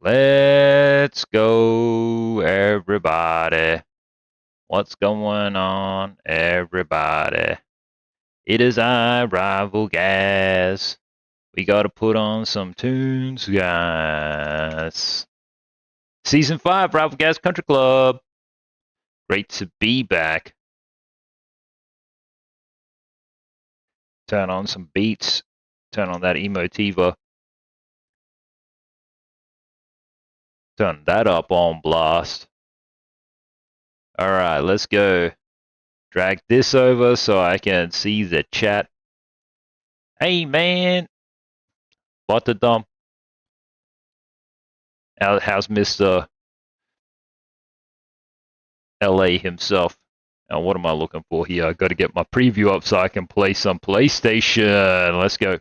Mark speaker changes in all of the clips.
Speaker 1: Let's go, everybody. What's going on, everybody? It is I, Rivalgaz. We gotta put on some tunes, guys. Season 5, Rivalgaz Country Club. Great to be back. Turn on some beats. Turn on that emotiva. Turn that up on blast. Alright, let's go. Drag this over so I can see the chat. Hey, man. What the dump? How's Mr. LA himself? Now, what am I looking for here? I got to get my preview up so I can play some PlayStation. Let's go.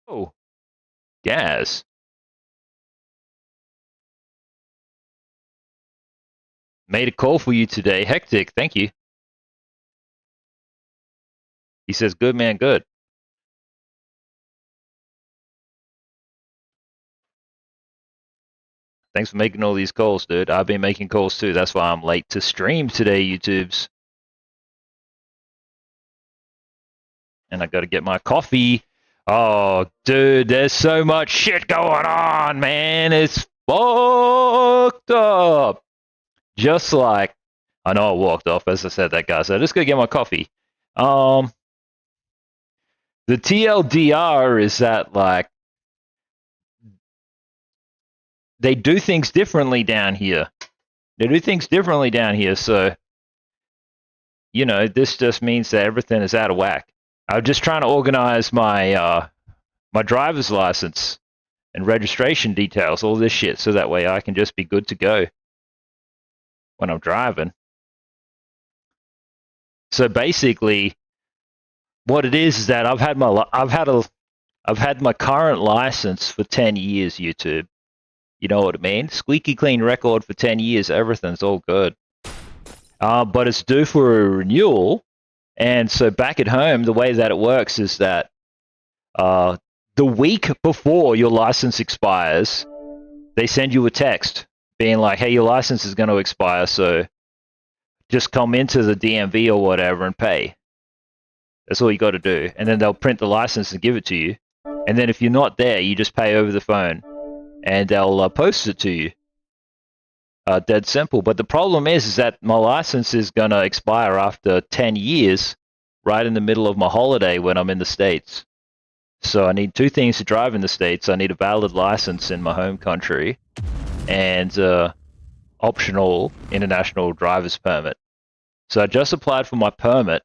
Speaker 1: Oh, Gaz. Made a call for you today. Hectic, thank you. He says, good man, good. Thanks for making all these calls, dude. I've been making calls too. That's why I'm late to stream today, YouTubes. And I got to get my coffee. Oh, dude, there's so much shit going on, man. It's fucked up. Just like, I know I walked off, as I said that, guy. So I just gotta get my coffee. The TLDR is that, like, they do things differently down here. So, you know, this just means that everything is out of whack. I'm just trying to organize my my driver's license and registration details, all this shit, so that way I can just be good to go when I'm driving. So basically, what it is that I've had my current license for 10 years, YouTube. You know what I mean? Squeaky clean record for 10 years. Everything's all good. But it's due for a renewal. And so back at home, the way that it works is that the week before your license expires, they send you a text being like, hey, your license is going to expire, so just come into the DMV or whatever and pay. That's all you got to do. And then they'll print the license and give it to you. And then if you're not there, you just pay over the phone. And they'll post it to you. Dead simple. But the problem is that my license is going to expire after 10 years, right in the middle of my holiday when I'm in the States. So I need two things to drive in the States. I need a valid license in my home country and optional international driver's permit. So I just applied for my permit.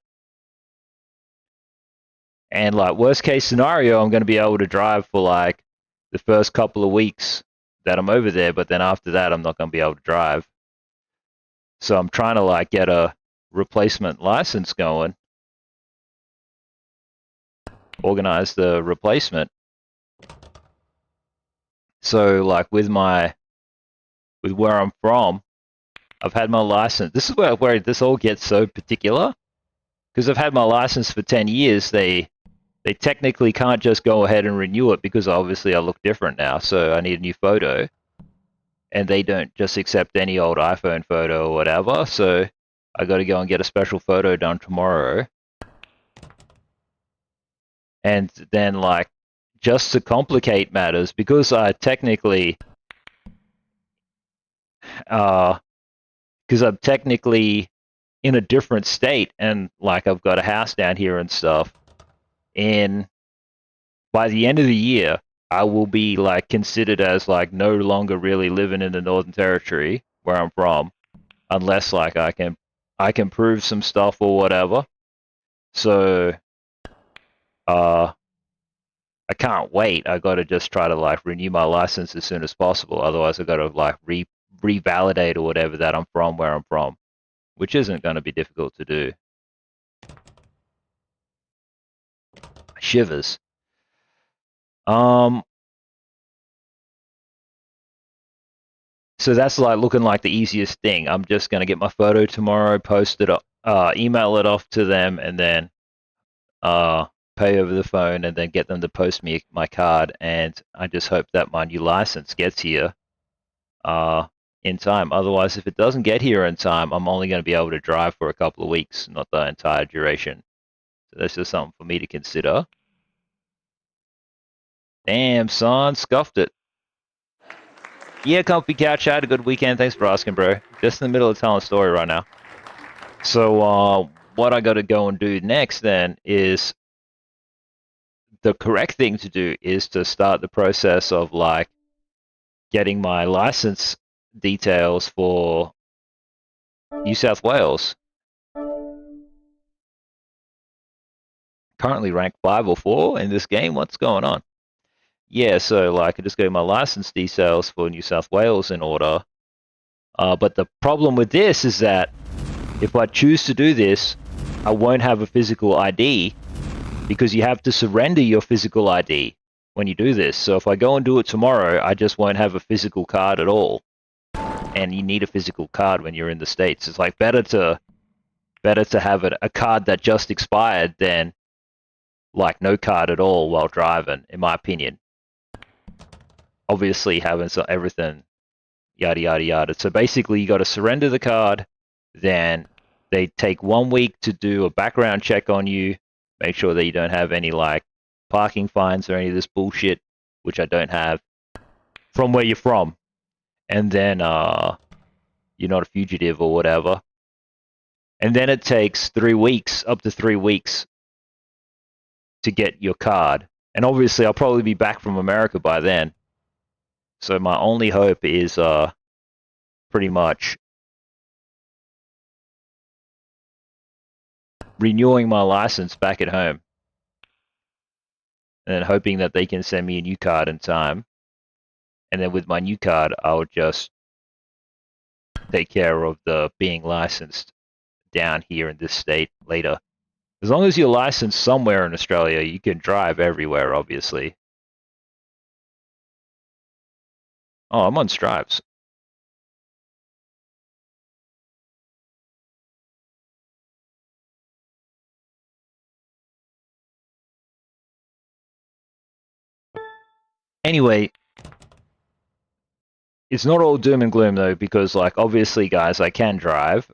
Speaker 1: And like worst case scenario, I'm going to be able to drive for like the first couple of weeks that I'm over there, but then after that, I'm not going to be able to drive. So I'm trying to like get a replacement license going, organize the replacement. So like with where I'm from, I've had my license. This is where this all gets so particular, because I've had my license for 10 years. They technically can't just go ahead and renew it because obviously I look different now, so I need a new photo. And they don't just accept any old iPhone photo or whatever, so I got to go and get a special photo done tomorrow. And then, like, just to complicate matters, because I technically, because I'm technically in a different state, and like I've got a house down here and stuff, and by the end of the year, I will be like considered as like no longer really living in the Northern Territory where I'm from, unless like I can prove some stuff or whatever. So I can't wait. I got to just try to like renew my license as soon as possible. Otherwise, I got to like revalidate or whatever that I'm from where I'm from, which isn't going to be difficult to do. Shivers. So that's like looking like the easiest thing. I'm just gonna get my photo tomorrow, post it up, email it off to them, and then pay over the phone, and then get them to post me my card. And I just hope that my new license gets here in time. Otherwise, if it doesn't get here in time, I'm only going to be able to drive for a couple of weeks, not the entire duration. So that's just something for me to consider. Damn, son, scuffed it. Yeah, comfy couch. I had a good weekend. Thanks for asking, bro. Just in the middle of telling a story right now. So, what I got to go and do next then is the correct thing to do is to start the process of like getting my license details for New South Wales. Currently ranked 5 or 4 in this game. What's going on? Yeah, so like I just got my license details for New South Wales in order. But the problem with this is that if I choose to do this, I won't have a physical ID because you have to surrender your physical ID when you do this. So if I go and do it tomorrow, I just won't have a physical card at all. And you need a physical card when you're in the States. It's like better to have a card that just expired than like no card at all while driving, in my opinion. Obviously having everything yada yada yada. So basically you got to surrender the card, then they take 1 week to do a background check on you, make sure that you don't have any like parking fines or any of this bullshit, which I don't have, from where you're from. And then you're not a fugitive or whatever. And then it takes 3 weeks, up to 3 weeks, to get your card. And obviously I'll probably be back from America by then. So my only hope is pretty much renewing my license back at home. And then hoping that they can send me a new card in time. And then with my new card, I'll just take care of the being licensed down here in this state later. As long as you're licensed somewhere in Australia, you can drive everywhere, obviously. Oh, I'm on Stripes. Anyway, it's not all doom and gloom though, because like obviously, guys, I can drive.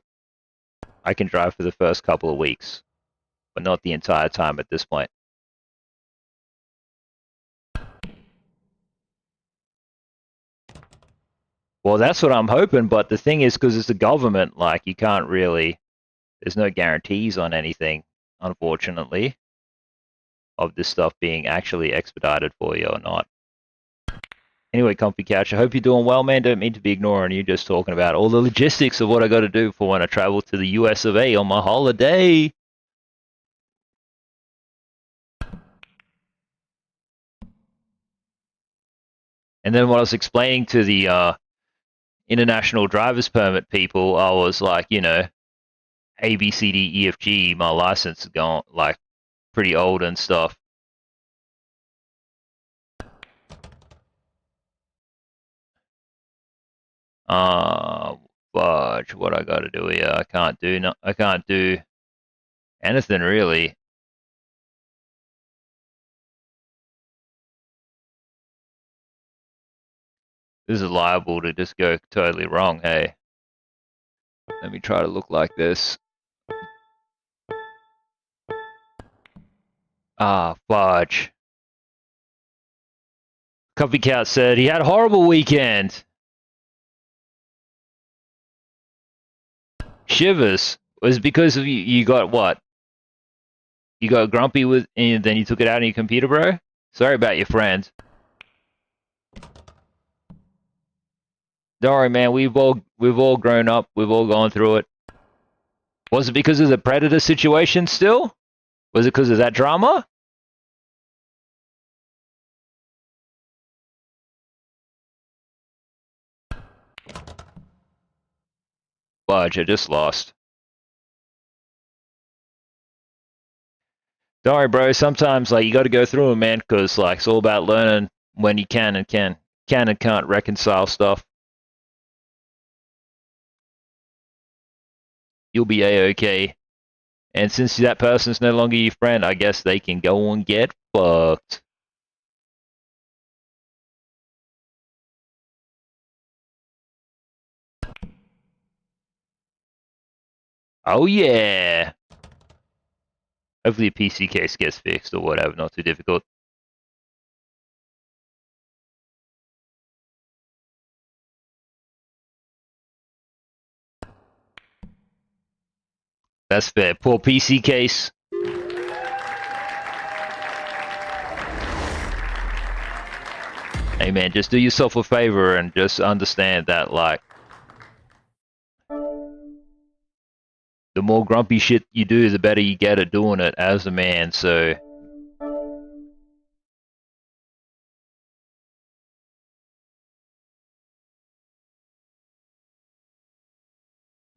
Speaker 1: I can drive for the first couple of weeks, but not the entire time at this point. Well, that's what I'm hoping, but the thing is, because it's the government, like, you can't really, there's no guarantees on anything, unfortunately, of this stuff being actually expedited for you or not. Anyway, Comfy Couch, I hope you're doing well, man. Don't mean to be ignoring you, just talking about all the logistics of what I got to do for when I travel to the US of A on my holiday. And then when I was explaining to the international driver's permit people, I was like, you know, A, B, C, D, E, F, G, my license is gone, like, pretty old and stuff. Fudge, what I gotta do here? I can't do anything really. This is liable to just go totally wrong, hey. Let me try to look like this. Ah, fudge. Coffee Cat said he had a horrible weekend. Shivers. Was it because of you got what? You got grumpy with, and then you took it out on your computer, bro? Sorry about your friend. Don't worry, man. We've all grown up. We've all gone through it. Was it because of the Predator situation still? Was it because of that drama? Fudge, I just lost. Don't worry, bro. Sometimes like you got to go through them, man, because like it's all about learning when you can and can't reconcile stuff. You'll be a-okay. And since that person's no longer your friend, I guess they can go and get fucked. Oh yeah. Hopefully a PC case gets fixed or whatever, not too difficult. That's fair. Poor PC case. Hey man, just do yourself a favor and just understand that, like, the more grumpy shit you do, the better you get at doing it as a man, so...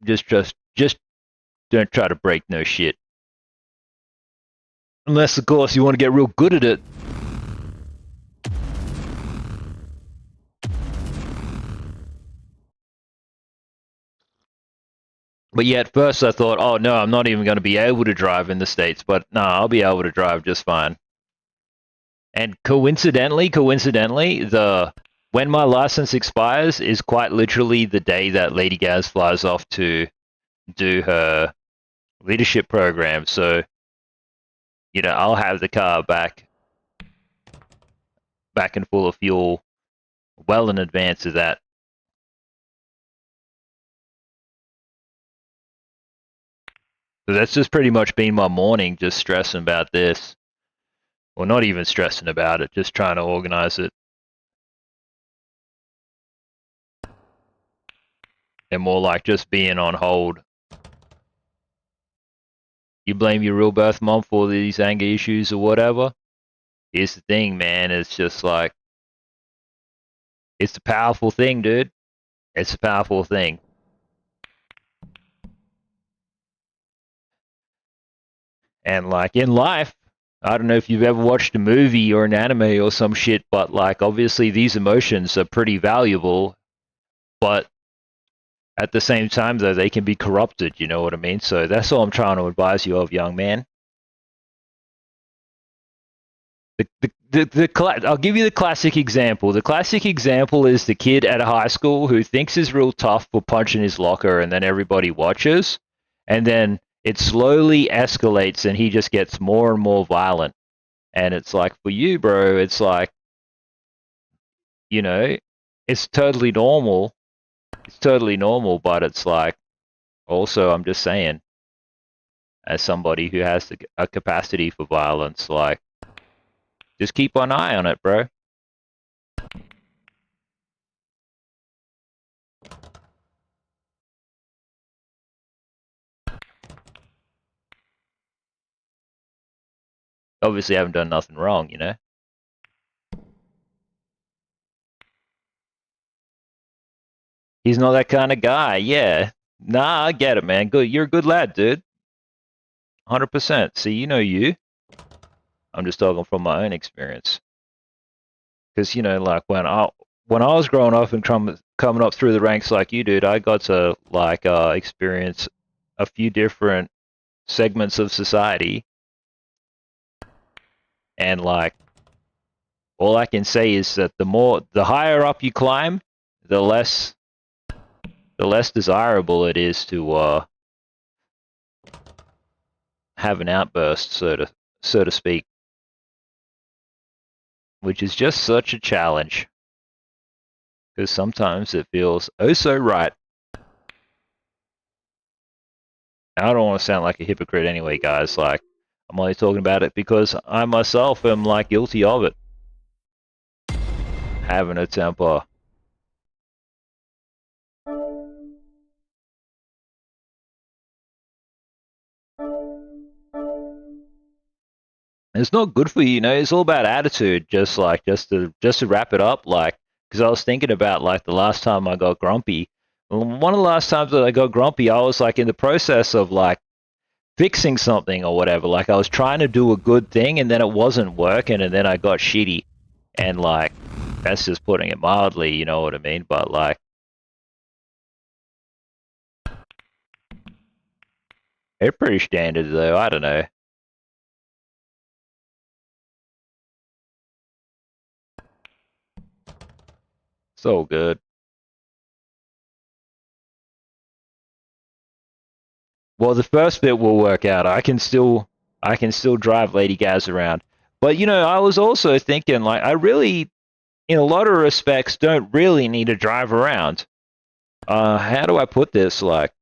Speaker 1: Just don't try to break no shit. Unless, of course, you want to get real good at it. But yeah, at first I thought, oh no, I'm not even going to be able to drive in the States, but no, I'll be able to drive just fine. And coincidentally, when my license expires is quite literally the day that Lady Gaz flies off to do her leadership program. So, you know, I'll have the car back and full of fuel well in advance of that. So that's just pretty much been my morning, just stressing about this. Well, not even stressing about it, just trying to organize it. And more like just being on hold. You blame your real birth mom for these anger issues or whatever. Here's the thing, man. It's just like, it's a powerful thing, dude. It's a powerful thing. And like in life, I don't know if you've ever watched a movie or an anime or some shit, but like obviously these emotions are pretty valuable, but at the same time though they can be corrupted, you know what I mean? So that's all I'm trying to advise you of, young man. I'll give you the classic example. The classic example is the kid at a high school who thinks is real tough for punching his locker, and then everybody watches, and then it slowly escalates, and he just gets more and more violent. And it's like, for you, bro, it's like, you know, it's totally normal. It's totally normal, but it's like, also, I'm just saying, as somebody who has a capacity for violence, like, just keep an eye on it, bro. Obviously, I haven't done nothing wrong, you know? He's not that kind of guy. Yeah. Nah, I get it, man. Good. You're a good lad, dude. 100%. See, you know you. I'm just talking from my own experience. Because, you know, like when I was growing up and coming up through the ranks like you, dude, I got to like experience a few different segments of society, and like all I can say is that the higher up you climb, the less desirable it is to have an outburst, so to speak, which is just such a challenge because sometimes it feels oh so right. I don't want to sound like a hypocrite anyway, guys. Like, I'm only talking about it because I myself am like guilty of it. Having a temper. It's not good for you, you know. It's all about attitude. Just to wrap it up, like, because I was thinking about like the last time I got grumpy. One of the last times that I got grumpy, I was like in the process of like fixing something or whatever. Like I was trying to do a good thing and then it wasn't working and then I got shitty. And like that's just putting it mildly, you know what I mean? But like They're pretty standard though. I don't know. It's all good. Well, the first bit will work out. I can still drive Lady Gaz around. But you know, I was also thinking like I really, in a lot of respects, don't really need to drive around. How do I put this? Like,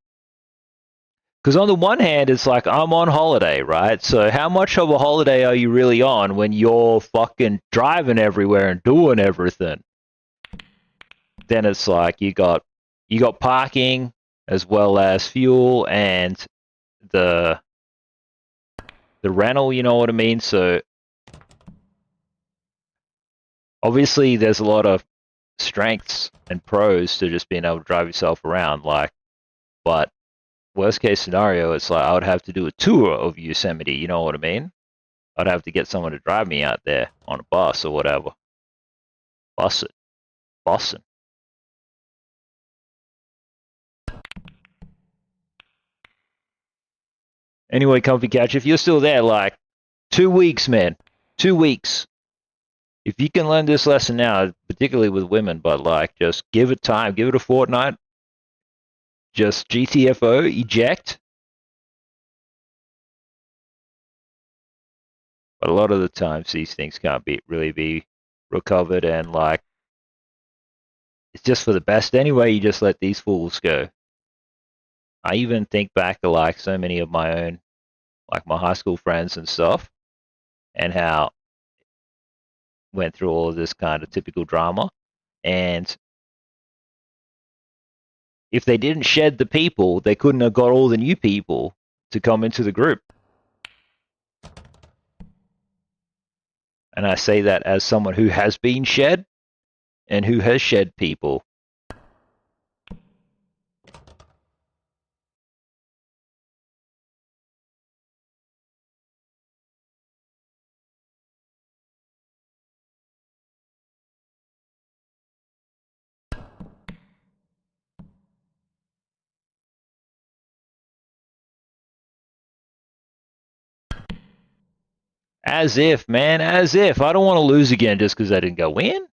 Speaker 1: because on the one hand, it's like I'm on holiday, right? So how much of a holiday are you really on when you're fucking driving everywhere and doing everything? Then it's like you got parking as well as fuel and the the rental, you know what I mean? So obviously there's a lot of strengths and pros to just being able to drive yourself around, like, but worst case scenario, it's like I would have to do a tour of Yosemite, you know what I mean? I'd have to get someone to drive me out there on a bus or whatever. Bus it. Bussin'. Anyway, Comfy Couch, if you're still there, like, 2 weeks, man. 2 weeks. If you can learn this lesson now, particularly with women, but like, just give it time, give it a fortnight, just GTFO, eject. But a lot of the times, these things can't really be recovered, and like, it's just for the best anyway. You just let these fools go. I even think back to like so many of my own, like my high school friends and stuff, and how went through all of this kind of typical drama. And if they didn't shed the people, they couldn't have got all the new people to come into the group. And I say that as someone who has been shed and who has shed people. As if, man, as if. I don't want to lose again just because I didn't go in.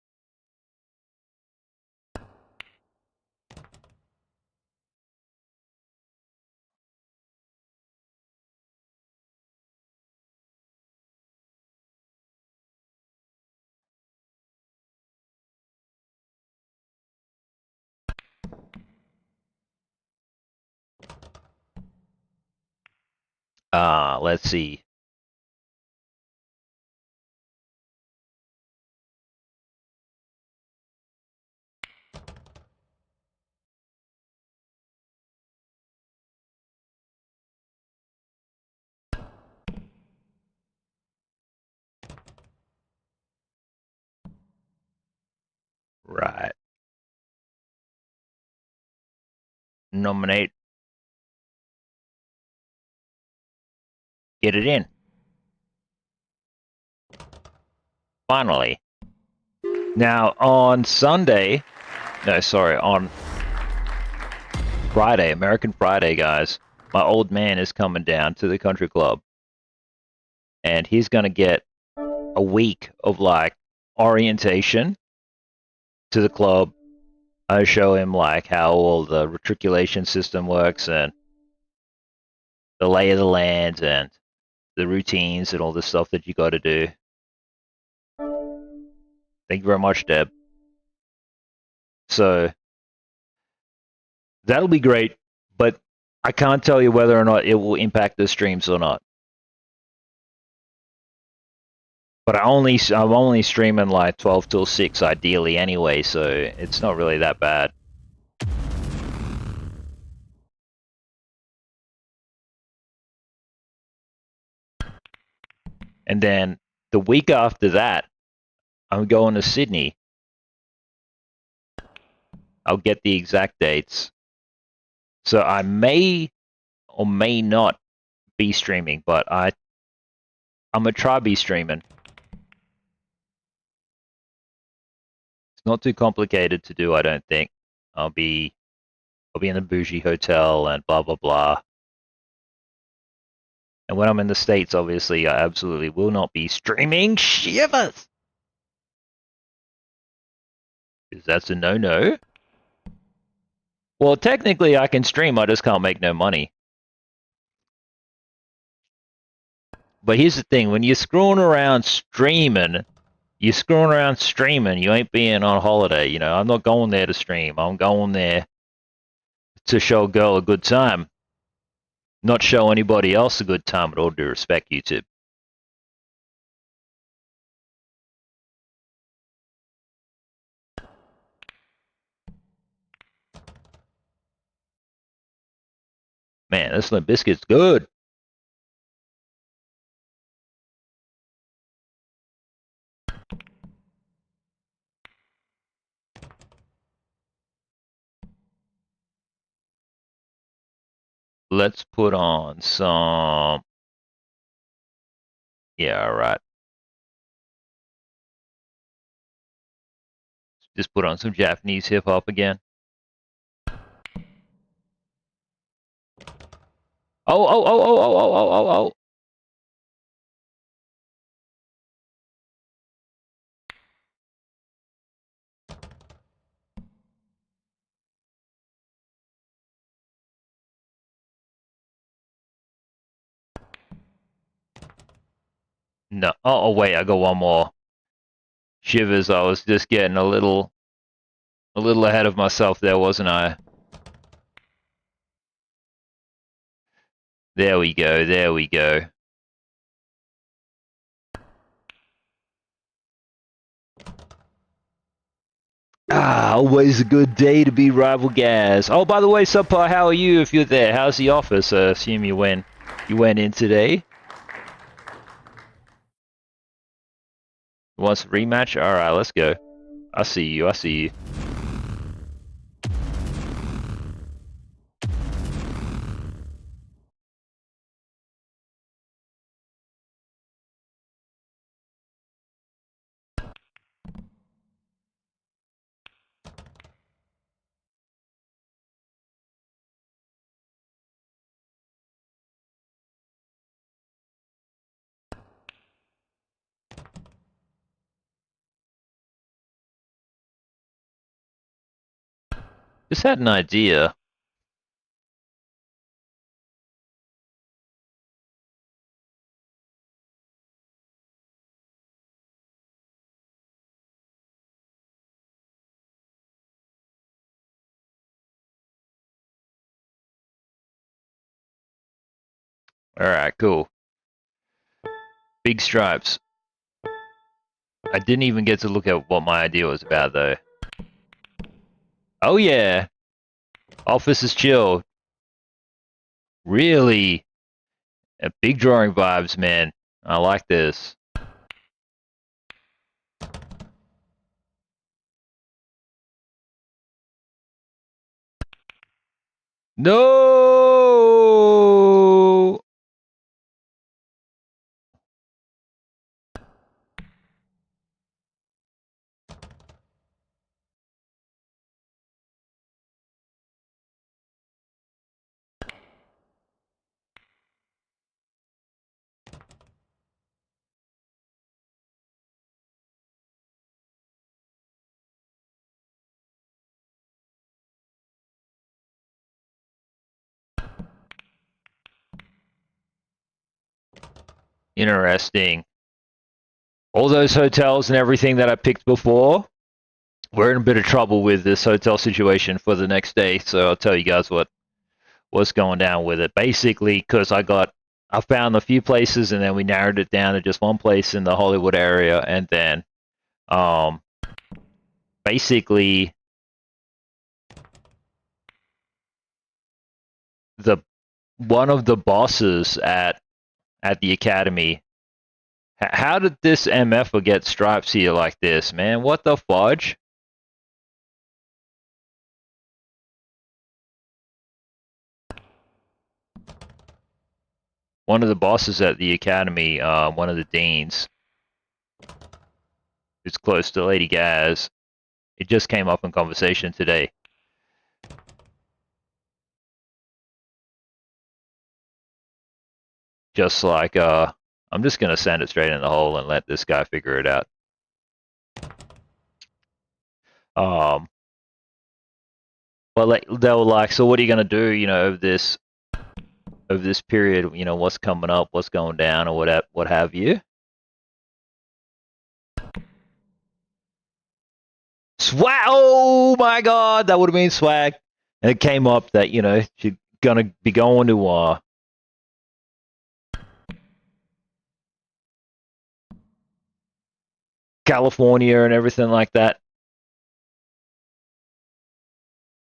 Speaker 1: Let's see. Right. Nominate. Get it in. Finally. Now, on Sunday, no, sorry, on Friday, American Friday, guys, my old man is coming down to the country club. And he's going to get a week of like orientation to the club. I show him like how all the reticulation system works and the lay of the land and the routines and all the stuff that you got to do. Thank you very much, Deb. So that'll be great, but I can't tell you whether or not it will impact the streams or not. But I'm only streaming like 12 till 6 ideally anyway, so it's not really that bad. And then the week after that, I'm going to Sydney. I'll get the exact dates. So I may or may not be streaming, but I'm gonna try be streaming. It's not too complicated to do, I don't think. I'll be in a bougie hotel and blah blah blah. And when I'm in the States, obviously, I absolutely will not be streaming Shivers. Because that's a no-no. Well, technically, I can stream. I just can't make no money. But here's the thing. When you're screwing around streaming, you ain't being on holiday. You know, I'm not going there to stream. I'm going there to show a girl a good time. Not show anybody else a good time, with all due respect, YouTube. Man, this Limp Bizkit's good. Let's put on some... Yeah, alright. Just put on some Japanese hip-hop again. Oh. No. Oh, wait, I got one more. Shivers, I was just getting a little ahead of myself there, wasn't I? There we go. Always a good day to be Rivalgaz. Oh, by the way, Subpar, how are you if you're there? How's the office? I assume you went in today. Wants a rematch? Alright, let's go. I see you. Just had an idea. Alright, cool. Big stripes. I didn't even get to look at what my idea was about, though. Oh, yeah. Office is chill. Really? Big drawing vibes, man. I like this. No! Interesting. All those hotels and everything that I picked before, we're in a bit of trouble with this hotel situation for the next day, so I'll tell you guys what's going down with it. Basically, because I found a few places, and then we narrowed it down to just one place in the Hollywood area, and then basically one of the bosses at the academy. How did this MF get stripes here like this, man? What the fudge? One of the bosses at the academy, one of the deans, who's close to Lady Gaz, it just came up in conversation today. just like, I'm just going to send it straight in the hole and let this guy figure it out. But like, they were like, so what are you going to do, you know, over this period, you know, what's coming up, what's going down, or what have you. Swag! Oh my god, that would have been swag. And it came up that, you know, she's gonna be going to California and everything like that.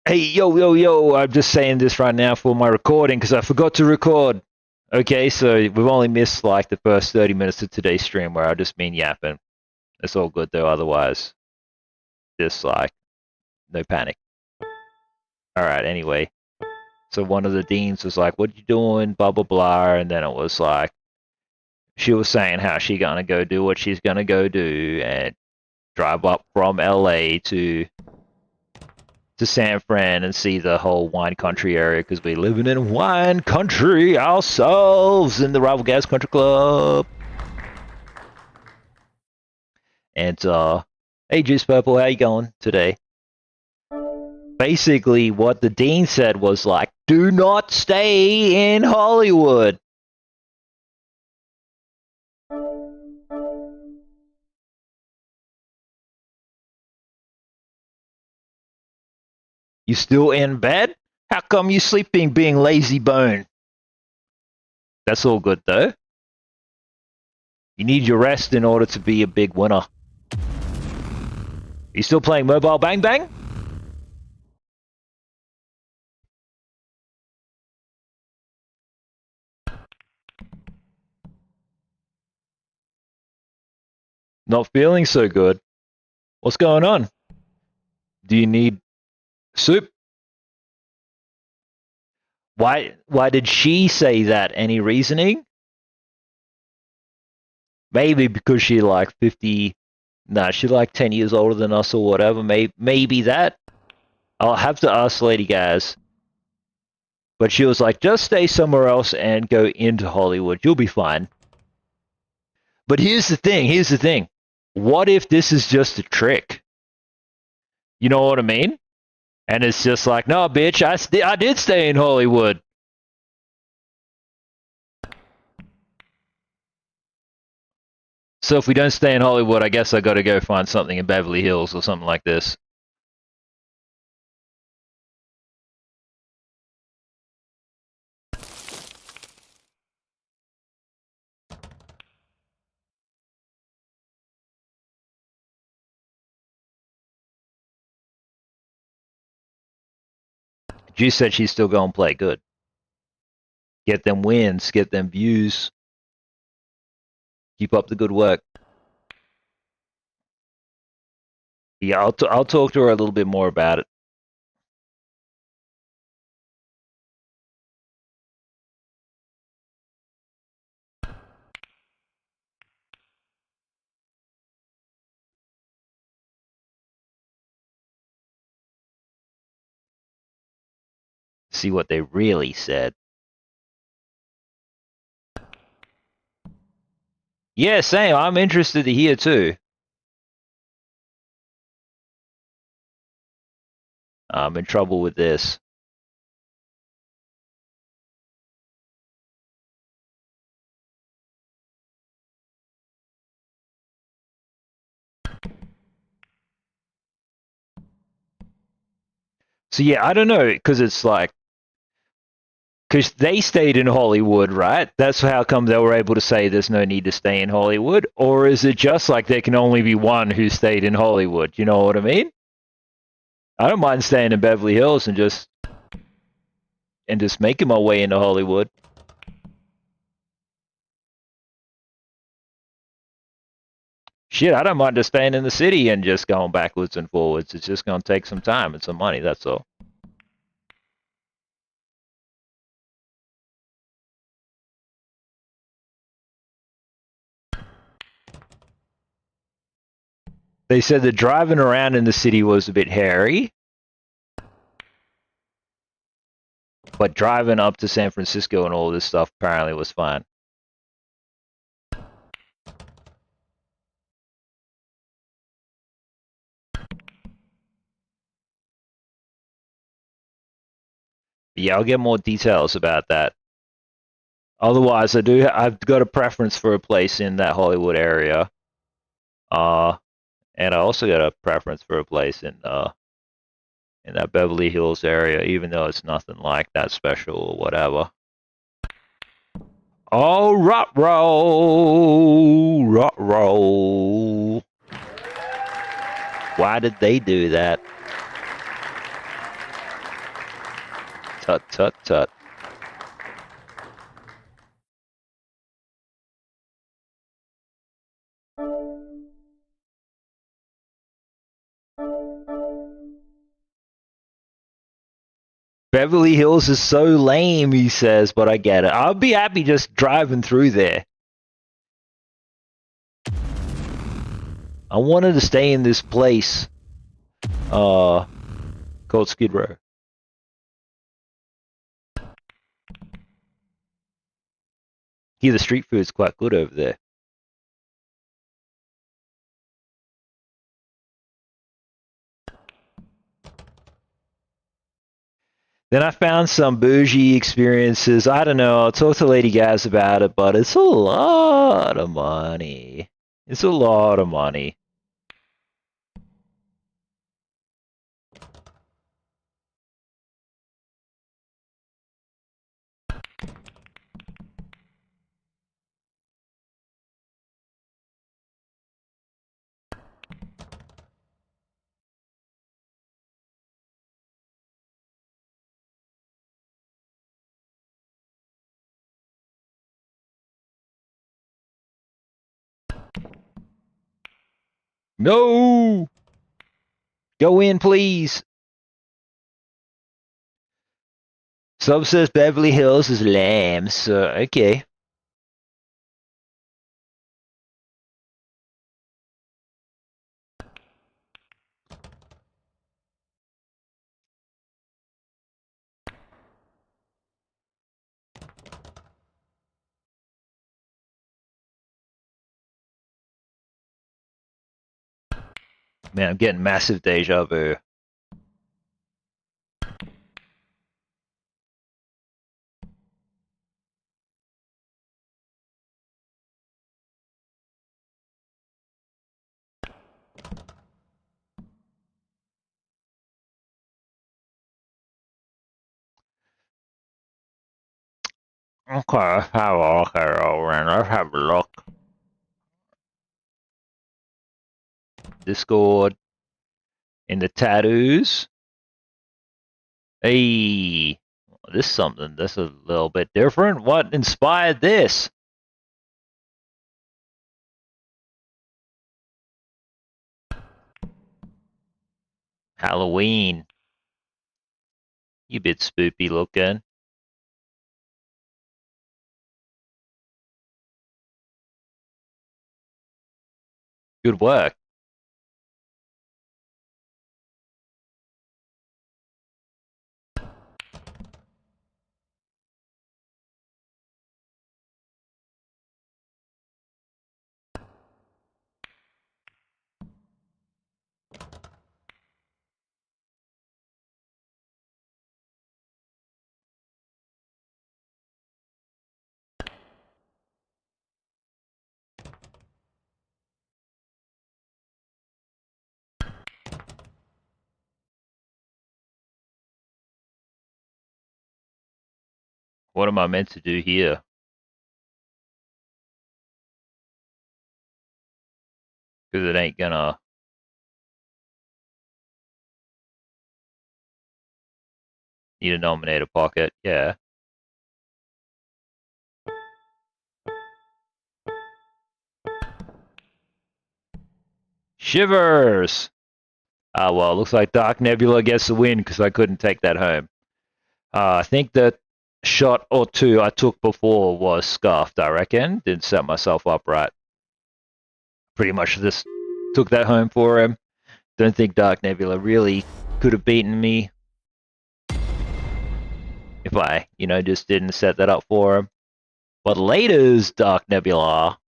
Speaker 1: Hey, yo, I'm just saying this right now for my recording because I forgot to record. Okay, so we've only missed like the first 30 minutes of today's stream where I've just been yapping. It's all good though, otherwise. Just like, no panic. Alright, anyway. So one of the deans was like, what you doing? Blah, blah, blah. And then it was like, she was saying how she gonna go do what she's gonna go do and drive up from LA to San Fran and see the whole wine country area because we're living in wine country ourselves in the Rivalgaz Country Club. And hey Juice Purple, how you going today? Basically what the dean said was like, do not stay in Hollywood. You still in bed? How come you sleeping being lazy bone? That's all good though. You need your rest in order to be a big winner. You still playing Mobile Bang Bang? Not feeling so good. What's going on? Do you need soup? Why did she say that? Any reasoning? Maybe because she like 50. Nah, she like 10 years older than us or whatever. Maybe that. I'll have to ask Lady Gaz. But she was like, just stay somewhere else and go into Hollywood. You'll be fine. But here's the thing. What if this is just a trick? You know what I mean? And it's just like, no, bitch, I did stay in Hollywood. So if we don't stay in Hollywood, I guess I got to go find something in Beverly Hills or something like this. Juice said she's still going to play good. Get them wins, get them views. Keep up the good work. Yeah, I'll talk to her a little bit more about it. See what they really said. Yeah, same. I'm interested to hear too. I'm in trouble with this. So yeah, I don't know, because it's like, because they stayed in Hollywood, right? That's how come they were able to say there's no need to stay in Hollywood? Or is it just like there can only be one who stayed in Hollywood? You know what I mean? I don't mind staying in Beverly Hills and just making my way into Hollywood. Shit, I don't mind just staying in the city and just going backwards and forwards. It's just going to take some time and some money, that's all. They said that driving around in the city was a bit hairy, but driving up to San Francisco and all this stuff apparently was fine. Yeah, I'll get more details about that. Otherwise, I've got a preference for a place in that Hollywood area. And I also got a preference for a place in that Beverly Hills area, even though it's nothing like that special or whatever. Oh, rot roll, rot roll. Why did they do that? Tut, tut, tut. Beverly Hills is so lame, he says, but I get it. I'll be happy just driving through there. I wanted to stay in this place called Skid Row. Here, the street food's quite good over there. Then I found some bougie experiences. I don't know. I'll talk to Lady Gaz about it, but it's a lot of money. It's a lot of money. No! Go in, please. Sub says Beverly Hills is lame, so okay. Man, I'm getting massive deja vu. Okay, let's have a look. Discord. In the tattoos. Hey, this is something that's a little bit different. What inspired this? Halloween. You bit spoopy looking. Good work. What am I meant to do here? Because it ain't gonna. Need a nominator pocket. Yeah. Shivers! Ah, well, looks like Dark Nebula gets the win because I couldn't take that home. I think that shot or two I took before was scuffed, I reckon. Didn't set myself up right. Pretty much just took that home for him. Don't think Dark Nebula really could have beaten me if I, just didn't set that up for him. But later's Dark Nebula.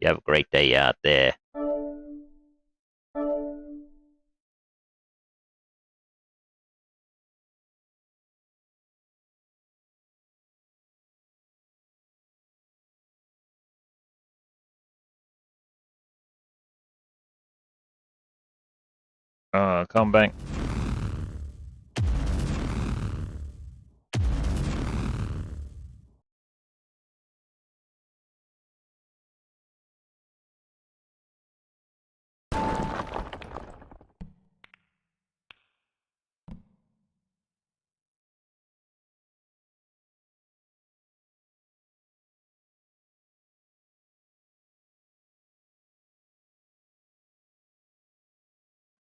Speaker 1: You have a great day out there. Come back.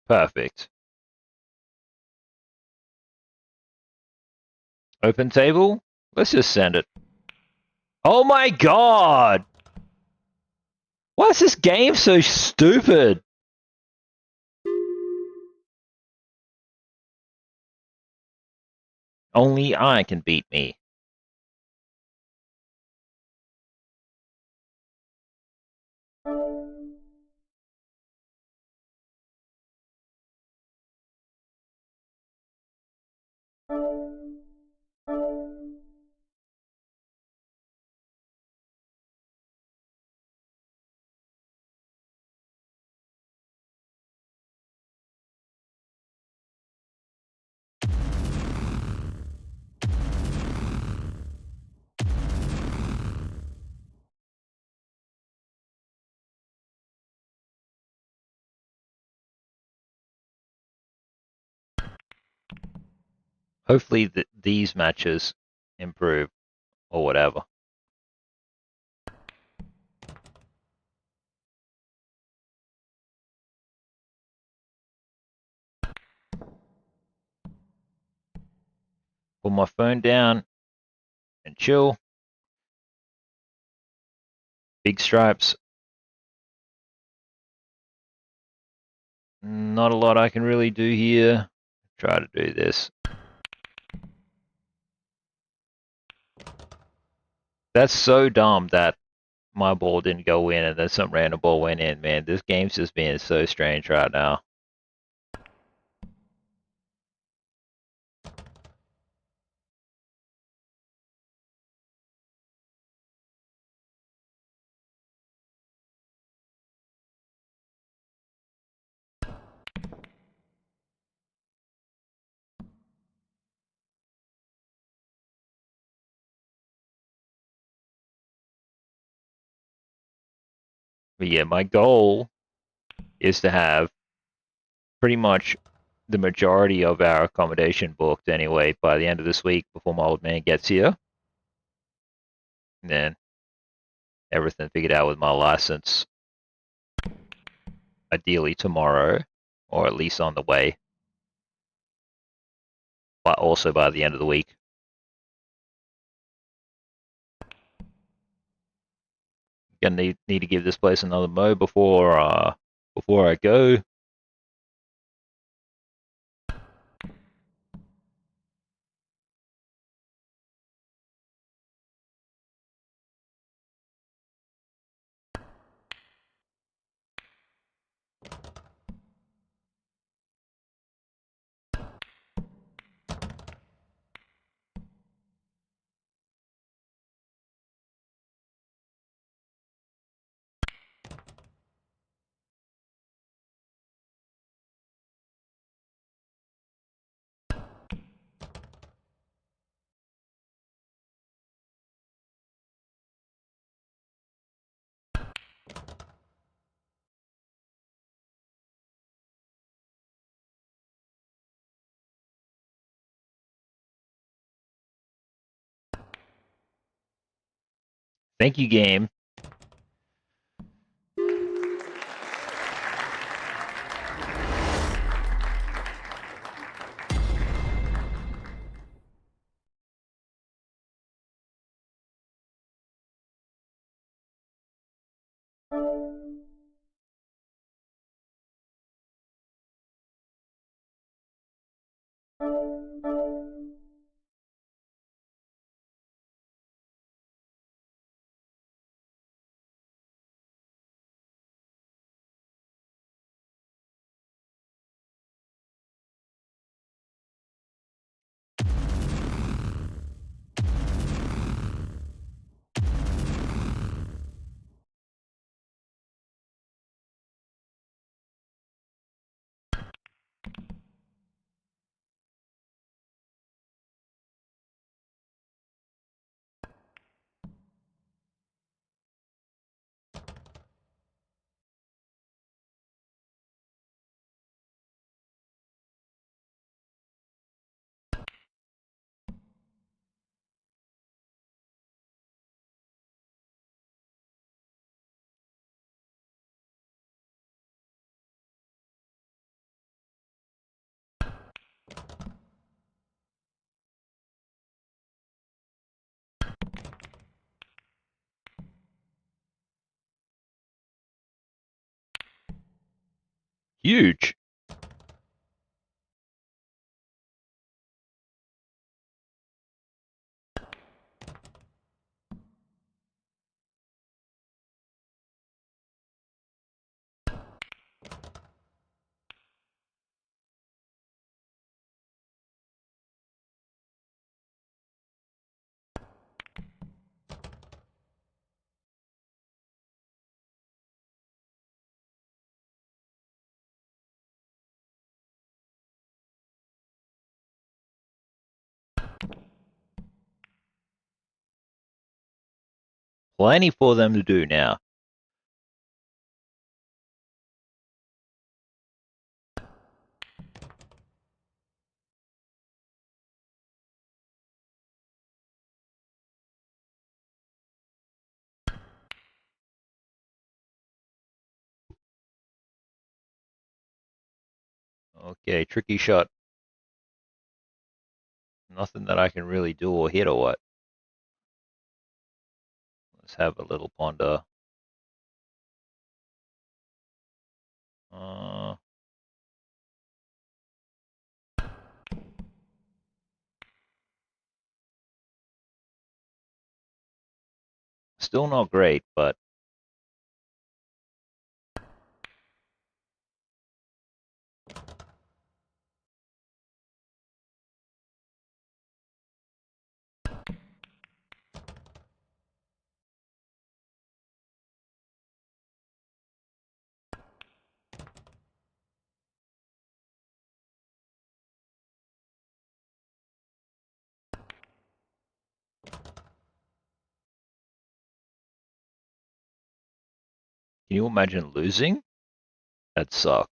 Speaker 1: Perfect. Open table? Let's just send it. Oh my god! Why is this game so stupid? Only I can beat me. Hopefully these matches improve or whatever. Put my phone down and chill. Big stripes. Not a lot I can really do here. Try to do this. That's so dumb that my ball didn't go in and then some random ball went in, man. This game's just being so strange right now. But yeah, my goal is to have pretty much the majority of our accommodation booked anyway by the end of this week before my old man gets here. And then everything figured out with my license, ideally tomorrow, or at least on the way, but also by the end of the week. Gonna need to give this place another mow before I go. Thank you, game. Huge. Plenty for them to do now. Okay, tricky shot. Nothing that I can really do or hit or what. Let's have a little ponder. Uh, Still not great, but can you imagine losing? That sucks.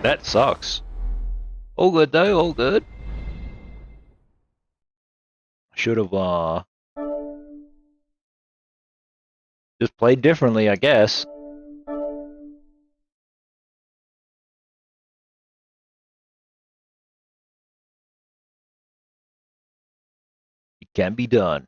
Speaker 1: That sucks. All good though, all good. Should have just played differently, I guess. It can be done.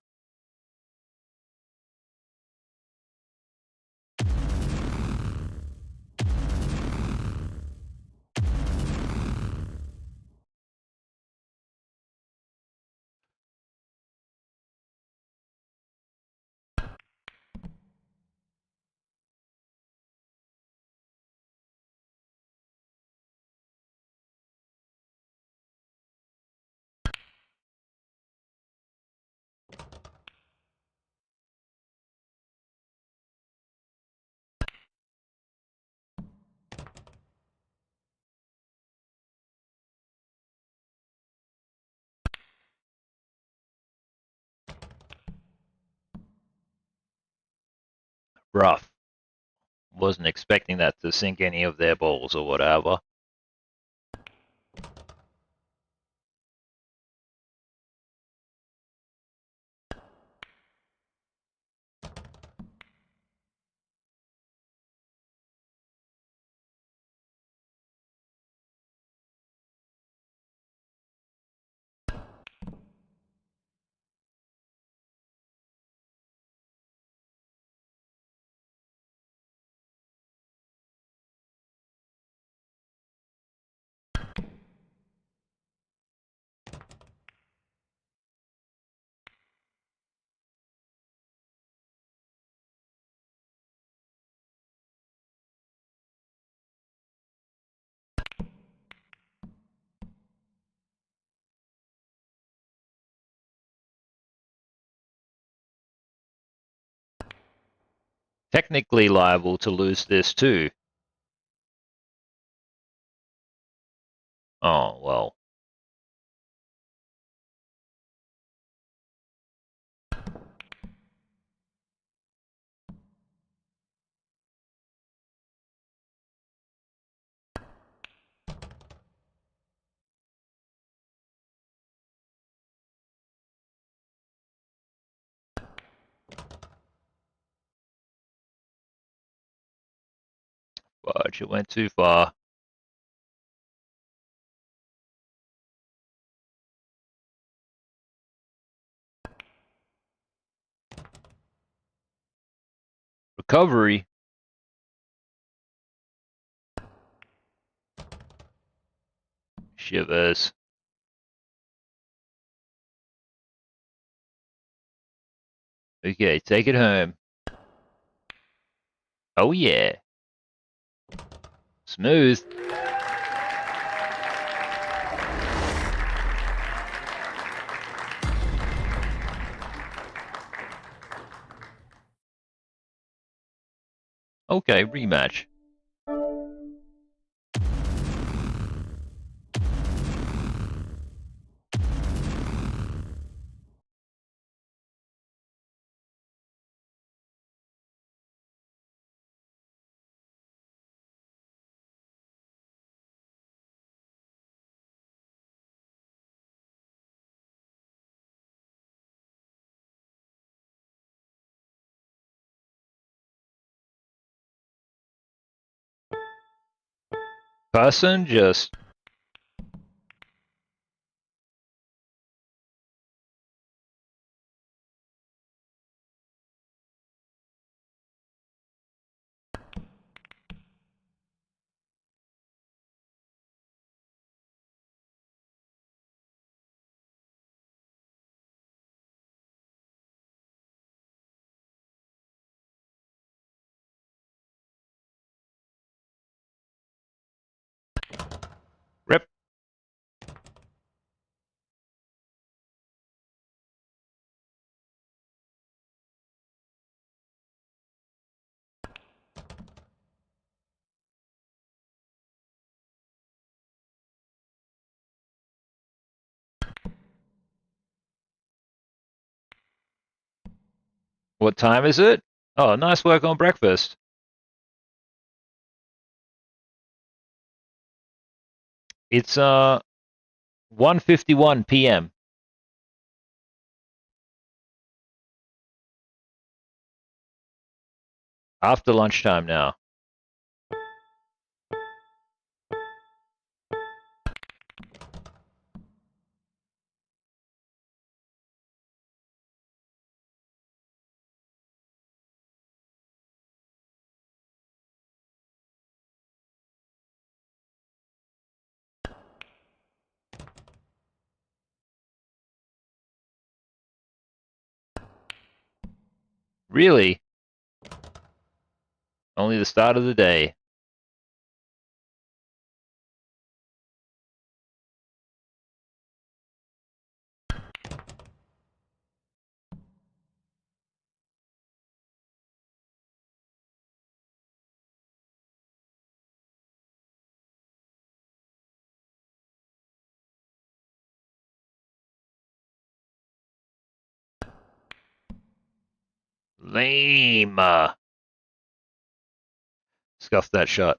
Speaker 1: Rough. Wasn't expecting that to sink any of their balls or whatever. Technically liable to lose this too. Oh, well. Fudge, it went too far. Recovery. Shivers. Okay, take it home. Oh yeah. Smooth. Okay, rematch. Person just... Rip. What time is it? Oh, nice work on breakfast. It's 1:51 p.m. After lunchtime now. Really? Only the start of the day. Lame. Scuff that shot.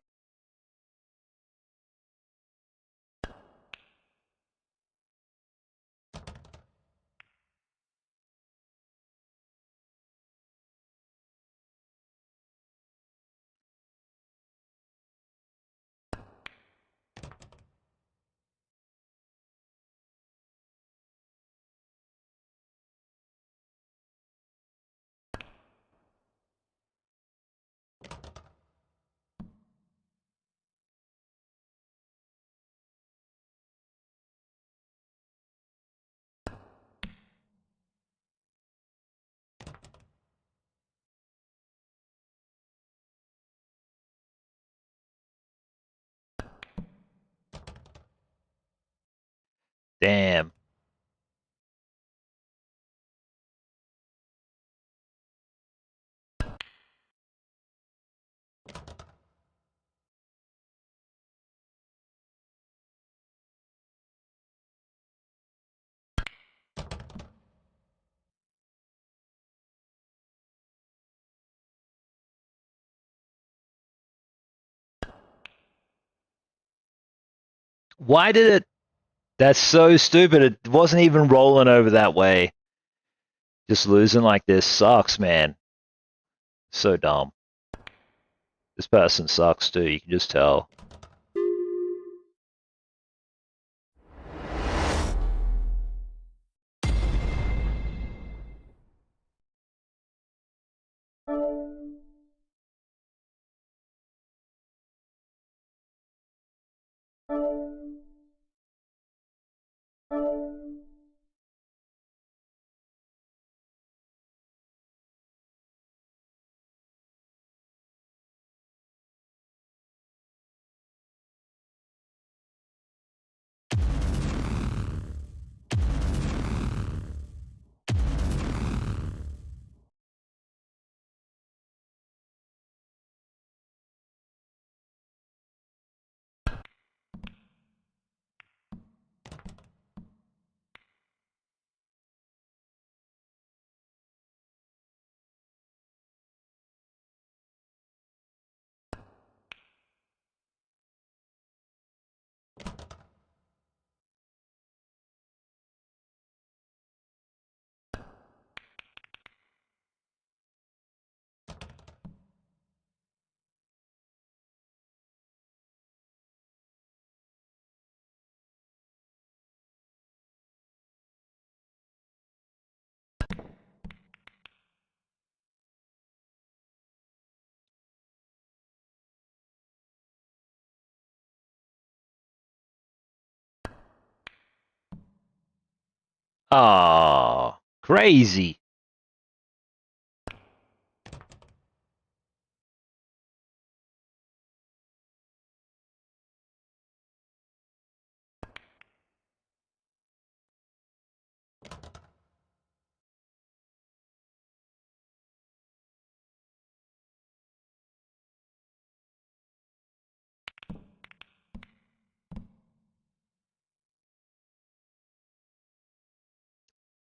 Speaker 1: Damn. Why did it... That's so stupid. It wasn't even rolling over that way. Just losing like this sucks, man. So dumb. This person sucks too, you can just tell. Ah, crazy.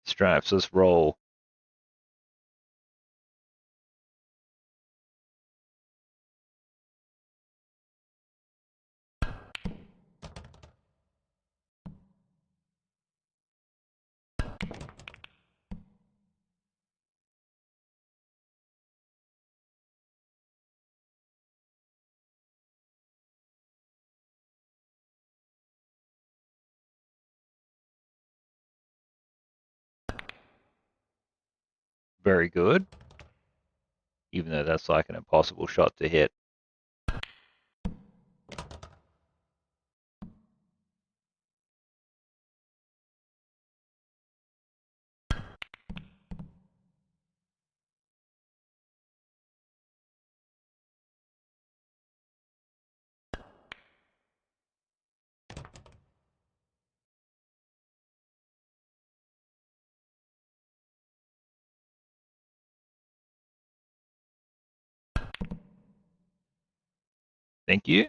Speaker 1: Straps, let's roll. Very good. Even though that's like an impossible shot to hit. Thank you.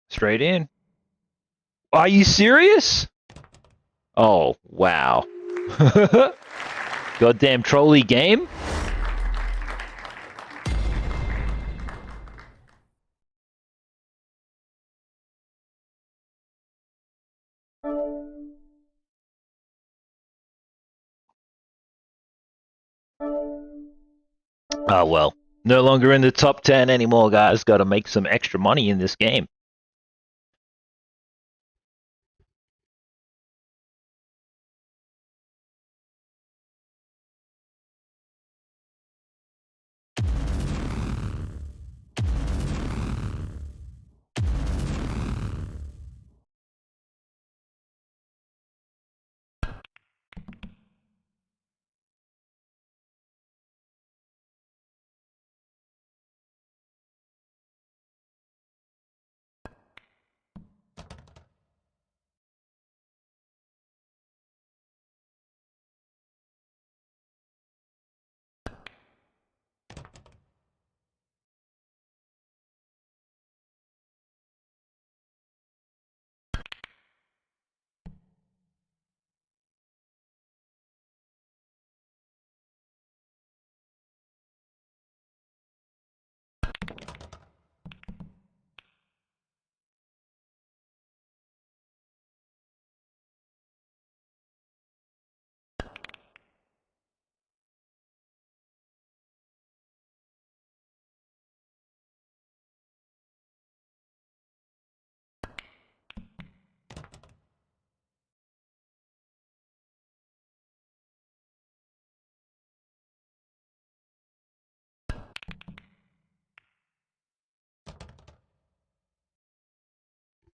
Speaker 1: Straight in. Are you serious? Oh, wow. Goddamn trolley game? Oh, well. No longer in the top 10 anymore, guys. Gotta make some extra money in this game.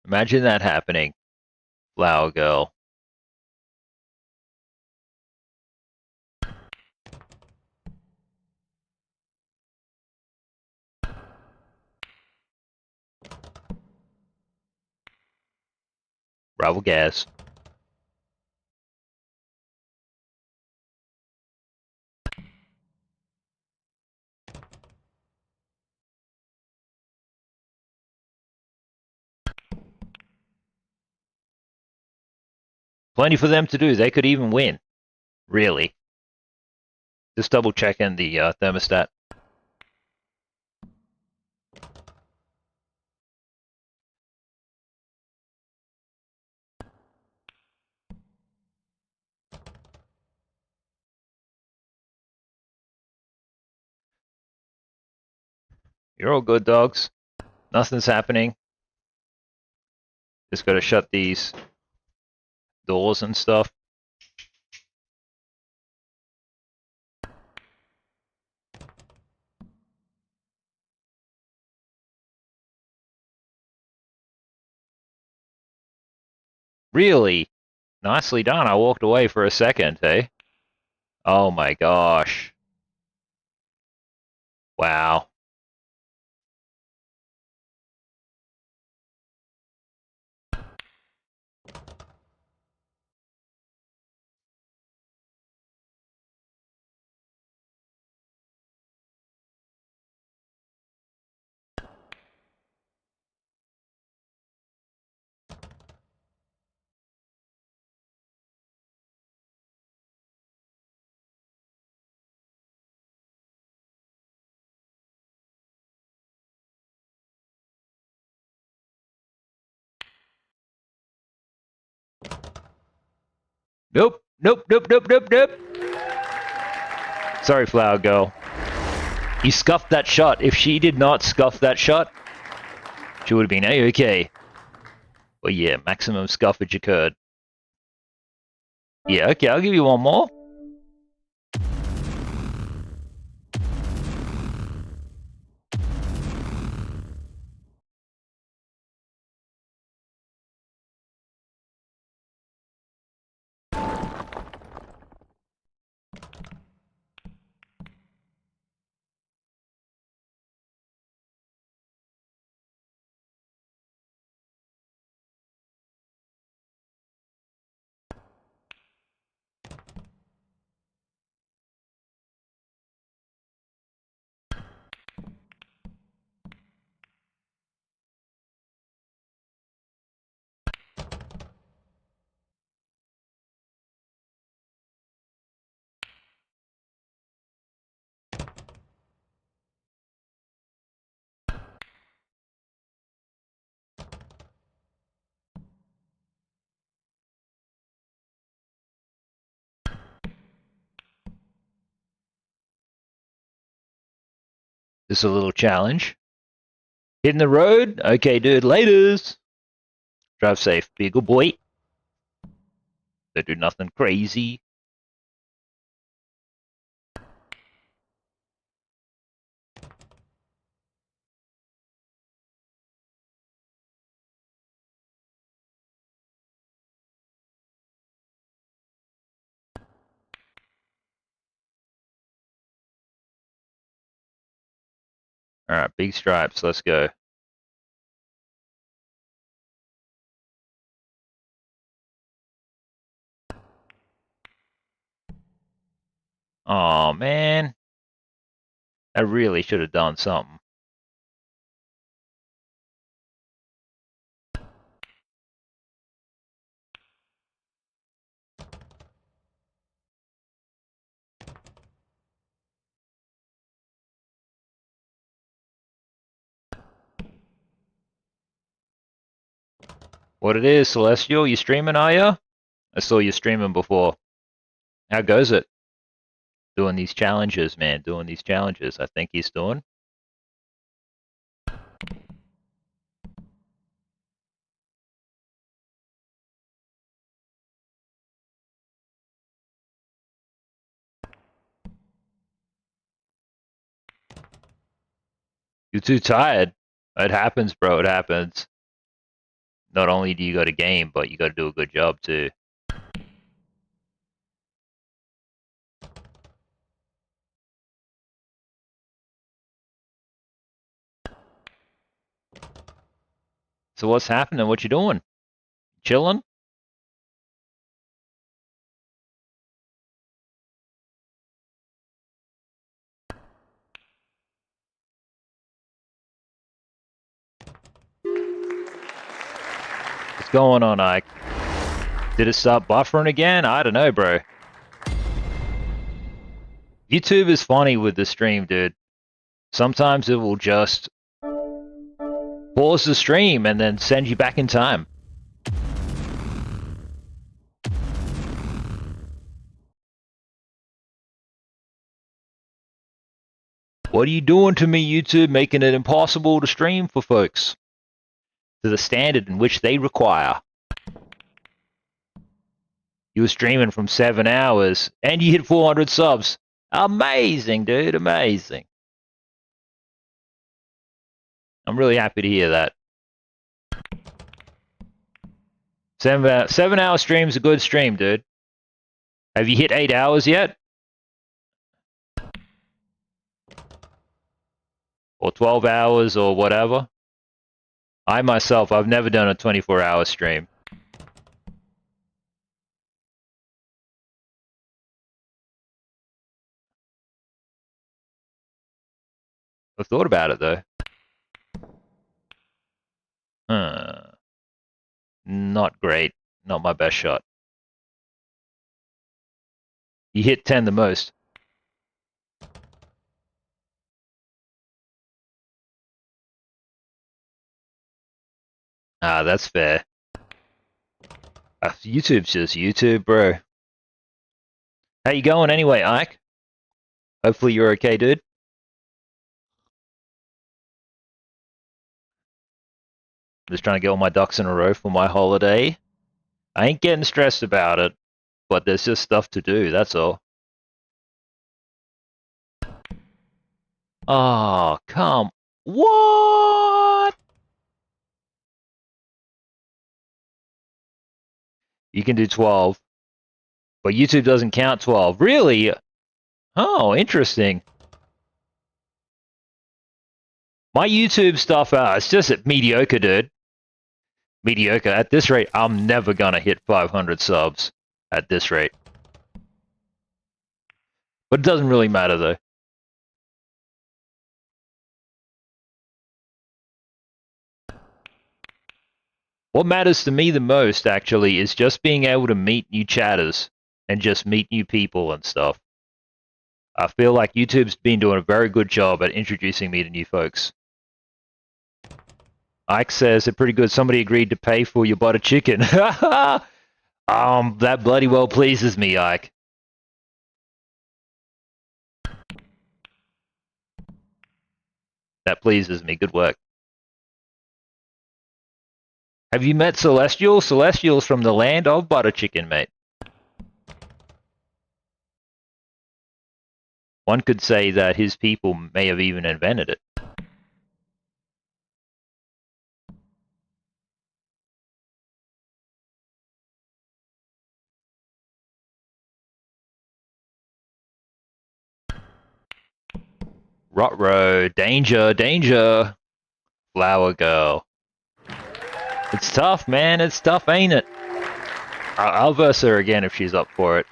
Speaker 1: Imagine that happening, Flower Girl. Rivalgaz. Plenty for them to do. They could even win. Really. Just double checking the thermostat. You're all good, dogs. Nothing's happening. Just gotta shut these doors and stuff. Really? Nicely done. I walked away for a second, eh? Oh my gosh. Wow. Nope. Nope. Nope. Nope. Nope. Nope. Sorry, Flower Girl. You scuffed that shot. If she did not scuff that shot, she would have been A-okay. But yeah, maximum scuffage occurred. Yeah, okay, I'll give you one more. This is a little challenge. Hitting the road? Okay, dude, laters. Drive safe. Be a good boy. Don't do nothing crazy. Alright, big stripes. Let's go. Oh man. I really should have done something. What it is, Celestial? You streaming, are ya? I saw you streaming before. How goes it? Doing these challenges, man. Doing these challenges. I think he's doing. You're too tired. It happens, bro. It happens. not only do you got to game, but you got to do a good job too. So what's happening? What you doing? Chilling? What's going on, Ike? Did it start buffering again? I don't know, bro. YouTube is funny with the stream, dude. Sometimes it will just pause the stream and then send you back in time. What are you doing to me, YouTube, making it impossible to stream for folks to the standard in which they require? You were streaming from 7 hours and you hit 400 subs. Amazing, dude, amazing. I'm really happy to hear that. 7-hour stream's a good stream, dude. Have you hit 8 hours yet? Or 12 hours or whatever? I myself, I've never done a 24-hour stream. I've thought about it though. Not great. Not my best shot. You hit 10 the most. Ah, that's fair. YouTube's just YouTube, bro. How you going anyway, Ike? Hopefully you're okay, dude. Just trying to get all my ducks in a row for my holiday. I ain't getting stressed about it, but there's just stuff to do, that's all. Oh, come. What? You can do 12. But YouTube doesn't count 12. Really? Oh, interesting. My YouTube stuff, it's just mediocre, dude. Mediocre. At this rate, I'm never gonna hit 500 subs. At this rate. But it doesn't really matter, though. What matters to me the most, actually, is just being able to meet new chatters and just meet new people and stuff. I feel like YouTube's been doing a very good job at introducing me to new folks. Ike says it's pretty good. Somebody agreed to pay for your butter chicken. That bloody well pleases me, Ike. That pleases me. Good work. Have you met Celestial? Celestial's from the land of butter chicken, mate. One could say that his people may have even invented it. Rot-row, danger, danger. Flower girl. It's tough, man. It's tough, ain't it? I'll verse her again if she's up for it.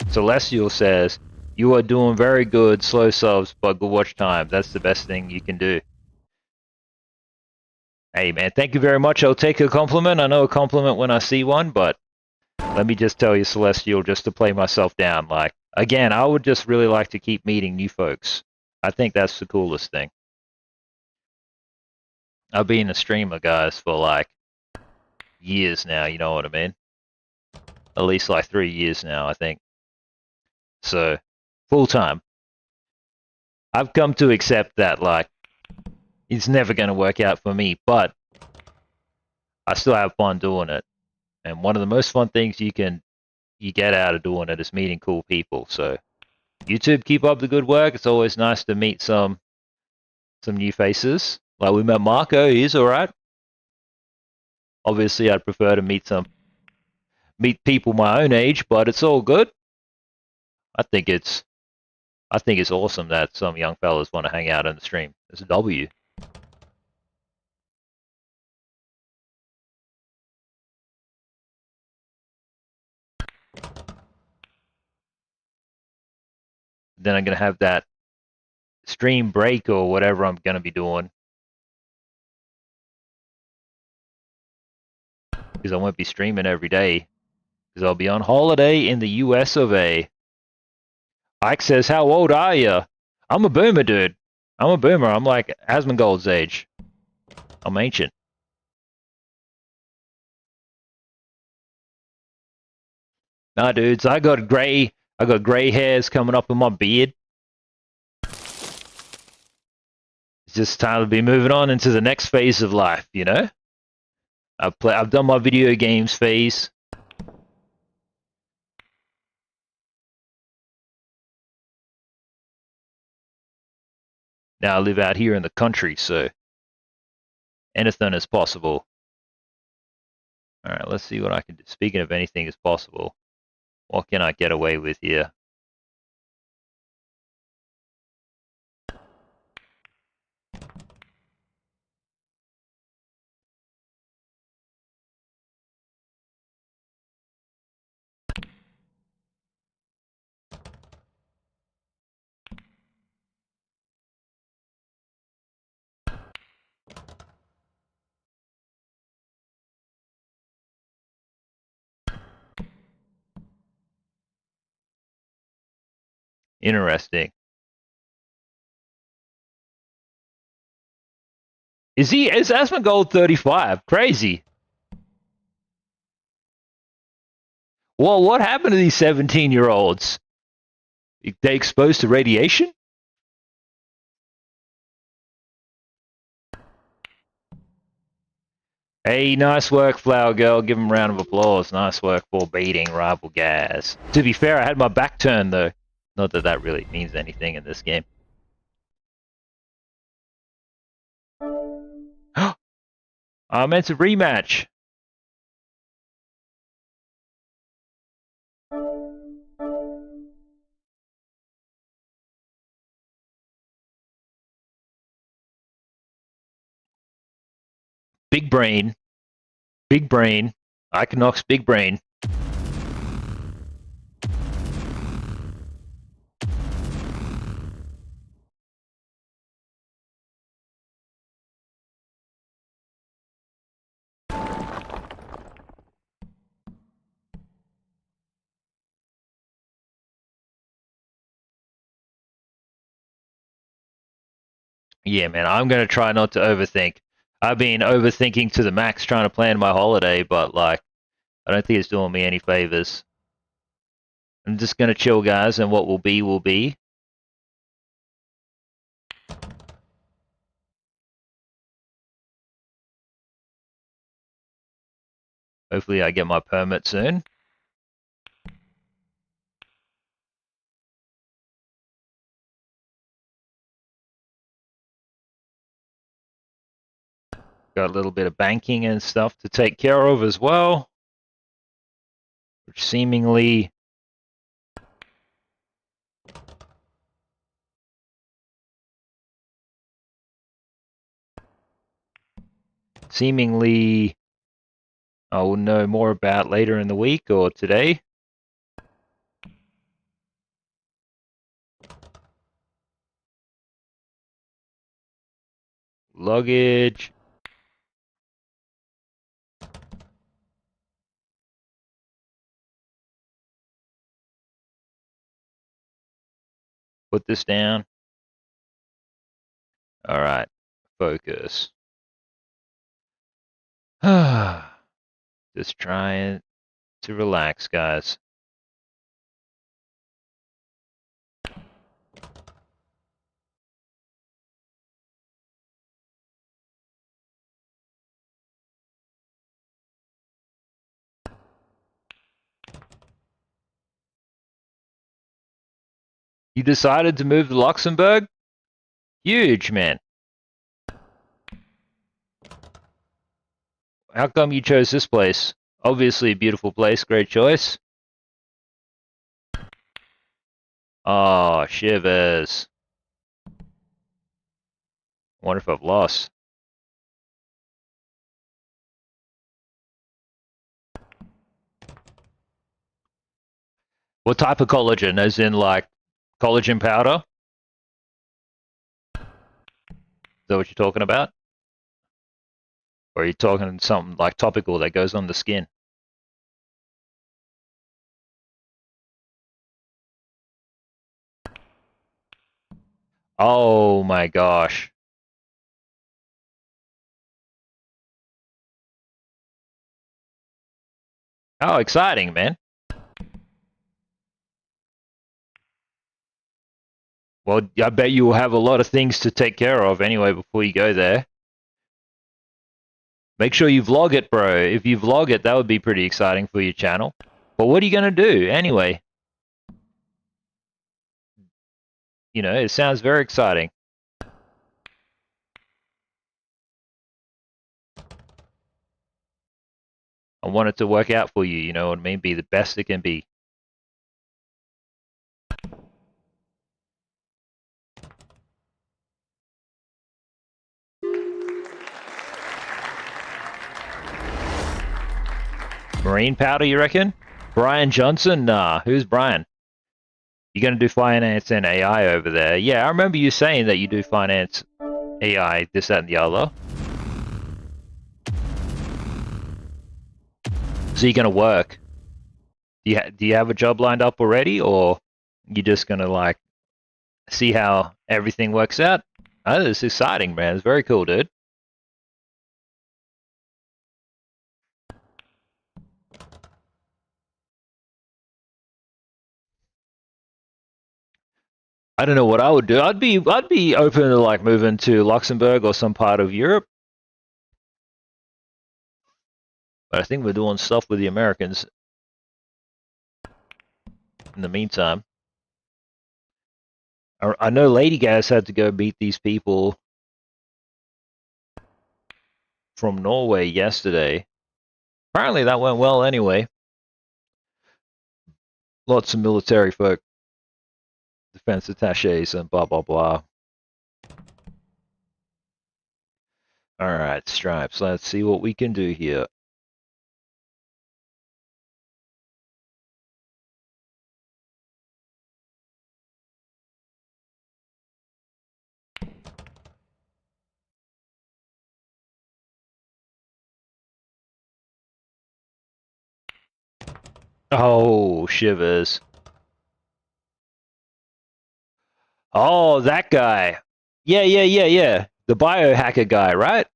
Speaker 1: Celestial says, you are doing very good, slow subs, but good watch time. That's the best thing you can do. Hey, man, thank you very much. I'll take a compliment. I know a compliment when I see one, but let me just tell you, Celestial, just to play myself down, like, again, I would just really like to keep meeting new folks. I think that's the coolest thing. I've been a streamer, guys, for like years now, you know what I mean? At least like 3 years now, I think. So, full time. I've come to accept that, like, it's never going to work out for me, but I still have fun doing it. And one of the most fun things you can you get out of doing it is meeting cool people. So YouTube, keep up the good work. It's always nice to meet some new faces. Like we met Marco, he's alright. Obviously I'd prefer to meet people my own age, but it's all good. I think it's awesome that some young fellas want to hang out on the stream. It's a W. Then I'm gonna have that stream break or whatever I'm gonna be doing. Because I won't be streaming every day. Because I'll be on holiday in the US of A. Ike says, how old are you? I'm a boomer, dude. I'm a boomer. I'm like Asmongold's age. I'm ancient. Nah, dudes, I got gray hairs coming up in my beard. It's just time to be moving on into the next phase of life, you know? I've done my video games phase. Now I live out here in the country, so anything is possible. Alright, let's see what I can do. Speaking of anything is possible, what can I get away with here? Interesting. Is Asmongold 35? Crazy. Well, what happened to these 17-year-olds? They exposed to radiation? Hey, nice work, Flower Girl. Give him a round of applause. Nice work for beating Rivalgaz. To be fair, I had my back turned, though. Not that that really means anything in this game. I meant a rematch. Big brain. Big brain. Iconox big brain. Yeah, man, I'm going to try not to overthink. I've been overthinking to the max trying to plan my holiday, but, like, I don't think it's doing me any favors. I'm just going to chill, guys, and what will be will be. Hopefully I get my permit soon. Got a little bit of banking and stuff to take care of as well, which seemingly I will know more about later in the week or today. Luggage. Put this down. All right. Focus. Just trying to relax, guys. You decided to move to Luxembourg? Huge, man. How come you chose this place? Obviously a beautiful place, great choice. Oh, shivers. I wonder if I've lost. What type of collagen? As in, like, collagen powder? Is that what you're talking about? Or are you talking something like topical that goes on the skin? Oh my gosh. How exciting, man. Well, I bet you will have a lot of things to take care of anyway before you go there. Make sure you vlog it, bro. If you vlog it, that would be pretty exciting for your channel. But what are you going to do anyway? You know, it sounds very exciting. I want it to work out for you, you know what I mean? Be the best it can be. Marine powder, you reckon? Brian Johnson? Nah, who's Brian? You're going to do finance and AI over there. Yeah, I remember you saying that you do finance, AI, this, that, and the other. So you're going to work. Do you have a job lined up already, or you just going to, like, see how everything works out? Oh, this is exciting, man. It's very cool, dude. I don't know what I would do. I'd be open to, like, moving to Luxembourg or some part of Europe. But I think we're doing stuff with the Americans in the meantime. I know Ladygaz had to go meet these people from Norway yesterday. Apparently that went well anyway. Lots of military folk, defense attaches, and blah blah blah. Alright, Stripes, let's see what we can do here. Oh, shivers. Oh, that guy. Yeah. The biohacker guy, right?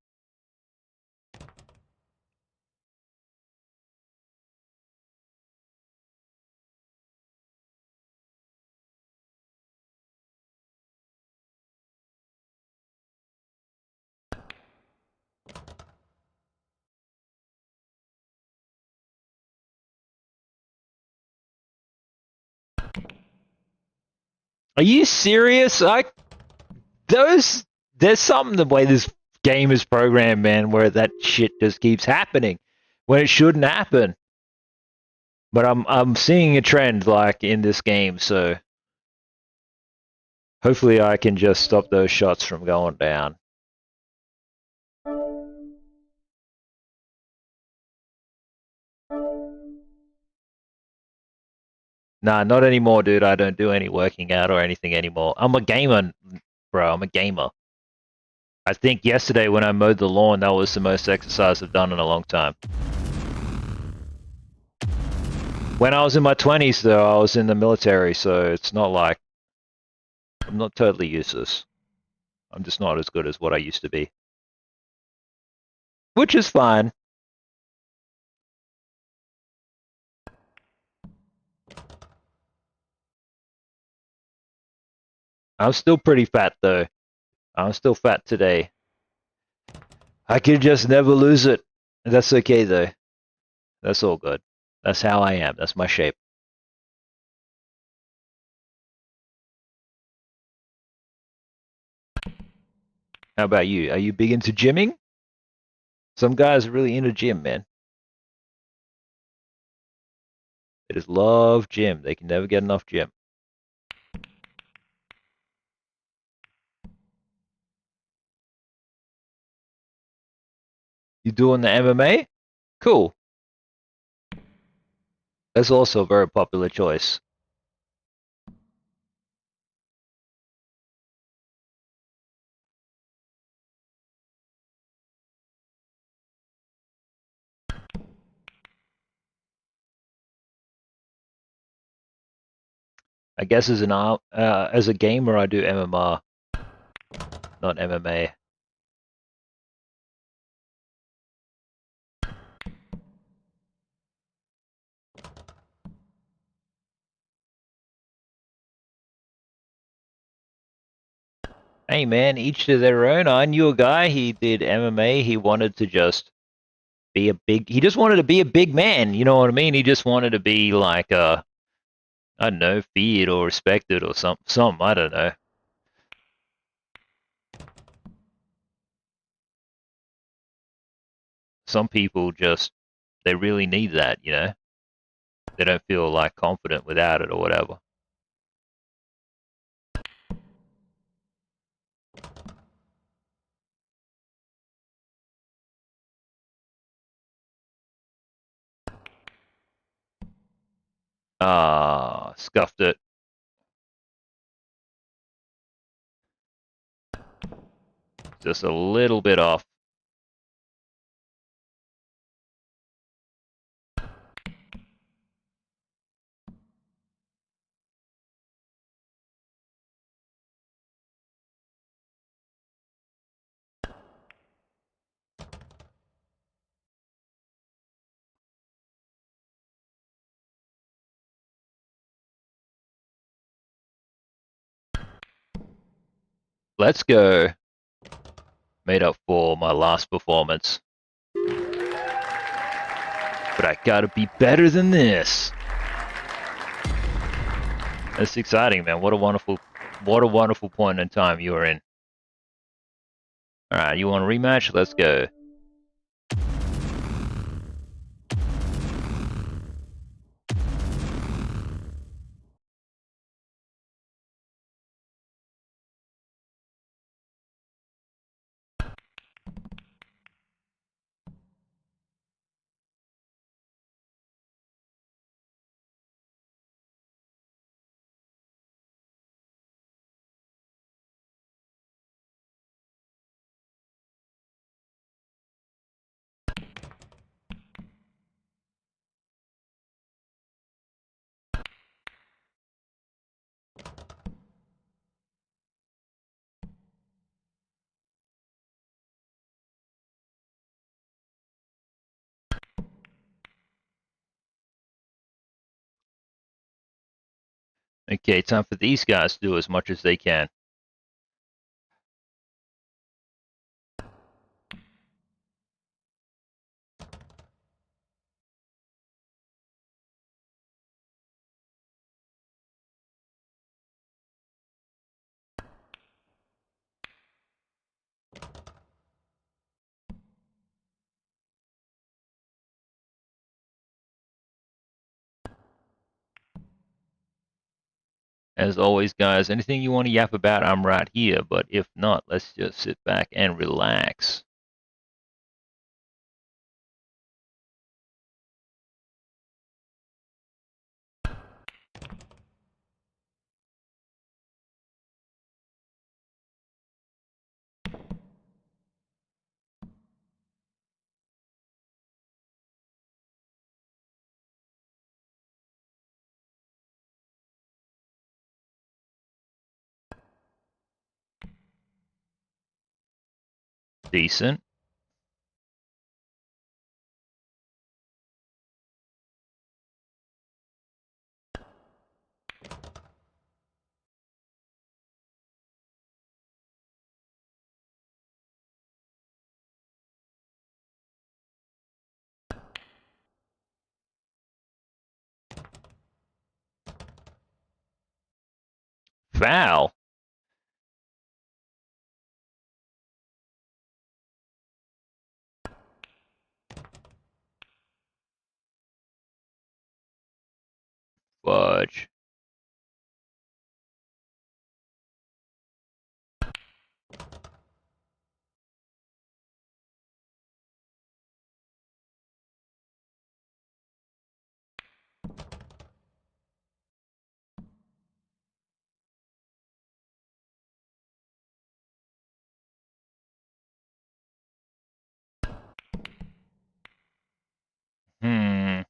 Speaker 1: Are you serious? There's something the way this game is programmed, man, where that shit just keeps happening when it shouldn't happen. But I'm seeing a trend like in this game, so hopefully I can just stop those shots from going down. Nah, not anymore, dude. I don't do any working out or anything anymore. I'm a gamer, bro. I'm a gamer. I think yesterday when I mowed the lawn, that was the most exercise I've done in a long time. When I was in my 20s, though, I was in the military, so it's not like I'm not totally useless. I'm just not as good as what I used to be. Which is fine. I'm still pretty fat, though. I'm still fat today. I could just never lose it. That's okay, though. That's all good. That's how I am. That's my shape. How about you? Are you big into gymming? Some guys are really into gym, man. They just love gym. They can never get enough gym. You doing the MMA? Cool. That's also a very popular choice. I guess as a gamer, I do MMR, not MMA. Hey man, each to their own. I knew a guy. He did MMA. He wanted to just be a big. He just wanted to be a big man. You know what I mean? He just wanted to be like I don't know, feared or respected or some. I don't know. Some people just they really need that. You know, they don't feel like confident without it or whatever. Ah, scuffed it. Just a little bit off. Let's go. Made up for my last performance. But I gotta be better than this. That's exciting, man. What a wonderful point in time you are in. Alright, you want a rematch? Let's go. Okay, time for these guys to do as much as they can. As always, guys, anything you want to yap about, I'm right here. But if not, let's just sit back and relax. Decent. Foul. Fudge. Hmm.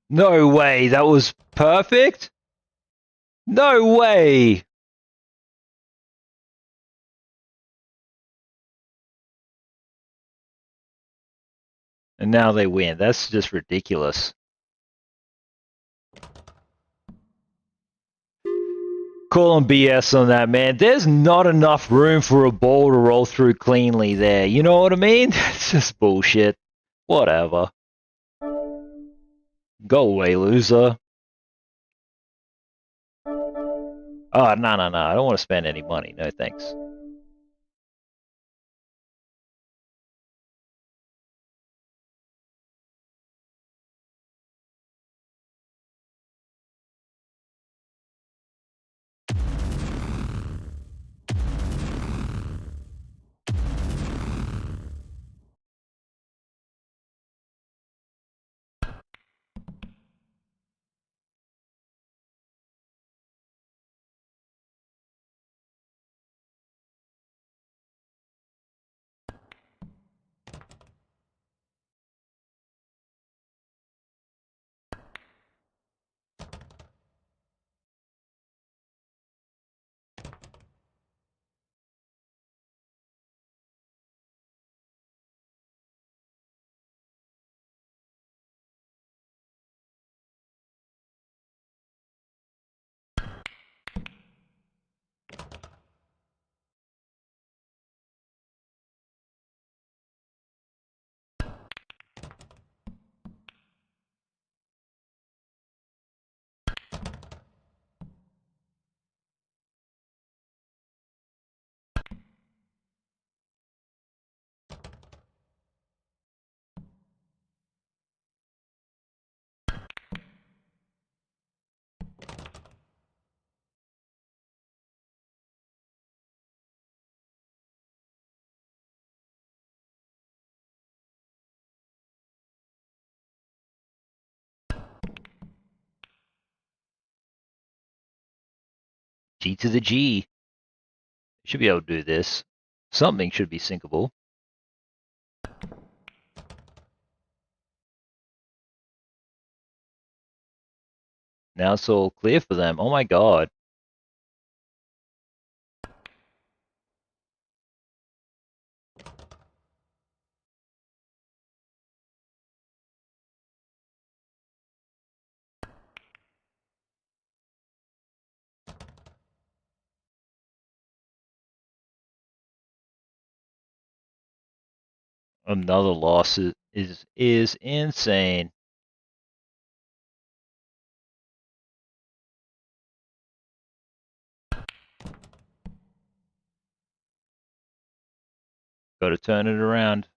Speaker 1: No way, that was perfect? No way! And now they win. That's just ridiculous. Calling BS on that, man. There's not enough room for a ball to roll through cleanly there. You know what I mean? It's just bullshit. Whatever. Go away, loser. Oh, no, no, no. I don't want to spend any money. No, thanks. G to the G. Should be able to do this. Something should be syncable. Now it's all clear for them. Oh my god. Another loss is insane. Got to turn it around.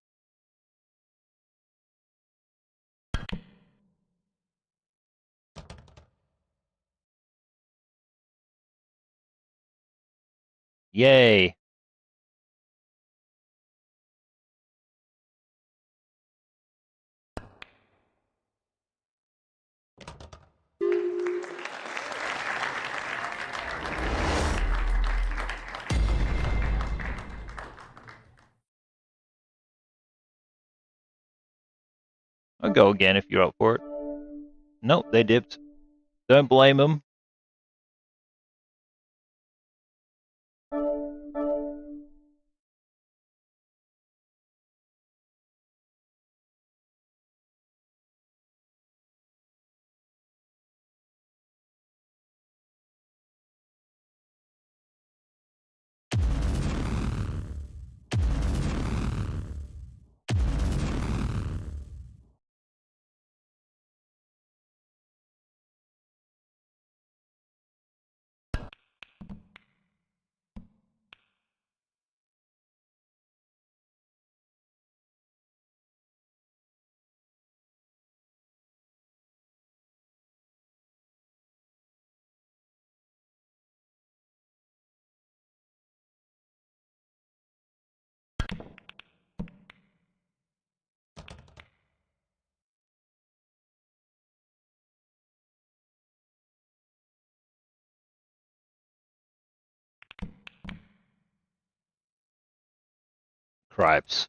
Speaker 1: Yay. I'll go again if you're up for it. Nope, they dipped. Don't blame them. Cripes.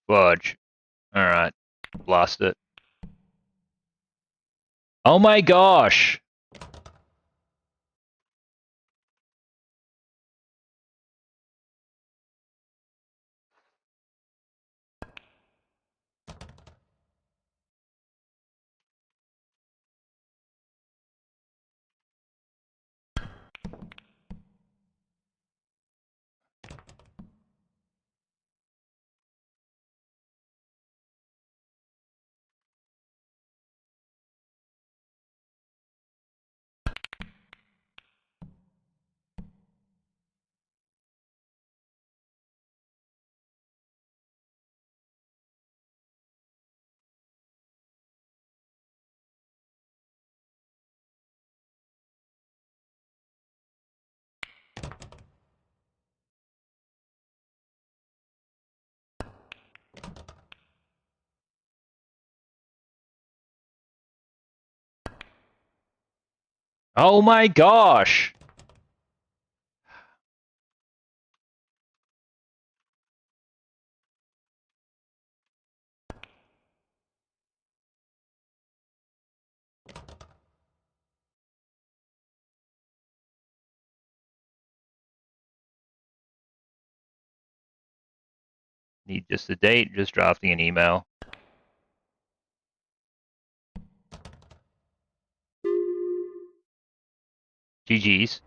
Speaker 1: Fudge. Alright. Blast it. Oh my gosh! Oh my gosh! Need just a date, just drafting an email. GG's.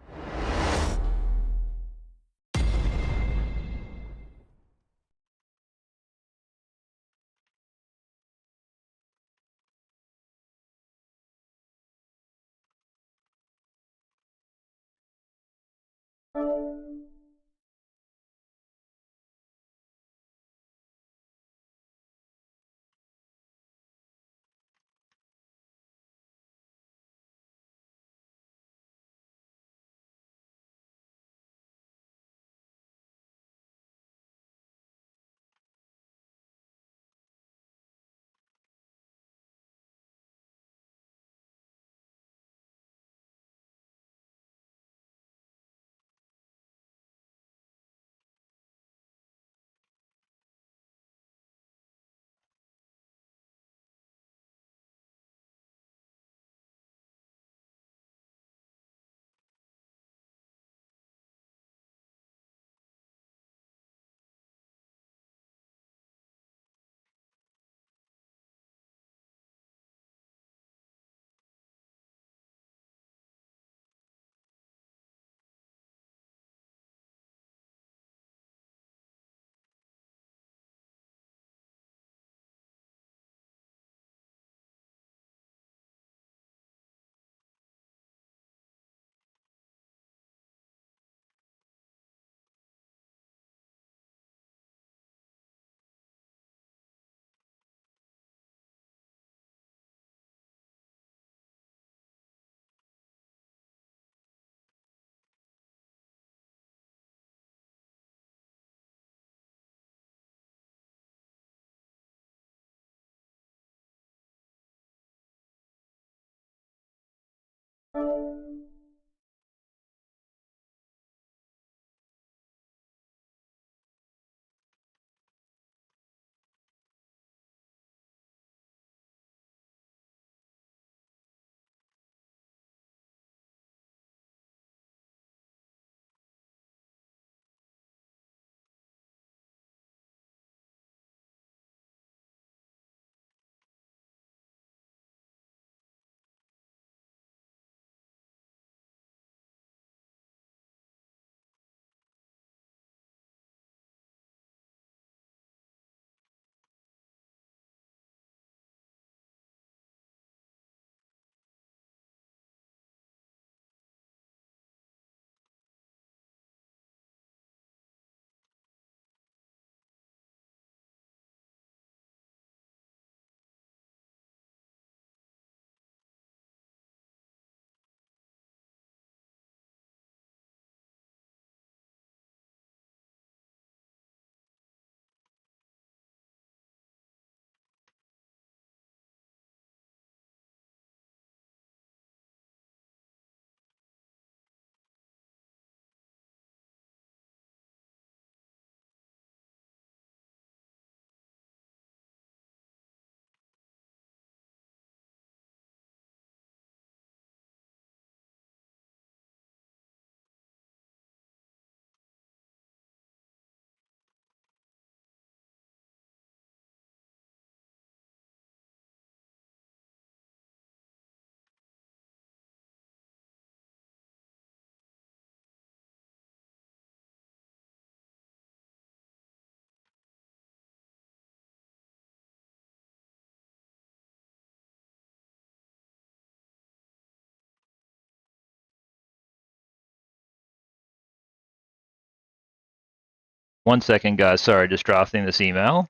Speaker 1: 1 second, guys. Sorry, just drafting this email.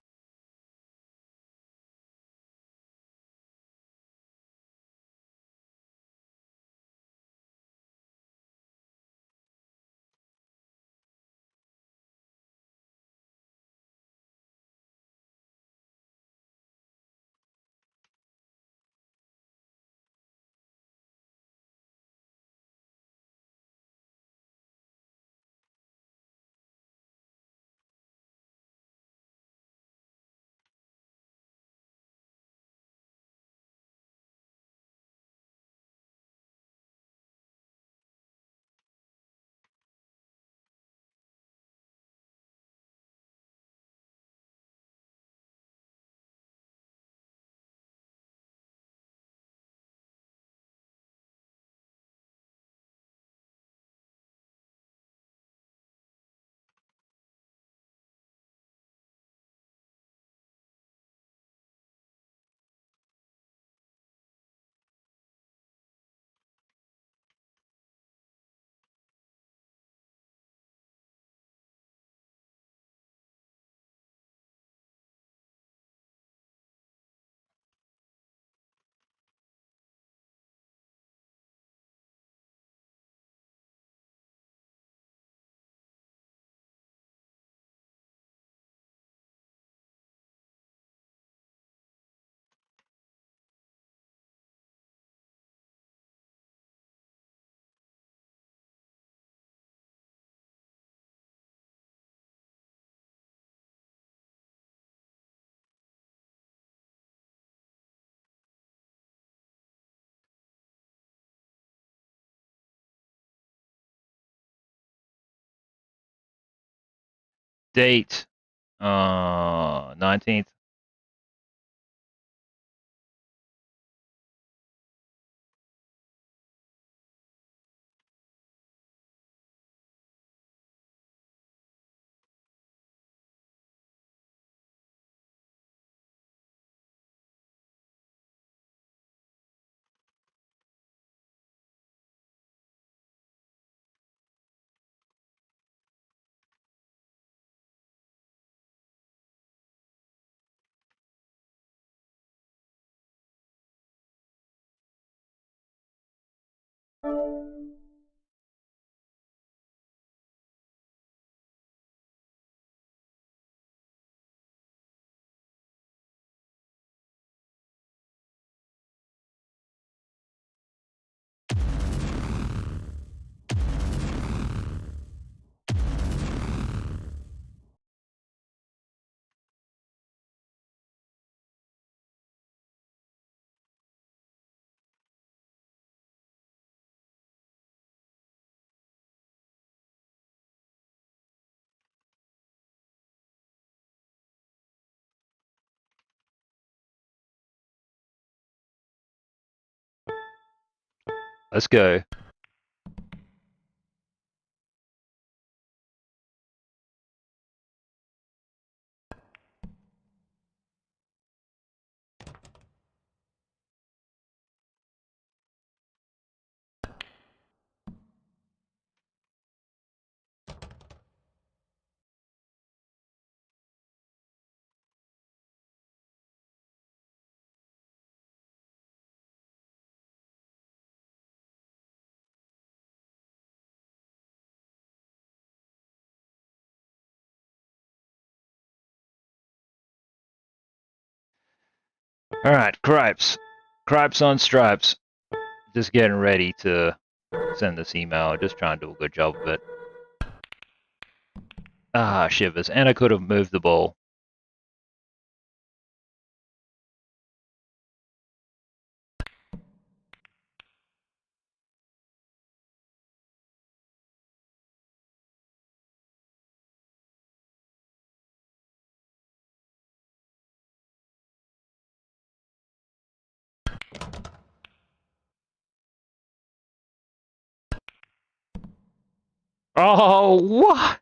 Speaker 1: Date 19th. Let's go. All right, Cripes. Cripes on stripes. Just getting ready to send this email. Just trying to do a good job of it. Ah, shivers. And I could have moved the ball. Oh, what?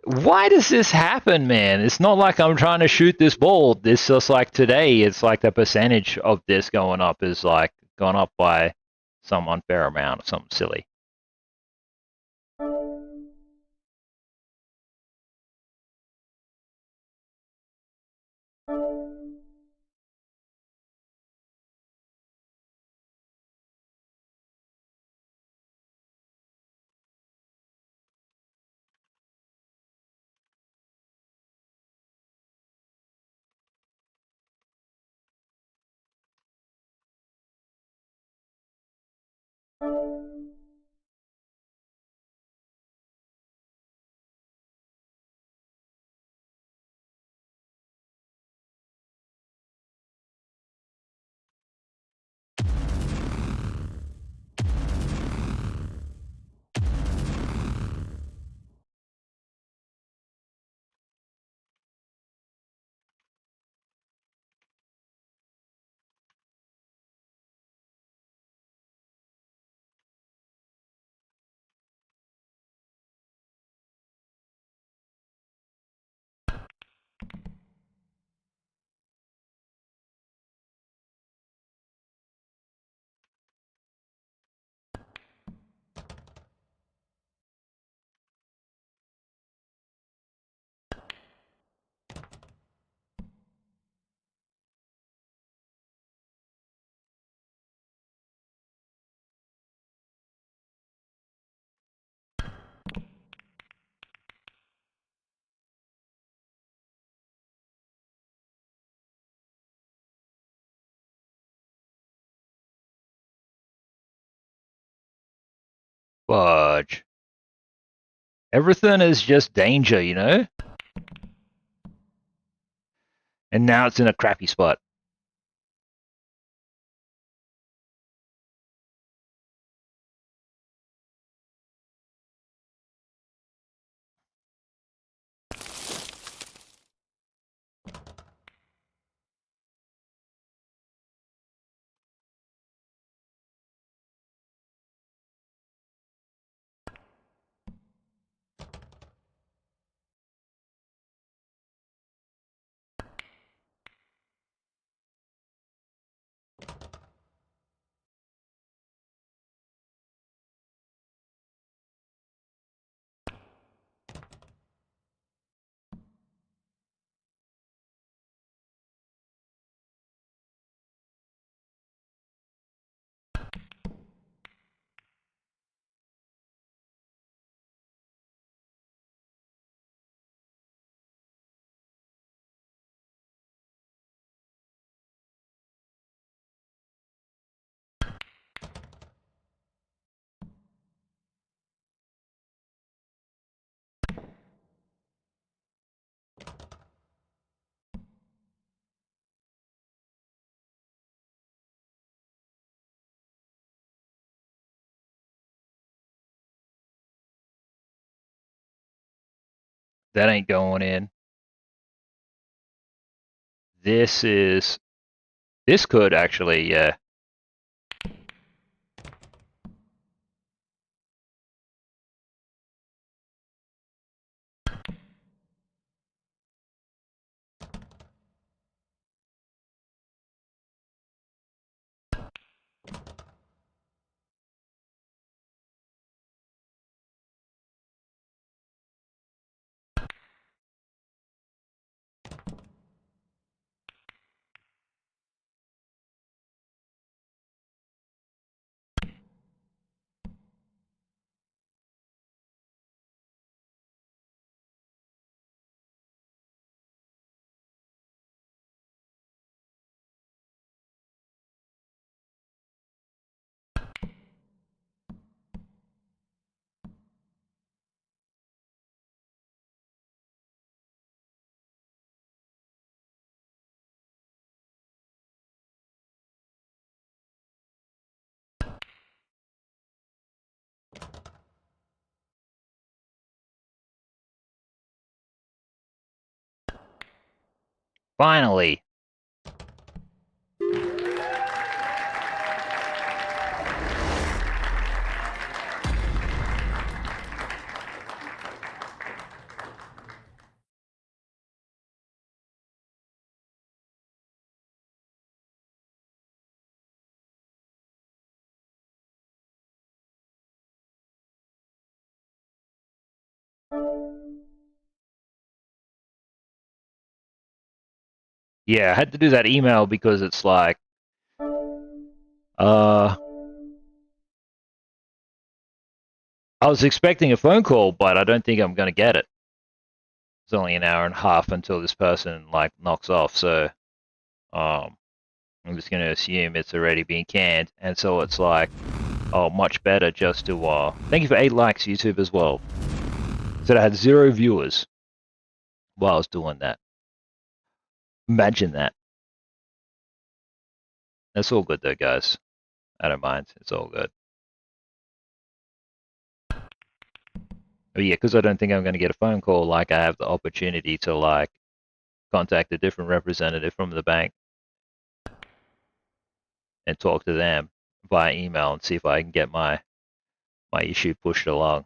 Speaker 1: Why does this happen, man? It's not like I'm trying to shoot this ball. This just like today, it's like the percentage of this going up is like gone up by some unfair amount or something silly. Fudge. Everything is just danger, you know? And now it's in a crappy spot. That ain't going in. This could actually, yeah. Finally. Yeah, I had to do that email because it's like, I was expecting a phone call, but I don't think I'm going to get it. It's only an hour and a half until this person like knocks off, so I'm just going to assume it's already been canned, and so it's like Oh, much better just to, thank you for 8 likes, YouTube, as well. Said I had 0 viewers while I was doing that. Imagine that. That's all good though, guys. I don't mind. It's all good. Oh yeah, because I don't think I'm going to get a phone call. Like, I have the opportunity to, like, contact a different representative from the bank and talk to them via email and see if I can get my issue pushed along.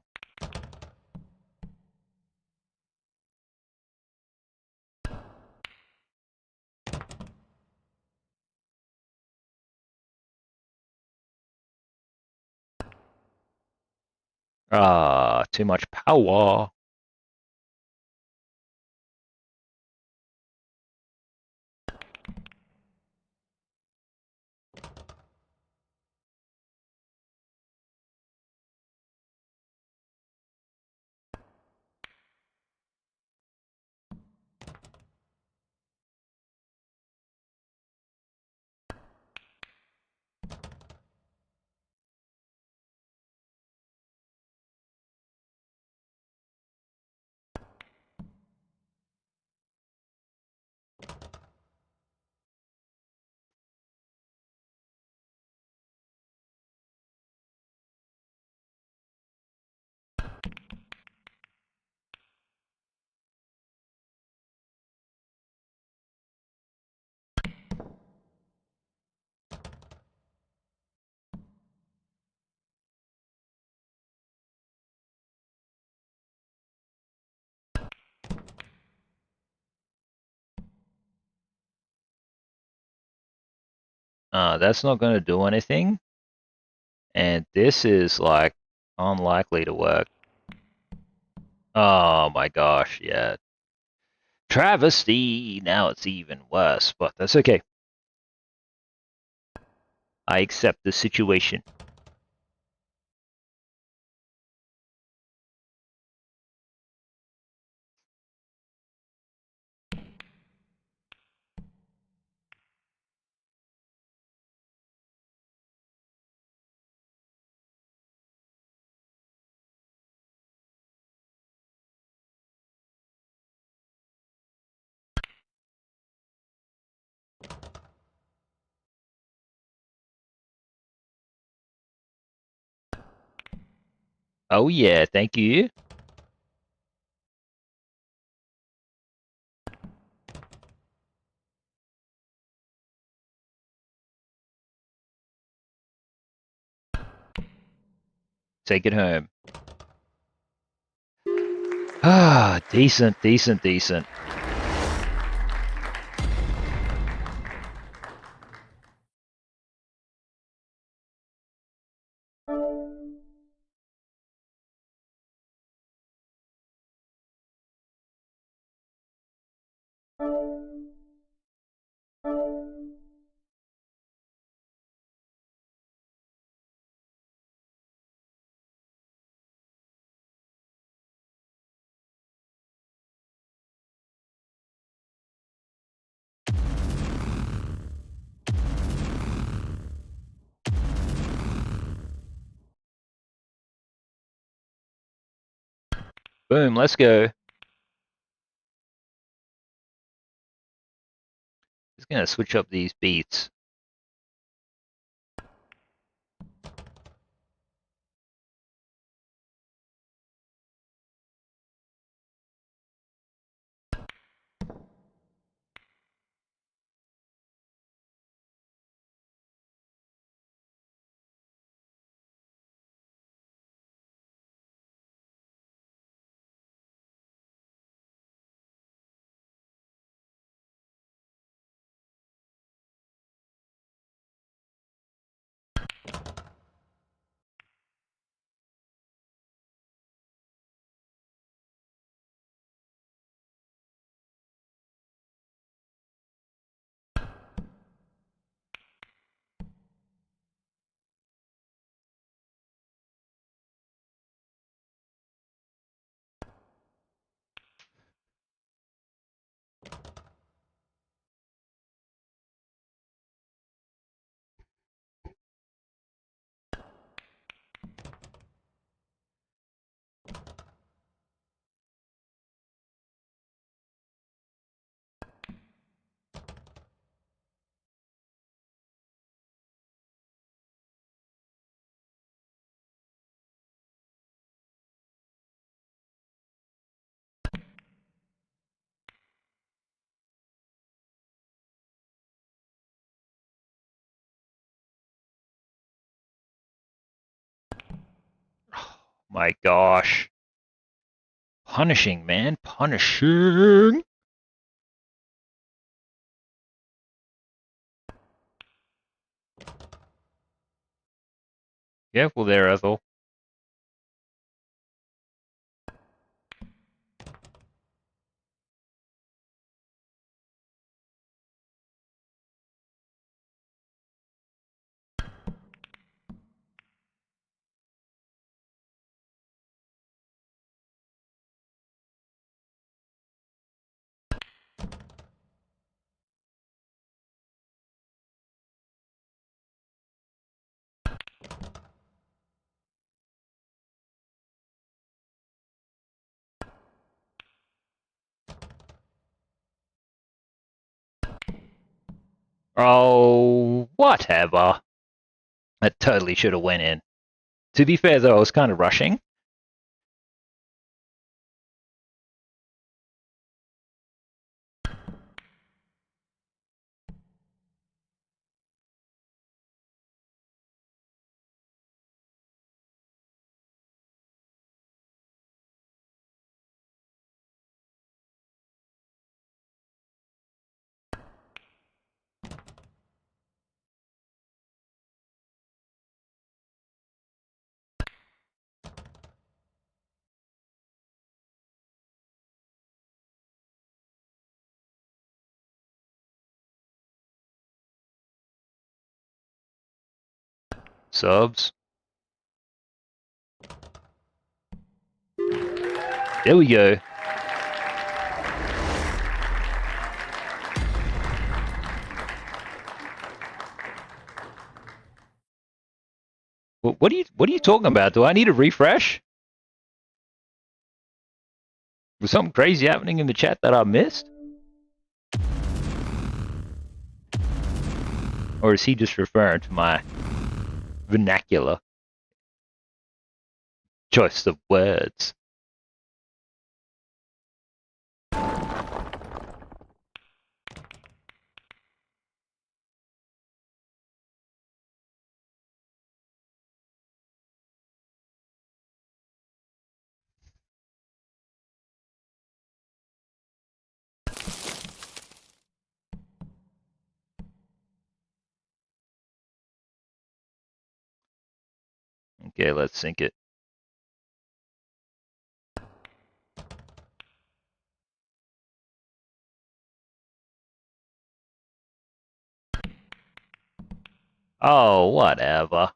Speaker 1: Ah, too much power. That's not going to do anything. And this is, like, unlikely to work. Oh my gosh, yeah. Travesty! Now it's even worse, but that's okay. I accept the situation. Oh yeah, thank you. Take it home. Ah, decent, decent, decent. Boom, let's go. Just gonna switch up these beats. My gosh. Punishing, man. Punishing. Careful there, Ethel. Oh, whatever. That totally should have went in. To be fair, though, I was kind of rushing. Subs. There we go. What are you talking about? Do I need a refresh? Was something crazy happening in the chat that I missed? Or is he just referring to my vernacular choice of words? Okay, let's sync it. Oh, whatever.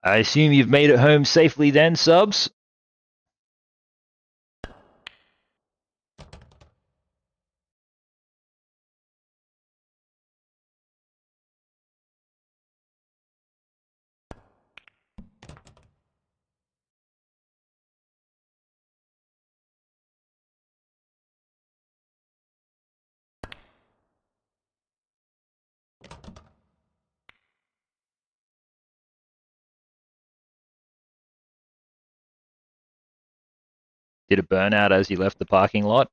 Speaker 1: I assume you've made it home safely then, subs? Did it burn out as you left the parking lot?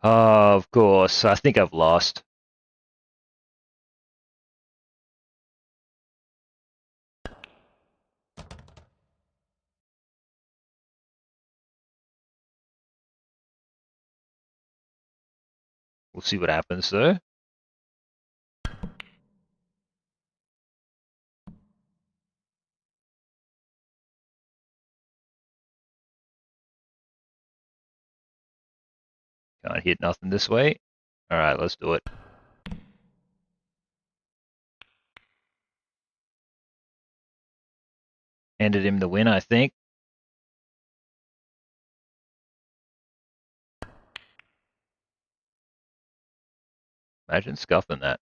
Speaker 1: Oh, of course. I think I've lost. We'll see what happens, though. Can't hit nothing this way. Alright, let's do it. Handed him the win, I think. Imagine scuffing that.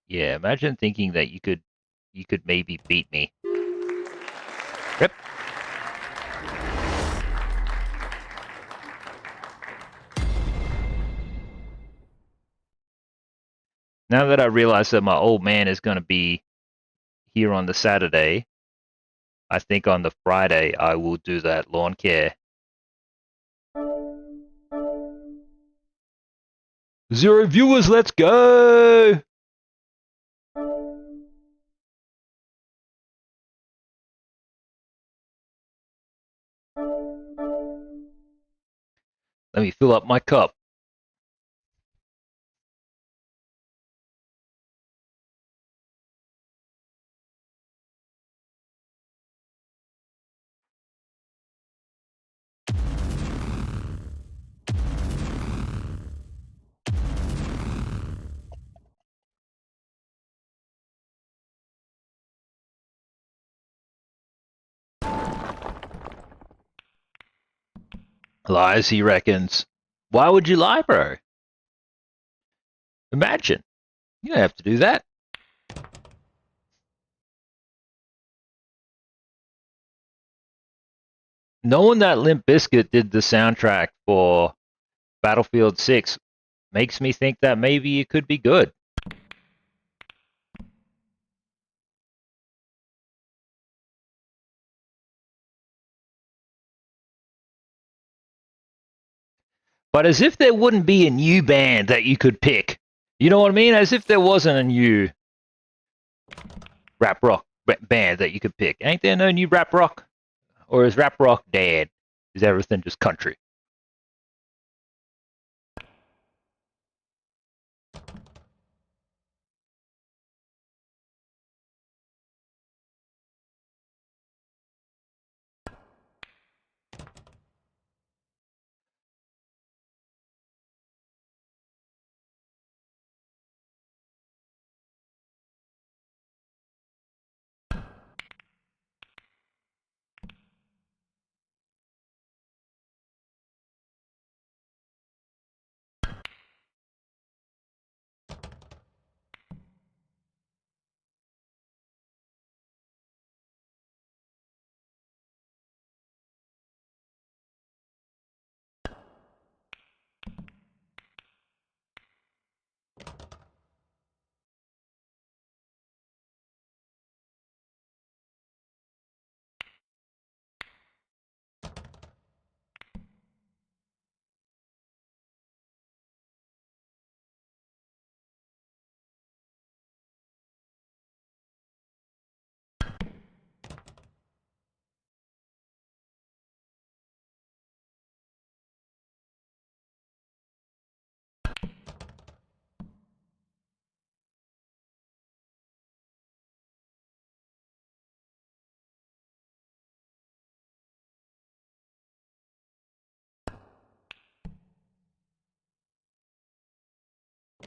Speaker 1: Yeah, imagine thinking that you could maybe beat me. Rip. Now that I realize that my old man is going to be here on the Saturday, I think on the Friday I will do that lawn care. 0 viewers, let's go! Let me fill up my cup. Lies, he reckons. Why would you lie, bro? Imagine. You don't have to do that. Knowing that Limp Bizkit did the soundtrack for Battlefield 6 makes me think that maybe it could be good. But as if there wouldn't be a new band that you could pick. You know what I mean? As if there wasn't a new rap rock band that you could pick. Ain't there no new rap rock? Or is rap rock dead? Is everything just country?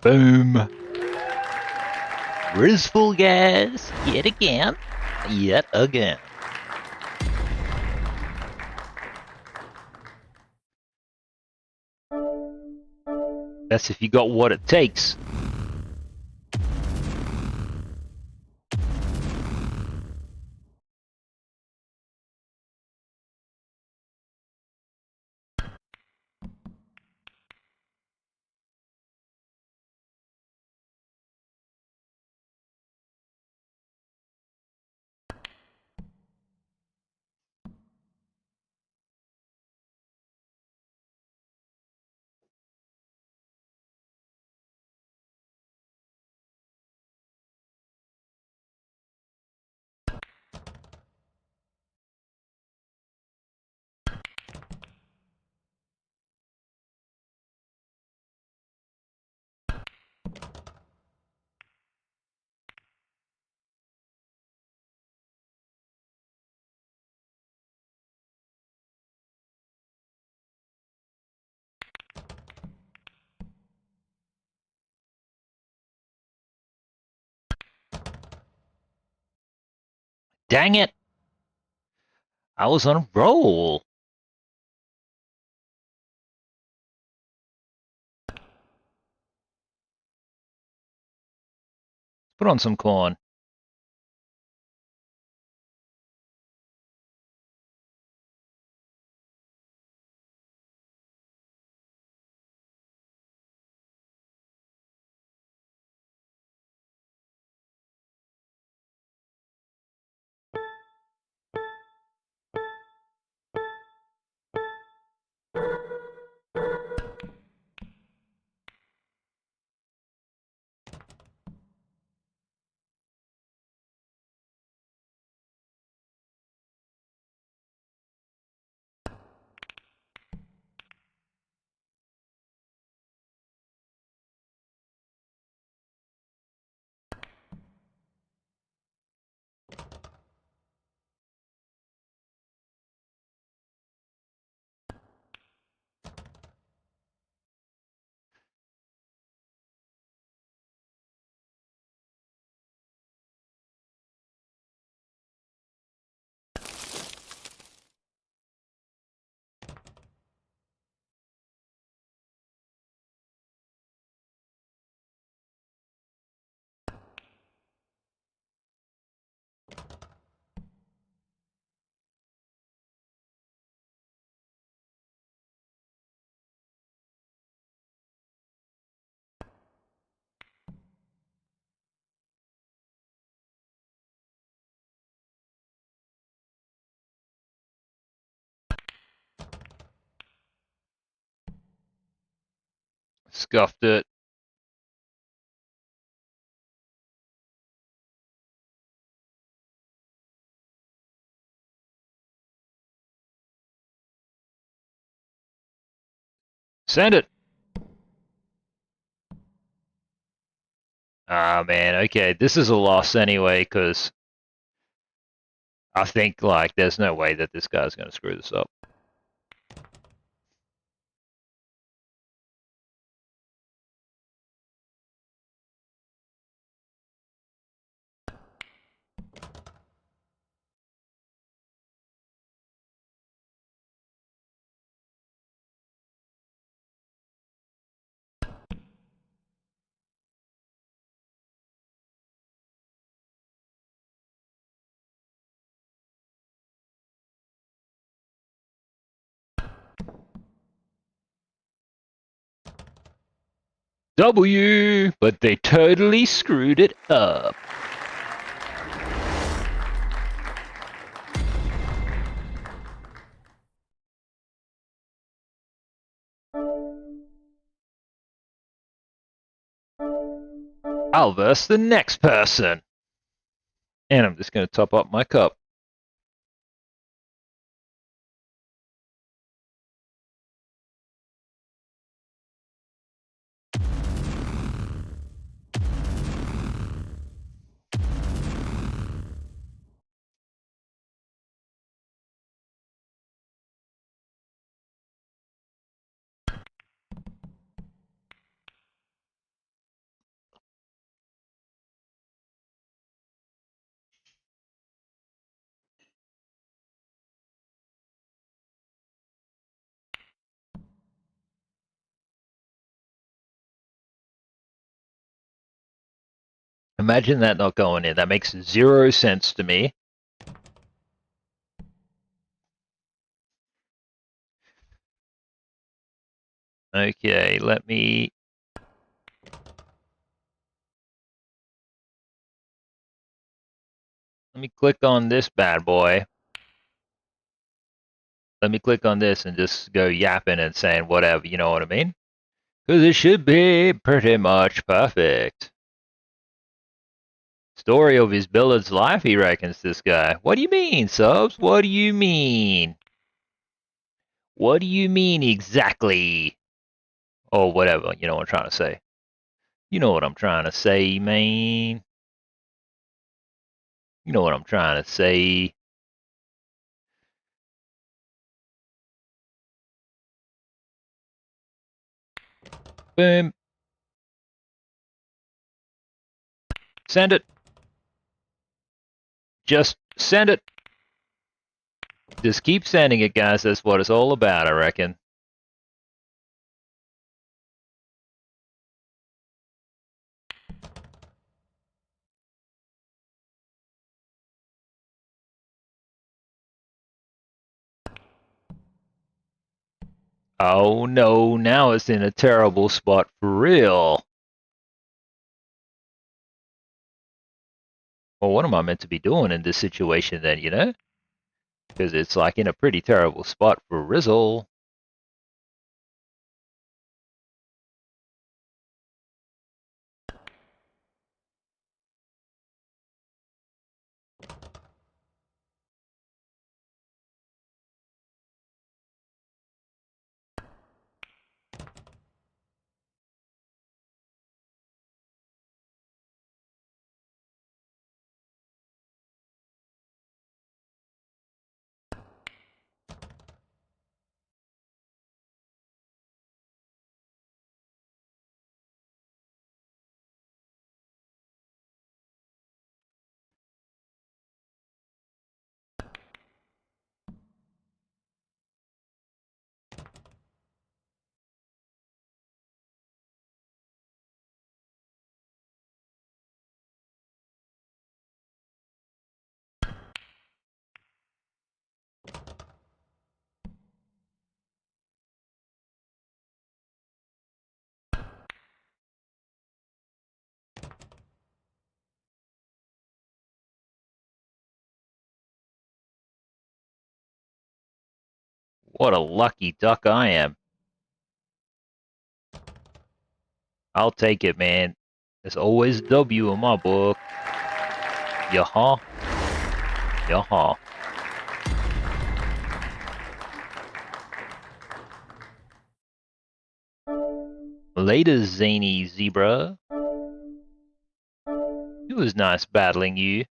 Speaker 1: Boom. Rivalgaz yet again. Yet again. That's if you got what it takes. Dang it! I was on a roll. Put on some corn. Scuffed it. Send it. Ah, man. Okay, this is a loss anyway, because I think, like, there's no way that this guy's going to screw this up. W, but they totally screwed it up. I'll verse the next person. And I'm just going to top up my cup. Imagine that not going in. That makes 0 sense to me. Okay, let me click on this bad boy. Let me click on this and just go yapping and saying whatever, you know what I mean? Because it should be pretty much perfect. Story of his billard's life, he reckons, this guy. What do you mean, subs? What do you mean? What do you mean exactly? Or whatever, you know what I'm trying to say. You know what I'm trying to say, man. You know what I'm trying to say. Boom. Send it. Just Send it. Just keep sending it, guys. That's what it's all about, I reckon. Oh no, now it's in a terrible spot for real. Well, what am I meant to be doing in this situation then, you know? Because it's like in a pretty terrible spot for Rizzle. What a lucky duck I am. I'll take it, man. There's always a W in my book. Yaha. Yaha. Later, zany zebra. It was nice battling you.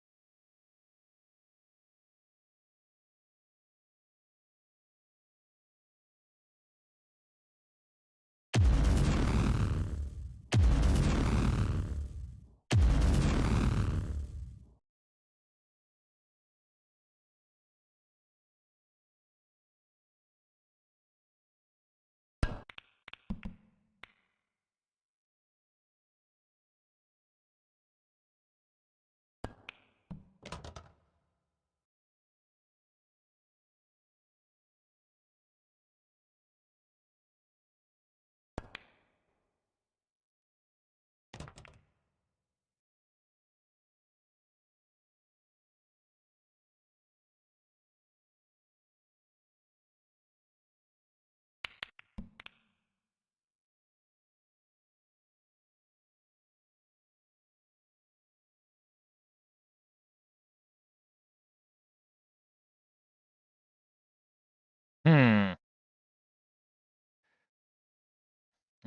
Speaker 1: Hmm.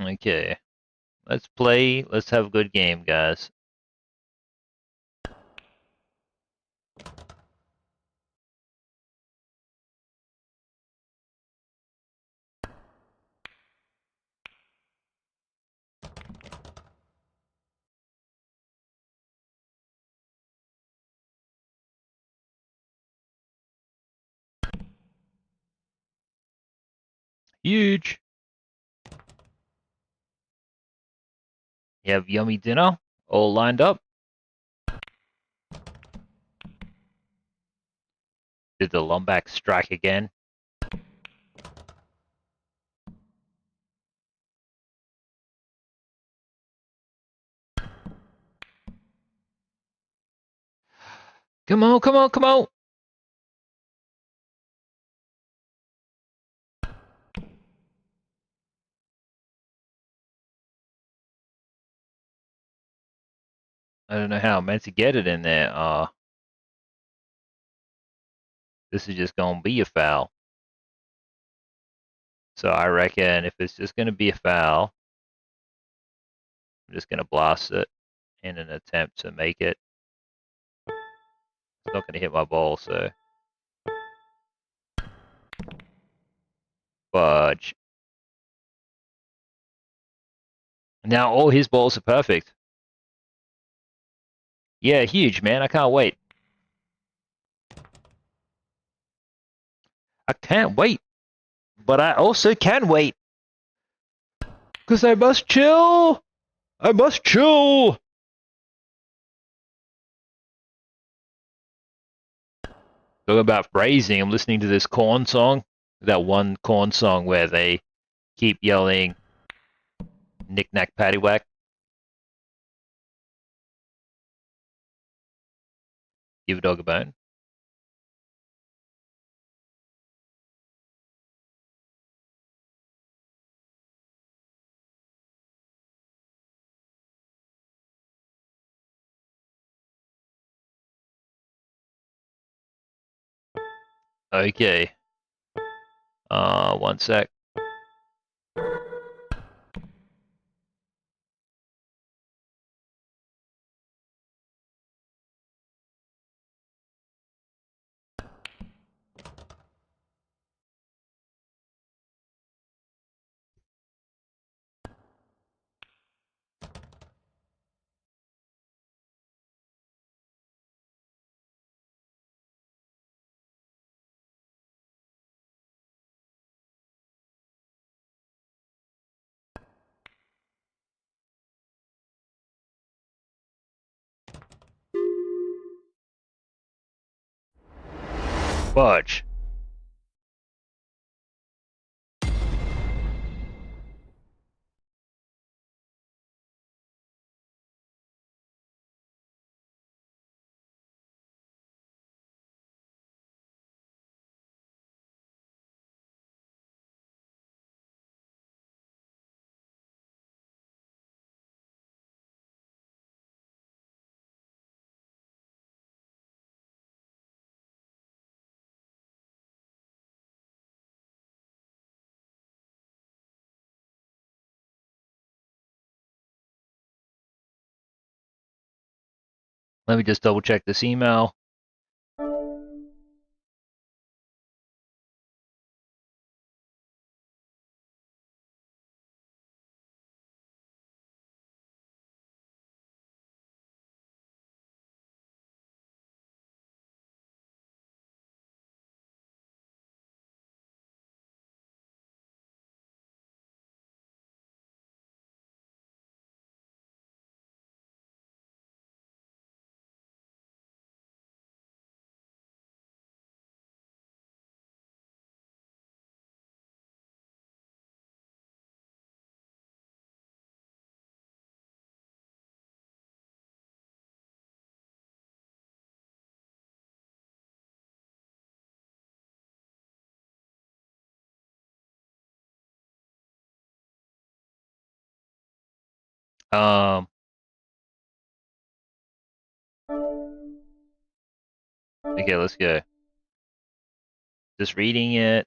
Speaker 1: Okay. Let's play. Let's have a good game, guys. Huge. You have yummy dinner all lined up. Did the Lombax strike again? Come on, come on, come on! I don't know how I'm meant to get it in there. This is just gonna be a foul. So I reckon if it's just gonna be a foul, I'm just gonna blast it in an attempt to make it. It's not gonna hit my ball, so fudge. Now all his balls are perfect. Yeah, huge, man. I can't wait. I can't wait, but I also can wait. Because I must chill. I must chill. Talk about phrasing. I'm listening to this Corn song. That one Corn song where they keep yelling, knick knack paddywhack. Give a dog a bone. Okay. One sec. Fudge. Let me just double check this email. Um, okay, let's go. Just reading it.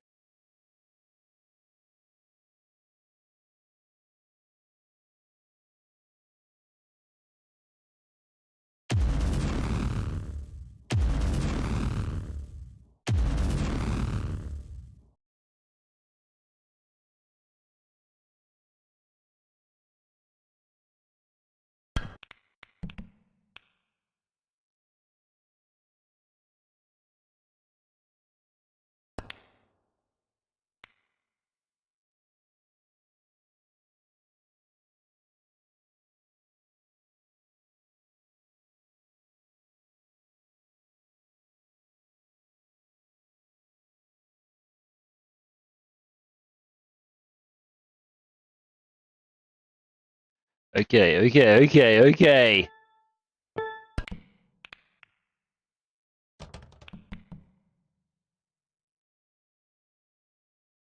Speaker 1: Okay.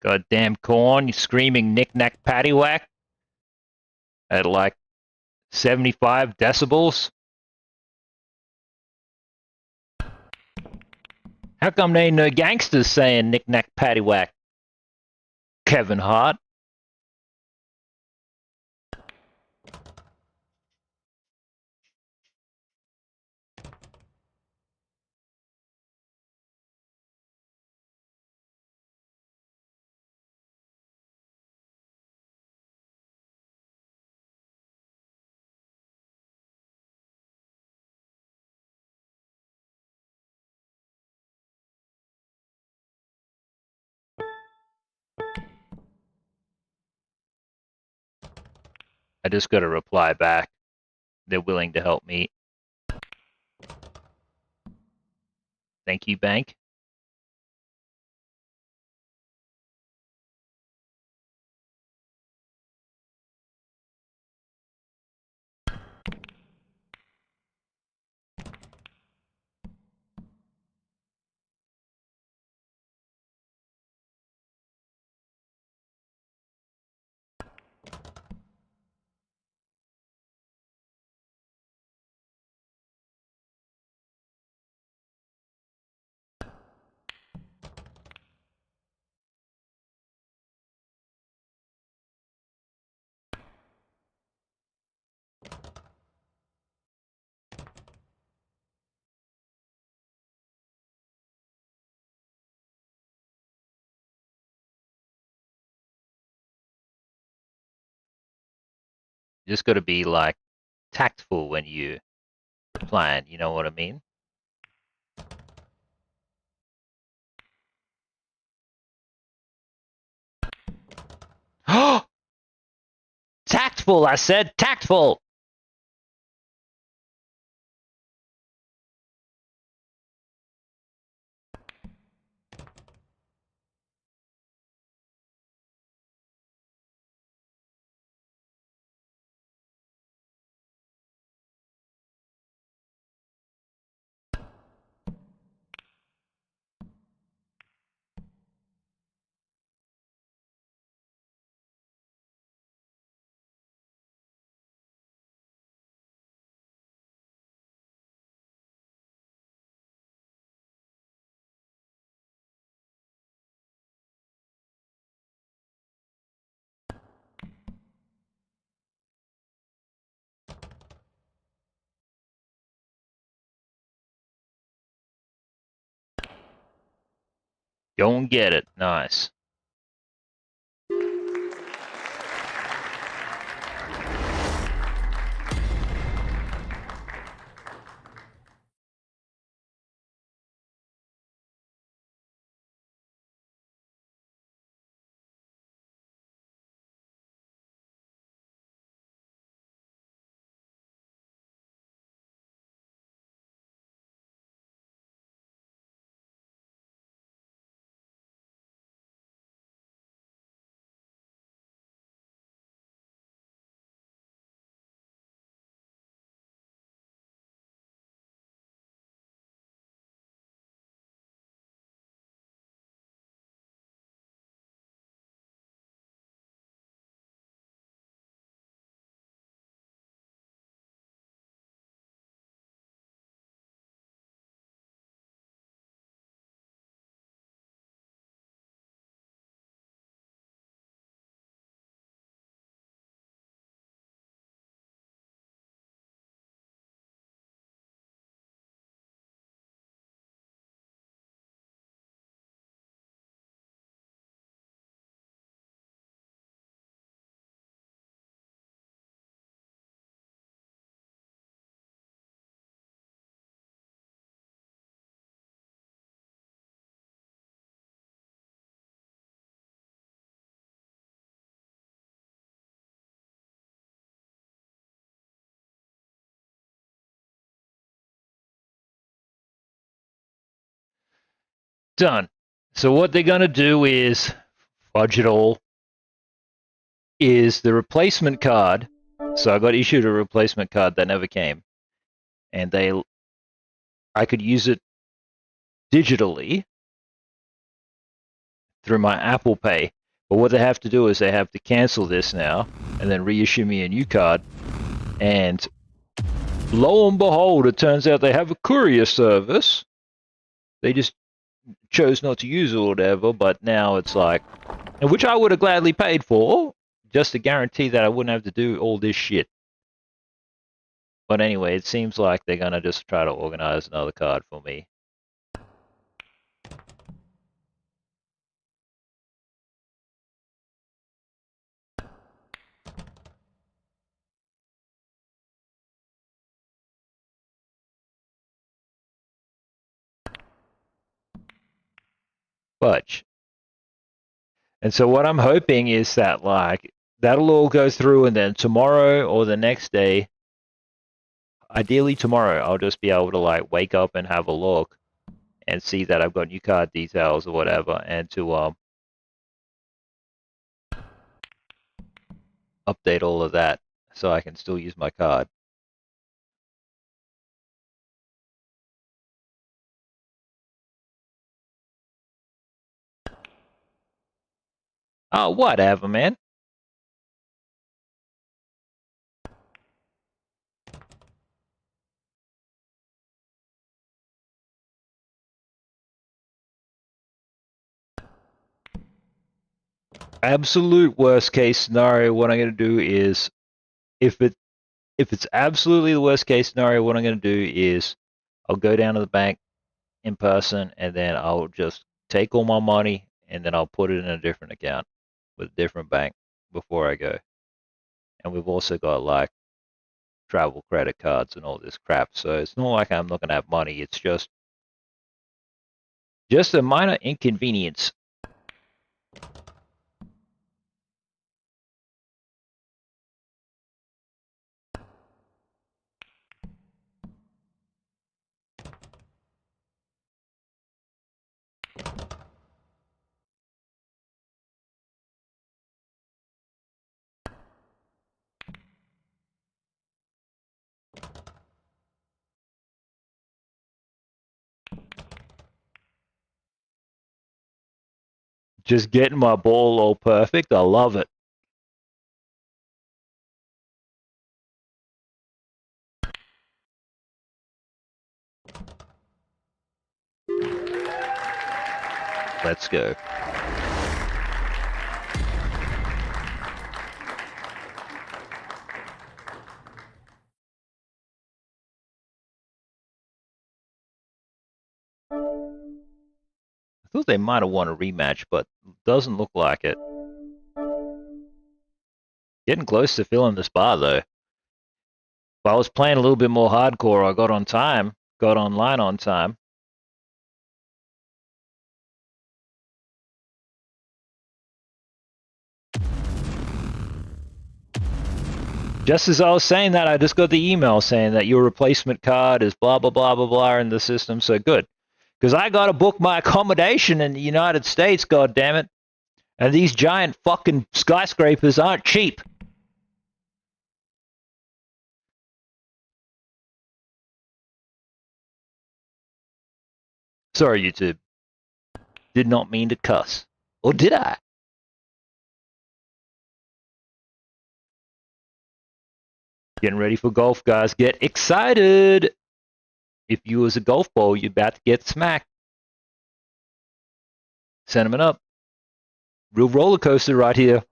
Speaker 1: Goddamn corn, you screaming knick-knack paddywhack at like 75 decibels. How come there ain't no gangsters saying knick-knack paddywhack? Kevin Hart. I just got to reply back. They're willing to help me. Thank you, bank. You just got to be like tactful when you plan. You know what I mean? Tactful, I said tactful. Go and get it. Nice. Done. So what they're going to do is, fudge it all, is the replacement card. So I got issued a replacement card that never came. And I could use it digitally through my Apple Pay. But what they have to do is they have to cancel this now and then reissue me a new card. And lo and behold, it turns out they have a courier service. They just chose not to use it or whatever, but now it's like, which I would have gladly paid for, just to guarantee that I wouldn't have to do all this shit. But anyway, it seems like they're gonna just try to organize another card for me. Fudge. And so what I'm hoping is that, like, that'll all go through, and then tomorrow or the next day, ideally tomorrow, I'll just be able to like wake up and have a look and see that I've got new card details or whatever, and to update all of that so I can still use my card. Oh, whatever, man. Absolute worst case scenario, what I'm gonna do is if it if it's absolutely the worst case scenario, what I'm gonna do is I'll go down to the bank in person and then I'll just take all my money and then I'll put it in a different account with a different bank before I go. And we've also got like travel credit cards and all this crap. So it's not like I'm not gonna have money. It's just a minor inconvenience. Just getting my ball all perfect. I love it. Let's go. I thought they might have won a rematch, but doesn't look like it. Getting close to filling this bar though. If I was playing a little bit more hardcore, I got on time, got online on time. Just as I was saying that, I just got the email saying that your replacement card is blah blah blah blah blah in the system. So good, because I got to book my accommodation in the United States. God damn it! And these giant fucking skyscrapers aren't cheap. Sorry, YouTube. Did not mean to cuss. Or did I? Getting ready for golf, guys. Get excited! If you was a golf ball, you're about to get smacked. Sentiment up. Real roller coaster right here.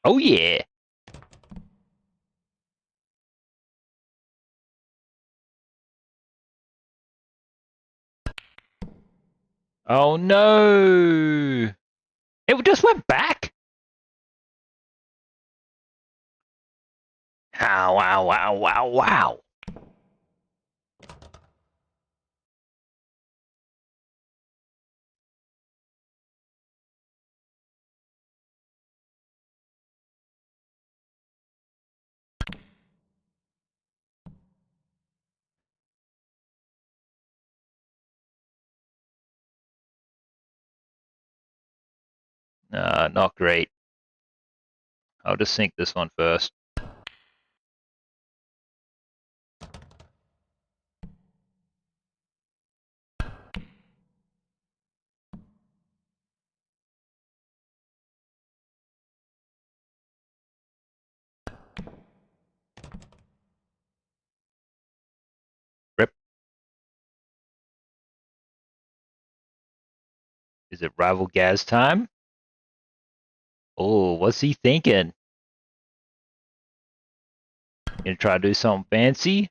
Speaker 1: Oh yeah. Oh no. It just went back. Wow, wow, wow, wow, wow. Not great. I'll just sink this one first. Rip. Is it Rivalgaz time? Oh, what's he thinking? Gonna try to do something fancy?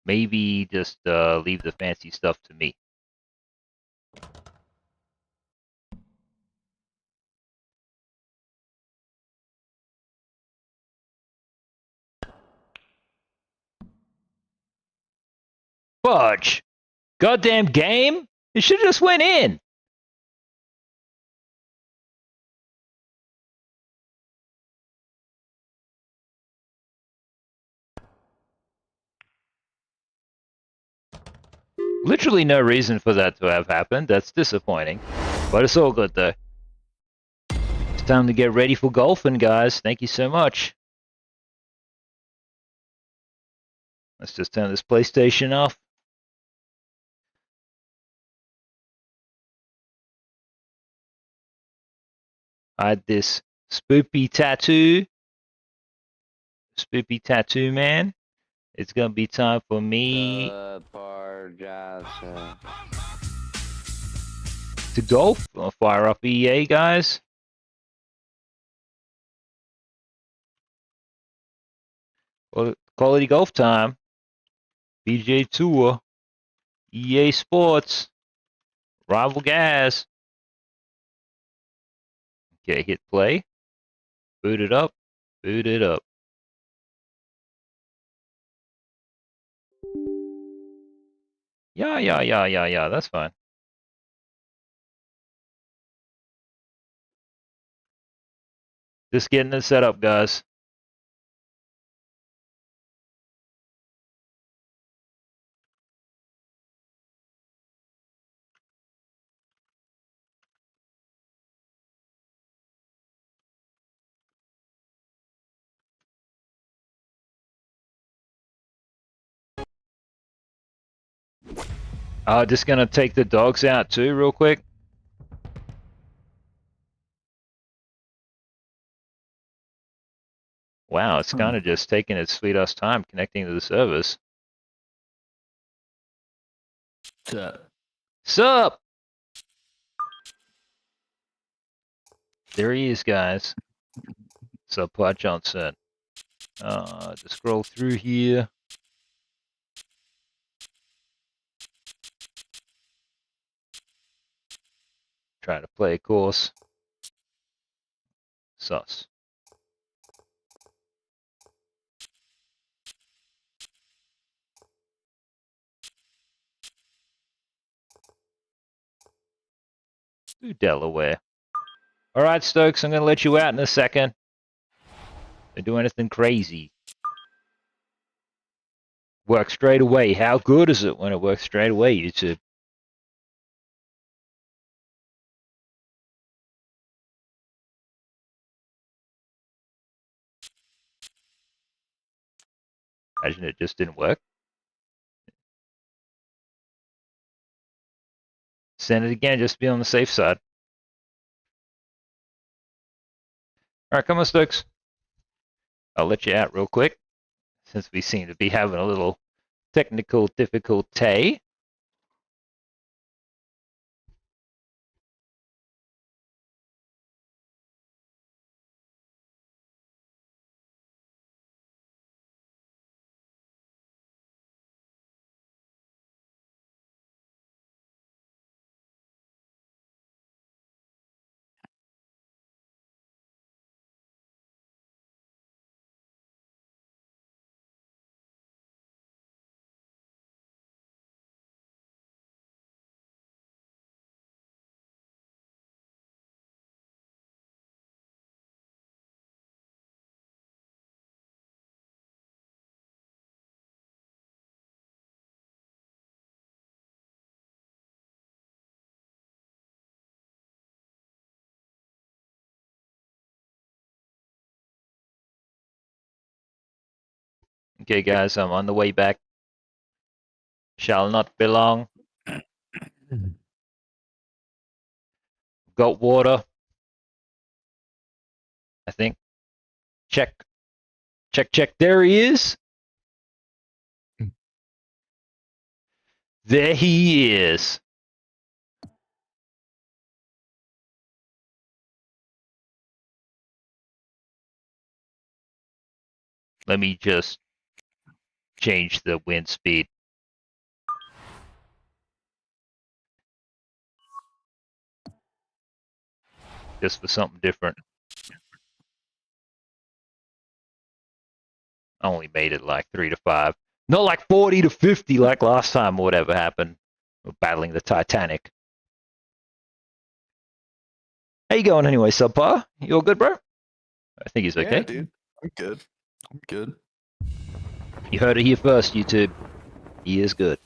Speaker 1: Maybe just leave the fancy stuff to me. Fudge! Goddamn game! It should just went in! Literally no reason for that to have happened. That's disappointing. But it's all good though. It's time to get ready for golfing, guys. Thank you so much. Let's just turn this PlayStation off. Hide this spoopy tattoo. Spoopy tattoo man. It's gonna be time for me to golf. I'll fire up EA, guys. Quality golf time. PGA Tour. EA Sports. Rivalgaz. Okay, hit play. Boot it up. Boot it up. Yeah. That's fine. Just getting it set up, guys. Just gonna take the dogs out too, real quick. Wow, it's kind of just taking its sweet ass time connecting to the service. Sup? There he is, guys. Sup, Pod Johnson. Just scroll through here. Try to play a course. Sus. Do Delaware. Alright, Stokes, I'm gonna let you out in a second. Don't do anything crazy. Work straight away. How good is it when it works straight away, YouTube? Imagine it just didn't work. Send it again, just to be on the safe side. Alright, come on, Stokes. I'll let you out real quick, since we seem to be having a little technical difficulty. Okay, guys, I'm on the way back. Shall not be long. Got water. I think. Check. Check, check. There he is. There he is. Let me just change the wind speed. Just for something different. I only made it like 3 to 5. Not like 40 to 50 like last time or whatever happened. We're battling the Titanic. How you going anyway, subpar? You all good, bro? I think he's okay.
Speaker 2: Yeah, dude. I'm good. I'm good.
Speaker 1: You heard it here first, YouTube. He is good.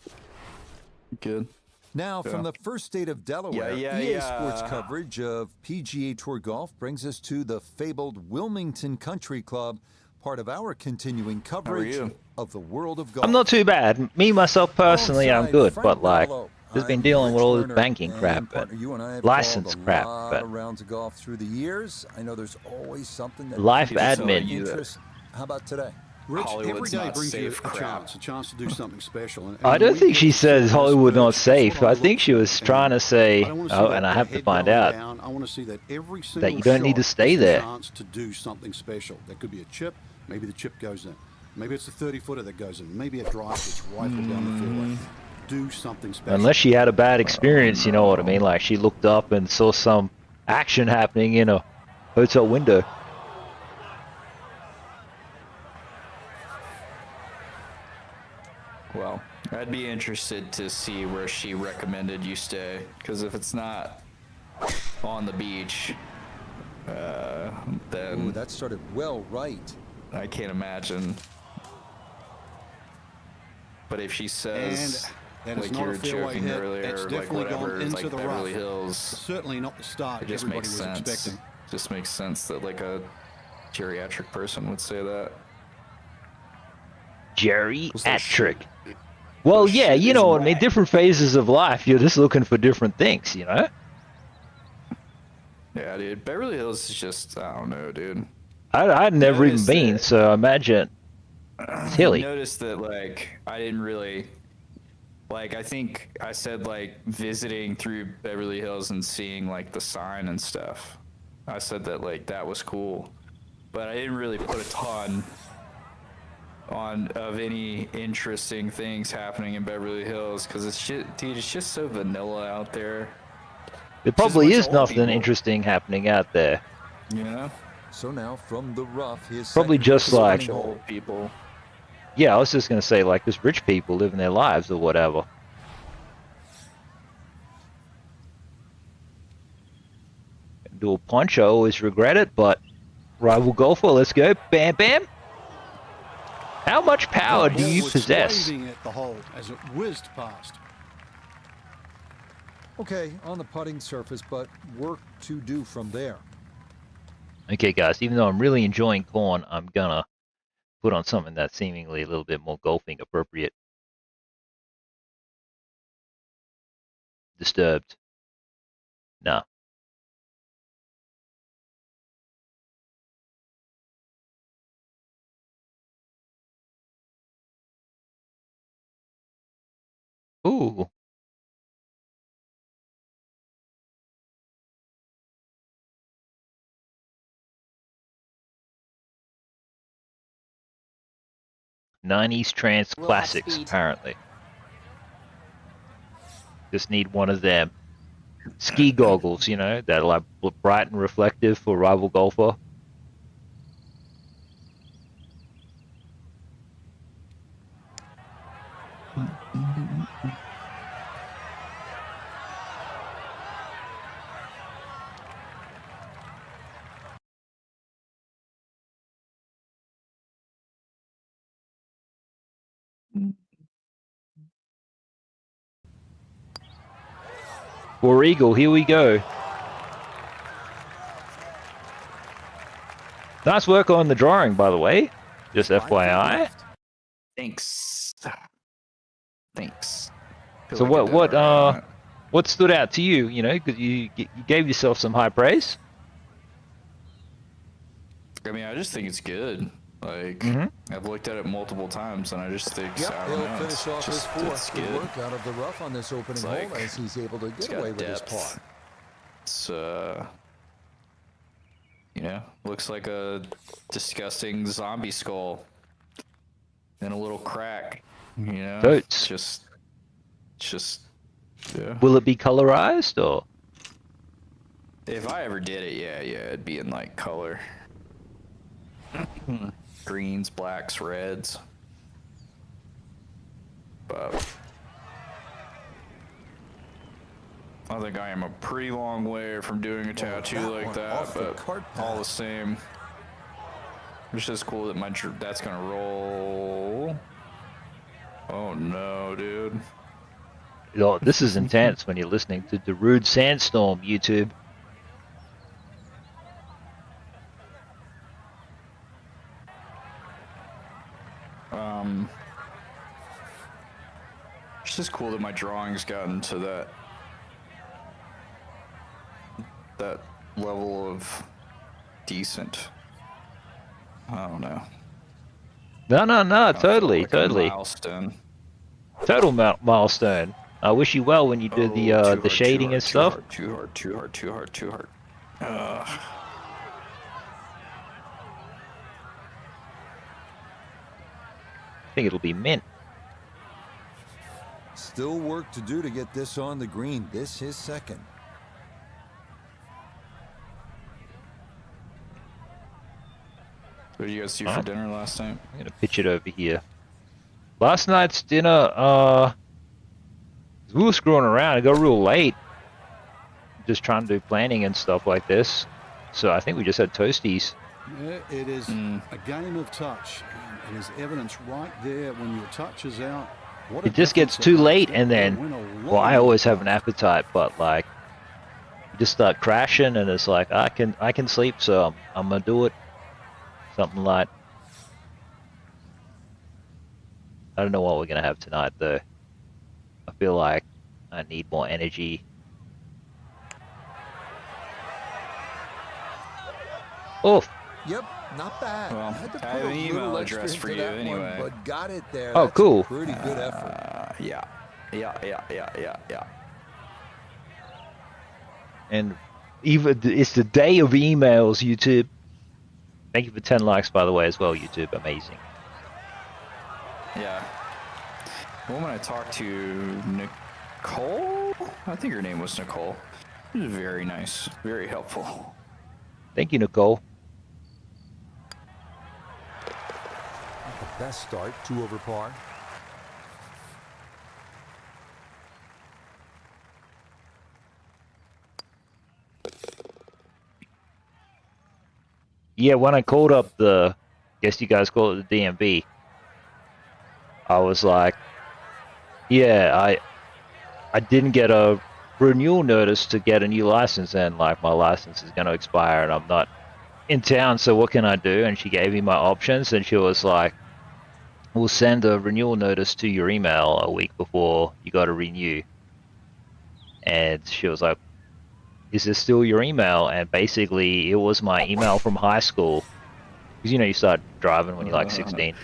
Speaker 2: Good.
Speaker 3: Now, from the first state of Delaware, EA Sports coverage of PGA Tour golf brings us to the fabled Wilmington Country Club, part of our continuing coverage of the world of golf.
Speaker 1: I'm not too bad. Me, myself, personally, I'm good. But, like, just been dealing with all this banking crap and license crap. But
Speaker 3: rounds of golf through the years. I know there's always something that
Speaker 1: life admin.
Speaker 3: interest. How about today?
Speaker 4: Rich, every
Speaker 2: Hollywood's
Speaker 4: day
Speaker 2: not
Speaker 4: brings you
Speaker 2: safe
Speaker 4: a
Speaker 2: crap.
Speaker 4: chance to do something special. And
Speaker 1: I don't think she says Hollywood not safe. I think she was
Speaker 4: and
Speaker 1: trying to say,
Speaker 4: I
Speaker 1: oh, and I have to find out
Speaker 4: I want to see that every single
Speaker 1: that you don't need to
Speaker 4: shot
Speaker 1: stay
Speaker 4: is a
Speaker 1: there.
Speaker 4: chance to do something special. That could be a chip. Maybe the chip goes in. Maybe it's a 30-footer that goes in. Maybe a drive gets rifled down the fairway. Do something special.
Speaker 1: Unless she had a bad experience, you know what I mean? Like she looked up and saw some action happening in a hotel window.
Speaker 2: Well, I'd be interested to see where she recommended you stay, because if it's not on the beach, then
Speaker 3: Ooh, that started well right.
Speaker 2: I can't imagine. But if she says,
Speaker 4: that is
Speaker 2: like
Speaker 4: not
Speaker 2: you were
Speaker 4: a fairway
Speaker 2: joking
Speaker 4: hit.
Speaker 2: earlier,
Speaker 4: It's
Speaker 2: like
Speaker 4: definitely
Speaker 2: whatever,
Speaker 4: gone into
Speaker 2: like
Speaker 4: the
Speaker 2: Beverly
Speaker 4: rough.
Speaker 2: Hills,
Speaker 4: Certainly not the start
Speaker 2: it just
Speaker 4: everybody
Speaker 2: makes
Speaker 4: was
Speaker 2: sense.
Speaker 4: expecting.
Speaker 2: Just makes sense that like a geriatric person would say that.
Speaker 1: Geriatric. Well, yeah, you know what I mean?
Speaker 2: whack.
Speaker 1: Different phases of life, you're just looking for different things, you know?
Speaker 2: Yeah, dude. Beverly Hills is just, I don't know, dude.
Speaker 1: I'd never even
Speaker 2: Noticed
Speaker 1: been,
Speaker 2: that-
Speaker 1: so imagine. It's hilly.
Speaker 2: I noticed that, like, I didn't really, like, I think I said, like, visiting through Beverly Hills and seeing, like, the sign and stuff. I said that, like, that was cool. But I didn't really put a ton of any interesting things happening in Beverly Hills, because it's just, dude, it's just so vanilla out there.
Speaker 1: There probably
Speaker 2: bunch
Speaker 1: is
Speaker 2: of old
Speaker 1: nothing
Speaker 2: people.
Speaker 1: interesting happening out there.
Speaker 2: You know?
Speaker 3: So now, from the rough, his
Speaker 1: Probably
Speaker 3: second
Speaker 1: just
Speaker 3: hole.
Speaker 1: like-
Speaker 2: Bunch of old people.
Speaker 1: Yeah, I was just gonna say, like, just rich people living their lives or whatever. Dual poncho, always regret it, but rival golfer, let's go. Bam, bam. How much power do you
Speaker 4: Was
Speaker 1: possess?
Speaker 4: waving at the hole as it whizzed past.
Speaker 3: Okay, on the putting surface, but work to do from there.
Speaker 1: Okay, guys, even though I'm really enjoying corn, I'm gonna put on something that's seemingly a little bit more golfing appropriate. Disturbed. No. Ooh. '90s trance
Speaker 5: We'll have
Speaker 1: classics,
Speaker 5: speed.
Speaker 1: apparently. Just need one of them. Ski goggles, you know, that are like bright and reflective for rival golfer. War Eagle, here we go. Nice work on the drawing, by the way. Just FYI.
Speaker 2: Thanks.
Speaker 1: So what stood out to you? You know, because you gave yourself some high praise.
Speaker 2: I mean, I just think it's good. Like, I've looked at it multiple times, and I just think, I don't
Speaker 3: He'll
Speaker 2: know,
Speaker 3: finish off his fourth. Good work out of the rough on this opening hole as he's able to get away with his par.
Speaker 2: It's, you know, looks like a disgusting zombie skull and a little crack. You know,
Speaker 1: Totes.
Speaker 2: Just, yeah.
Speaker 1: Will it be colorized or?
Speaker 2: If I ever did it, yeah, it'd be in like color. Greens, blacks, reds. But I think I am a pretty long way from doing a tattoo like that, but all the same, it's just cool that that's gonna roll. Oh no, dude.
Speaker 1: Oh, this is intense when you're listening to the Rude Sandstorm, YouTube.
Speaker 2: It's just cool that my drawing's gotten to that level of decent. I don't know.
Speaker 1: No, totally.
Speaker 2: Milestone.
Speaker 1: Total milestone. I wish you well when you do the shading and stuff.
Speaker 2: Too hard. I
Speaker 1: think it'll be mint.
Speaker 3: Still work to do to get this on the green. This is second.
Speaker 2: What did you guys do for dinner last night?
Speaker 1: I'm gonna pitch it over here. Last night's dinner, we were screwing around. It got real late. Just trying to do planning and stuff like this. So I think we just had toasties.
Speaker 4: Yeah, it is a game of touch. It is evidence right there when your touch is out.
Speaker 1: It just gets too late, and then, well, I always have an appetite, but like, you just start crashing, and it's like I can sleep, so I'm gonna do it. Something like, I don't know what we're gonna have tonight though. I feel like I need more energy. Oh.
Speaker 3: Yep, not bad.
Speaker 2: Well, I have an email address for you anyway.
Speaker 3: But got it there.
Speaker 1: Oh,
Speaker 3: That's
Speaker 1: cool.
Speaker 3: Pretty good effort.
Speaker 2: Yeah.
Speaker 1: And even it's the day of emails, YouTube. Thank you for 10 likes, by the way, as well, YouTube. Amazing.
Speaker 2: Yeah. The woman I talked to, Nicole? I think her name was Nicole. She was very nice, very helpful.
Speaker 1: Thank you, Nicole.
Speaker 3: Best start, 2 over par.
Speaker 1: Yeah, when I called up guess you guys call it the DMV, I was like, yeah, I didn't get a renewal notice to get a new license, and like my license is going to expire and I'm not in town, so what can I do? And she gave me my options, and she was like, we'll send a renewal notice to your email a week before you got to renew. And she was like, is this still your email? And basically it was my email from high school, because you know you start driving when you're like 16.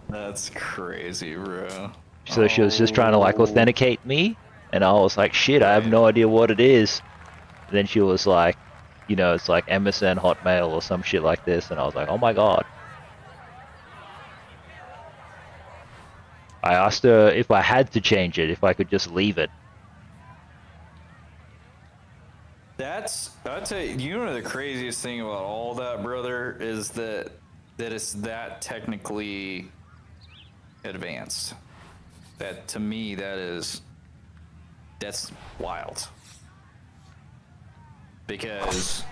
Speaker 2: That's crazy, bro.
Speaker 1: So she was just trying to like authenticate me, and I was like, shit, I have no idea what it is. And then she was like, you know, it's like MSN Hotmail or some shit like this, and I was like, oh my god. I asked her if I had to change it, if I could just leave it.
Speaker 2: I'll tell you, you know the craziest thing about all that, brother, is that it's that technically advanced. That, to me, that's wild. Because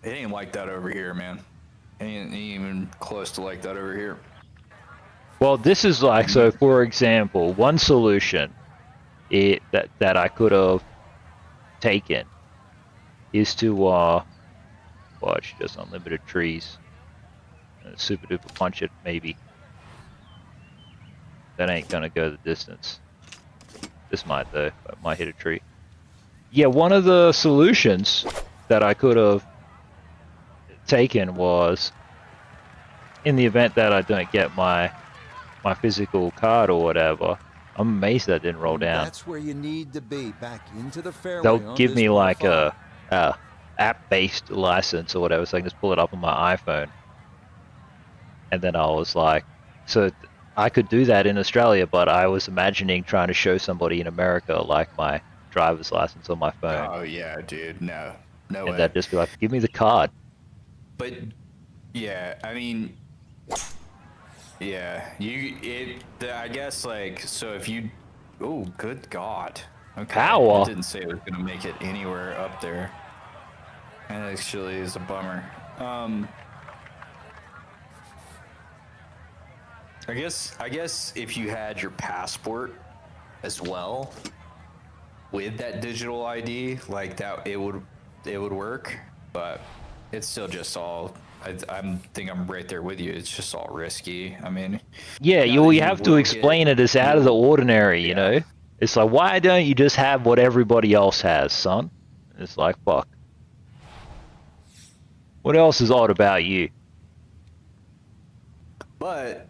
Speaker 2: it ain't like that over here, man. It ain't even close to like that over here.
Speaker 1: Well, this is like, so for example, one solution that I could have taken is to, well, watch, just unlimited trees. Super duper punch it, maybe. That ain't gonna go the distance. This might though, it might hit a tree. Yeah, one of the solutions that I could have taken was, in the event that I don't get my physical card or whatever, I'm amazed that didn't roll down.
Speaker 3: That's where you need to be, back into the fairway.
Speaker 1: They'll give me like a app-based license or whatever, so I can just pull it up on my iPhone. And then I was like, so I could do that in Australia, but I was imagining trying to show somebody in America like my driver's license on my phone.
Speaker 2: Oh yeah, dude, no
Speaker 1: And
Speaker 2: way.
Speaker 1: they'd just be like, give me the card.
Speaker 2: But yeah, I mean, yeah, I guess like, so if you, oh, good God. Okay.
Speaker 1: Power.
Speaker 2: I didn't say it was gonna make it anywhere up there. And actually is a bummer. I guess if you had your passport as well with that digital ID, like that, it would work. But it's still just all. I think I'm right there with you. It's just all risky. I mean,
Speaker 1: Yeah, you have to explain it as out of the ordinary, you know? It's like, why don't you just have what everybody else has, son? It's like, fuck. What else is odd about you?
Speaker 2: But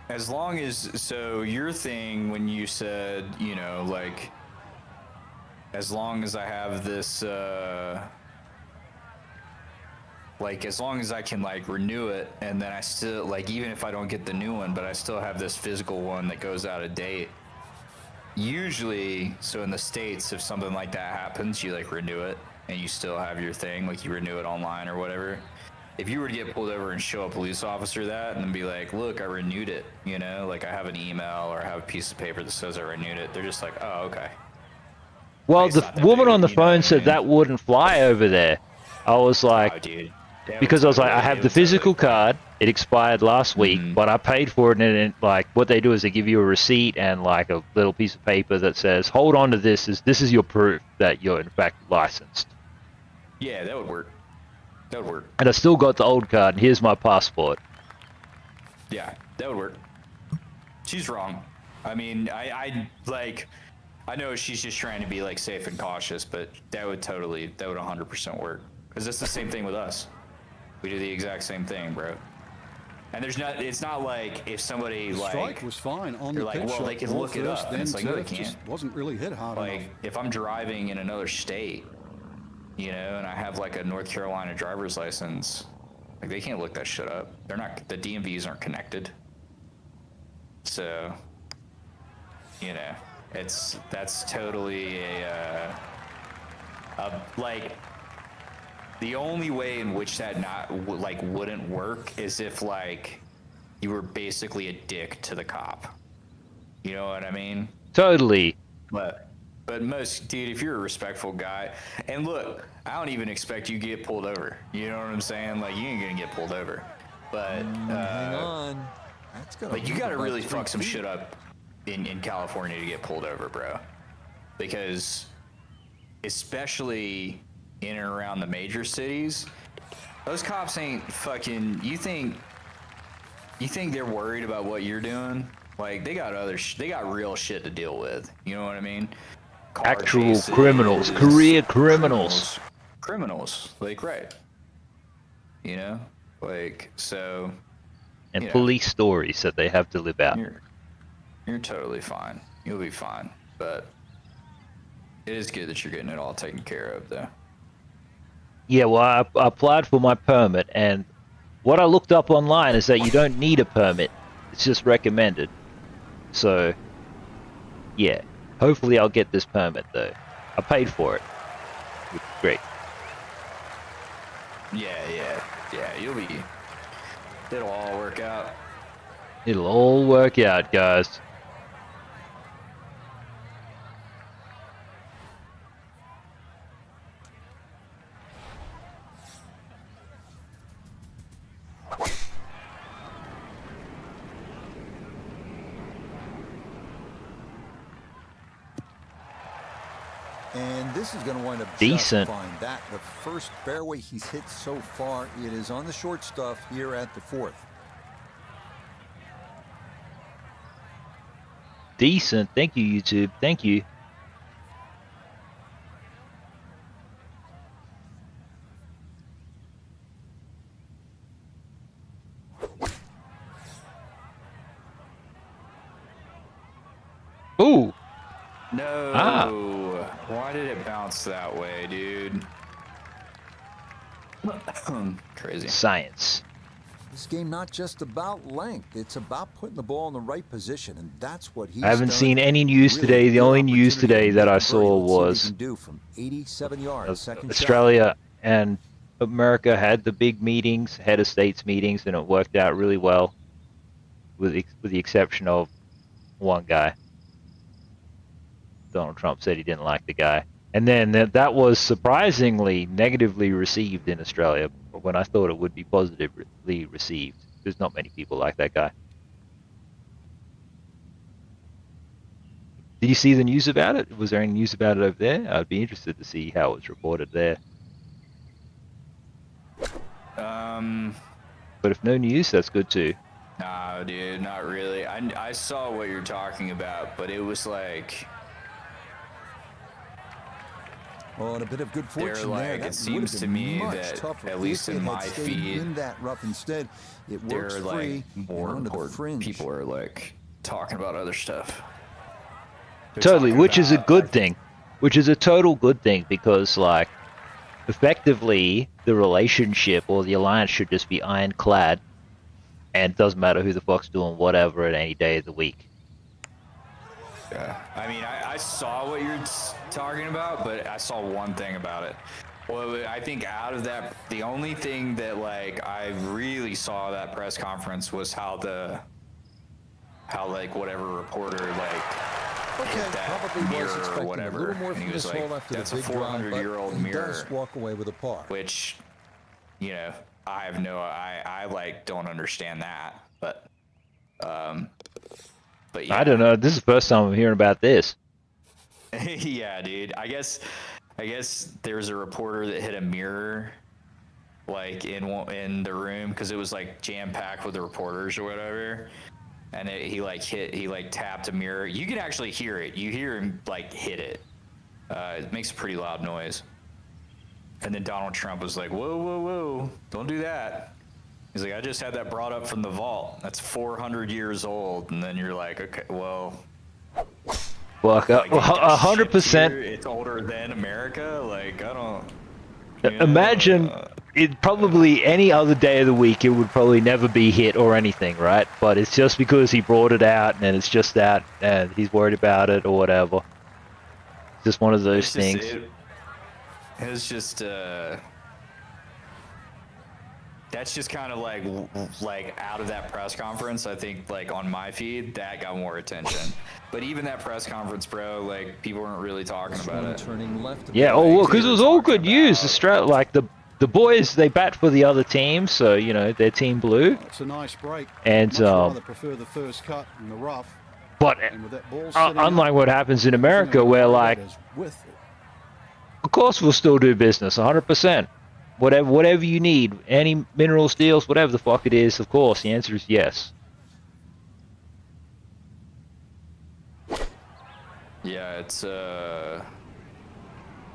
Speaker 2: as long as, so your thing when you said, you know, like, as long as I have this, like, as long as I can, like, renew it, and then I still, like, even if I don't get the new one, but I still have this physical one that goes out of date. Usually, so in the States, if something like that happens, you, like, renew it, and you still have your thing, like, you renew it online or whatever. If you were to get pulled over and show a police officer that, and then be like, look, I renewed it, you know? Like, I have an email, or I have a piece of paper that says I renewed it. They're just like, oh, okay.
Speaker 1: Well, the woman on the phone said that wouldn't fly over there. I was like,
Speaker 2: oh, dude.
Speaker 1: because I was like, I have the physical card. It expired last week, but I paid for it, and it, like, what they do is they give you a receipt and like a little piece of paper that says, hold on to this. This is your proof that you're in fact licensed.
Speaker 2: Yeah, that would work. That would work.
Speaker 1: And I still got the old card, and here's my passport.
Speaker 2: Yeah, that would work. She's wrong. I mean, I know she's just trying to be like safe and cautious, but that would 100% work. Because it's the same thing with us. We do the exact same thing, bro. And it's not like if somebody like
Speaker 4: Strike was fine on the
Speaker 2: like,
Speaker 4: pitch
Speaker 2: well,
Speaker 4: shot.
Speaker 2: they can
Speaker 4: Ball
Speaker 2: look it
Speaker 4: first,
Speaker 2: up.
Speaker 4: then
Speaker 2: And it's like, no, they
Speaker 4: turf,
Speaker 2: can't.
Speaker 4: just wasn't really hit hard
Speaker 2: Like,
Speaker 4: enough.
Speaker 2: if I'm driving in another state, you know, and I have like a North Carolina driver's license, like they can't look that shit up. They're not, the DMVs aren't connected. So, you know, that's totally like, the only way in which that wouldn't work is if like you were basically a dick to the cop. You know what I mean?
Speaker 1: Totally.
Speaker 2: But most, dude, if you're a respectful guy, and look, I don't even expect you to get pulled over. You know what I'm saying? Like, you ain't gonna get pulled over. But
Speaker 3: hang on. That's
Speaker 2: like, you gotta really fuck some shit up in California to get pulled over, bro. Because especially in and around the major cities, those cops ain't fucking. You think they're worried about what you're doing? Like, they got they got real shit to deal with. You know what I mean? Car
Speaker 1: Actual
Speaker 2: chases,
Speaker 1: criminals, career criminals.
Speaker 2: Criminals, like, right. You know? Like, so.
Speaker 1: And
Speaker 2: you know,
Speaker 1: police stories that they have to live out.
Speaker 2: You're totally fine. You'll be fine. But it is good that you're getting it all taken care of, though.
Speaker 1: Yeah, well, I applied for my permit, and what I looked up online is that you don't need a permit. It's just recommended. So, yeah. Hopefully I'll get this permit, though. I paid for it. Which is great.
Speaker 2: Yeah, it'll all work out.
Speaker 1: It'll all work out, guys.
Speaker 3: And this is going to wind up
Speaker 1: Decent.
Speaker 3: just fine. That, the first fairway he's hit so far, it is on the short stuff here at the 4th.
Speaker 1: Decent. Thank you, YouTube. Thank you. Ooh.
Speaker 2: No.
Speaker 1: Ah.
Speaker 2: Why did it bounce that way, dude? Crazy.
Speaker 1: Science.
Speaker 3: This game not just about length, it's about putting the ball in the right position, and that's what he's
Speaker 1: I haven't
Speaker 3: done.
Speaker 1: seen any news
Speaker 3: Really
Speaker 1: today. The
Speaker 3: good
Speaker 1: only news
Speaker 3: opportunity
Speaker 1: today
Speaker 3: to
Speaker 1: that
Speaker 3: make
Speaker 1: I
Speaker 3: a
Speaker 1: saw
Speaker 3: birdie. Let's see what he
Speaker 1: was
Speaker 3: can do from 87 yards, second shot.
Speaker 1: Australia and America had the big meetings, head of states meetings, and it worked out really well, with the exception of one guy. Donald Trump said he didn't like the guy. And then that was surprisingly negatively received in Australia when I thought it would be positively received. There's not many people like that guy. Did you see the news about it? Was there any news about it over there? I'd be interested to see how it's reported there. But if no news, that's good too.
Speaker 2: No, dude, not really. I saw what you're talking about, but it was like...
Speaker 3: Well, and a bit of good fortune
Speaker 2: like,
Speaker 3: there. That
Speaker 2: it seems to me that,
Speaker 3: tougher.
Speaker 2: at least in my
Speaker 3: stayed
Speaker 2: feed,
Speaker 3: in that rough instead, it works
Speaker 2: they're
Speaker 3: free
Speaker 2: like more
Speaker 3: and onto the
Speaker 2: important.
Speaker 3: fringe.
Speaker 2: People are like talking about other stuff. They're
Speaker 1: Totally,
Speaker 2: talking
Speaker 1: which is a
Speaker 2: about,
Speaker 1: good thing. Which is a total good thing, because like effectively the relationship or the alliance should just be ironclad, and it doesn't matter who the fuck's doing whatever at any day of the week.
Speaker 2: Yeah, I mean, I saw what you're talking about, but I saw one thing about it. Well, I think out of that, the only thing that like I really saw that press conference was how like whatever reporter like hit that mirror or whatever, and he was like, "That's a 400-year-old mirror."
Speaker 3: Does walk away with a par.
Speaker 2: Which, you know, I like don't understand that, but yeah.
Speaker 1: I don't know. This is the first time I'm hearing about this.
Speaker 2: Yeah, dude. I guess there's a reporter that hit a mirror, like in the room, because it was like jam packed with the reporters or whatever, and he tapped a mirror. You can actually hear it. You hear him like hit it. It makes a pretty loud noise. And then Donald Trump was like, "Whoa, whoa, whoa! Don't do that." He's like, "I just had that brought up from the vault. That's 400 years old." And then you're like, "Okay, well."
Speaker 1: Well,
Speaker 2: Like,
Speaker 1: 100%.
Speaker 2: it's older than America. Like, I don't.
Speaker 1: Imagine it. Probably any other day of the week, it would probably never be hit or anything, right? But it's just because he brought it out, and it's just that, and he's worried about it or whatever. It's just one of those things.
Speaker 2: It's just that's just kind of like out of that press conference. I think like on my feed that got more attention, but even that press conference, bro, like people weren't really talking about it.
Speaker 3: Turning left.
Speaker 1: Yeah, well, because it was all good news. Like the boys, they bat for the other team, so you know they're Team Blue.
Speaker 4: It's a nice break.
Speaker 1: And
Speaker 4: Much rather prefer the first cut in the rough.
Speaker 1: But unlike what happens in America, where like, of course we'll still do business, 100%. Whatever you need, any mineral steels, whatever the fuck it is, of course, the answer is yes.
Speaker 2: Yeah, it's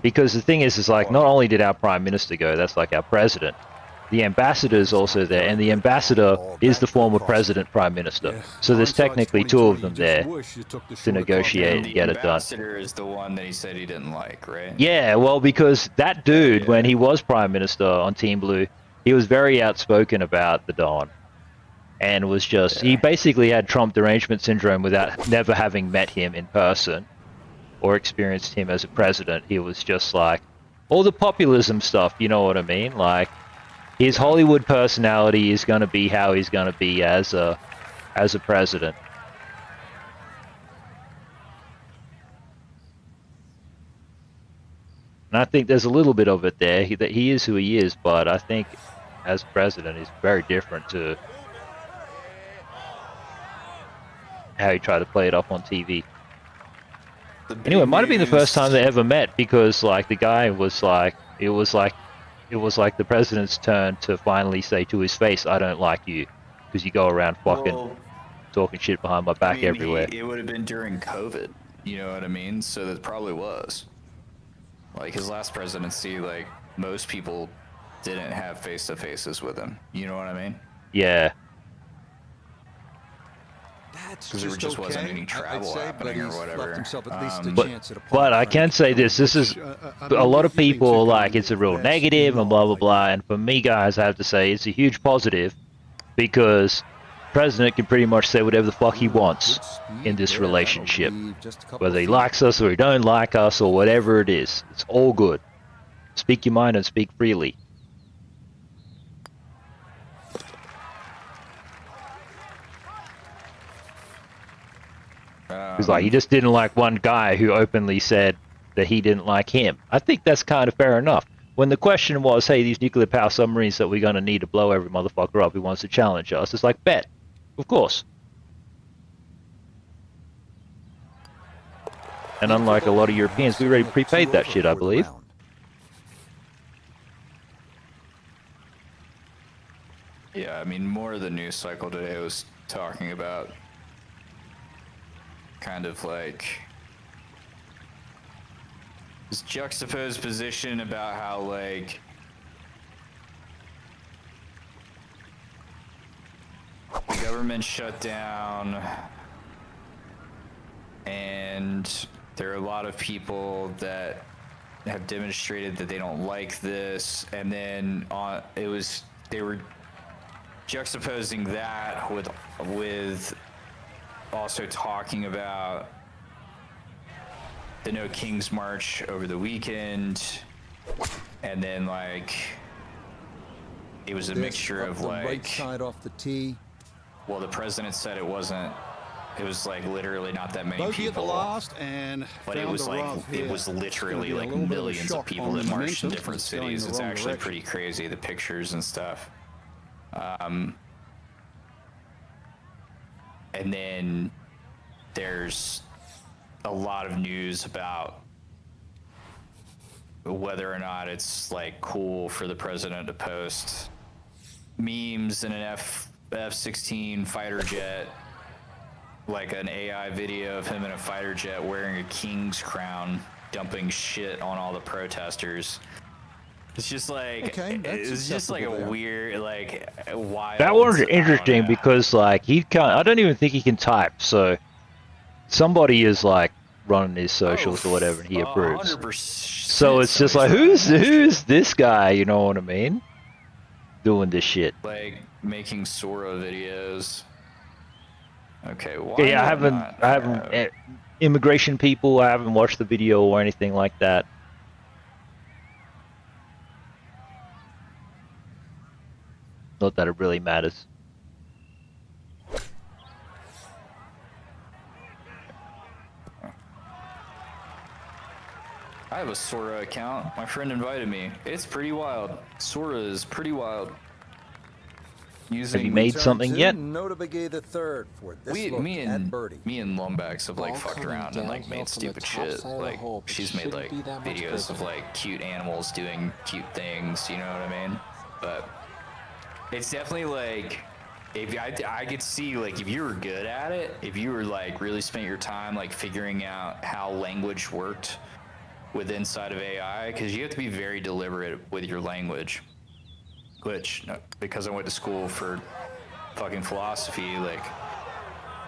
Speaker 1: because the thing is like, not only did our prime minister go, that's like our president. The ambassador is also there, and the ambassador is the former president prime minister. So there's technically two of them there to negotiate and get it done.
Speaker 2: The ambassador is the one that he said he didn't like, right?
Speaker 1: Yeah, well, because that dude, when he was prime minister on Team Blue, he was very outspoken about the Don, and was just he basically had Trump derangement syndrome without never having met him in person or experienced him as a president. He was just like all the populism stuff, you know what I mean? Like, his Hollywood personality is going to be how he's going to be as a president. And I think there's a little bit of it there, that he is who he is, but I think as president he's very different to how he tried to play it up on TV. Anyway, it might have been the first time they ever met because, like, the guy was like, it was like the president's turn to finally say to his face, "I don't like you," because you go around fucking talking shit behind my back everywhere.
Speaker 2: It would have been during COVID. You know what I mean? So that probably was. Like, his last presidency, like, most people didn't have face-to-faces with him. You know what I mean?
Speaker 1: Yeah.
Speaker 2: Because there just wasn't any travel happening or whatever.
Speaker 1: But I can say this is a lot of people like it's a real negative and blah blah blah, and for me guys I have to say it's a huge positive because the president can pretty much say whatever the fuck he wants in this relationship, whether he likes us or he don't like us or whatever it is. It's all good. Speak your mind and speak freely. Because like he just didn't like one guy who openly said that he didn't like him. I think that's kind of fair enough. When the question was, hey, these nuclear power submarines that we're going to need to blow every motherfucker up who wants to challenge us, it's like, bet. Of course. And unlike a lot of Europeans, we already prepaid that shit, I believe.
Speaker 2: Yeah, I mean, more of the news cycle today was talking about kind of like this juxtaposed position about how like the government shut down and there are a lot of people that have demonstrated that they don't like this, and then they were juxtaposing that with also talking about the No King's March over the weekend, and then like it was a mixture of like
Speaker 3: right side off the tee.
Speaker 2: Well, the president said it wasn't. It was like literally not that many
Speaker 4: Bogey
Speaker 2: people.
Speaker 4: At the last and
Speaker 2: but it was like it was literally like millions of people that marched in different cities. It's actually pretty crazy, the pictures and stuff. And then there's a lot of news about whether or not it's like cool for the president to post memes in an F-16 fighter jet, like an AI video of him in a fighter jet wearing a king's crown, dumping shit on all the protesters. It's just like, it's just like a weird, like, wild.
Speaker 1: That one's interesting because, like, he can't, I don't even think he can type, so somebody is, like, running his socials or whatever, and he approves. So it's just like, who's this guy, you know what I mean? Doing this shit.
Speaker 2: Like, making Sora videos. Okay, why
Speaker 1: yeah, I haven't, immigration people, I haven't watched the video or anything like that. Not that it really matters.
Speaker 2: I have a Sora account. My friend invited me. It's pretty wild. Sora is pretty wild.
Speaker 1: Have you made something yet?
Speaker 2: Me and Lumbax have like fucked around and like made stupid shit. Like she's made like videos of like cute animals doing cute things. You know what I mean? But it's definitely like, if I could see like if you were good at it, if you were like really spent your time like figuring out how language worked with inside of AI, because you have to be very deliberate with your language. Which, because I went to school for fucking philosophy, like,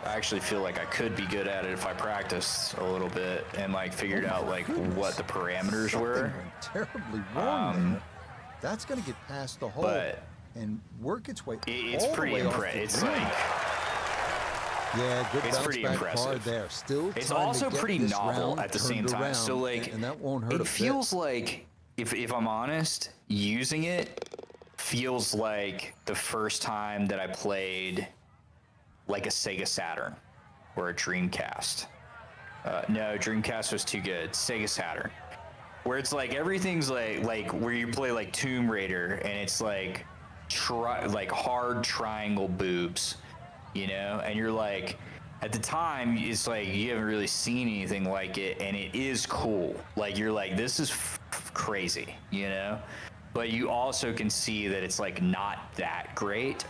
Speaker 2: I actually feel like I could be good at it if I practiced a little bit and, like, figured out, like, what the parameters were.
Speaker 3: Terribly wrong there. That's going to get past the hole and work its way.
Speaker 2: It's pretty impressive. It's like,
Speaker 3: yeah, good.
Speaker 2: It's pretty impressive.
Speaker 3: There. Still,
Speaker 2: it's also pretty novel at the same time. So, like,
Speaker 3: and that won't hurt
Speaker 2: it feels like, if I'm honest, using it feels like the first time that I played like a Sega Saturn or a Dreamcast. No, Dreamcast was too good. Sega Saturn, where it's like everything's like where you play like Tomb Raider and it's like hard triangle boobs, you know, and you're like at the time, it's like you haven't really seen anything like it, and it is cool. Like, you're like, this is crazy, you know? But you also can see that it's like not that great.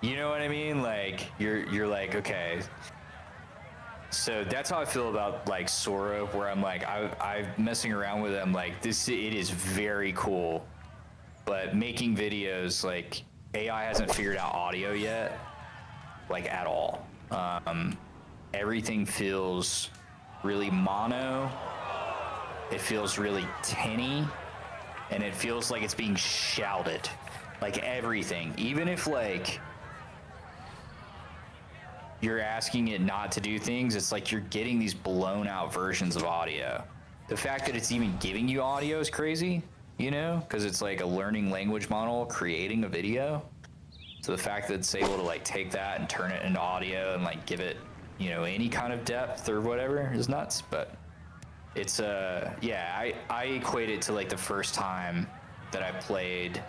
Speaker 2: You know what I mean? Like, you're like, okay. So that's how I feel about like Sora, where I'm like, I'm messing around with it. I'm like, it is very cool, but making videos, like, AI hasn't figured out audio yet, like, at all. Everything feels really mono. It feels really tinny, and it feels like it's being shouted, like everything. Even if like you're asking it not to do things, it's like you're getting these blown out versions of audio. The fact that it's even giving you audio is crazy, you know, because it's like a learning language model creating a video. So the fact that it's able to like take that and turn it into audio and like give it, you know, any kind of depth or whatever is nuts. But it's yeah, I equate it to like the first time that I played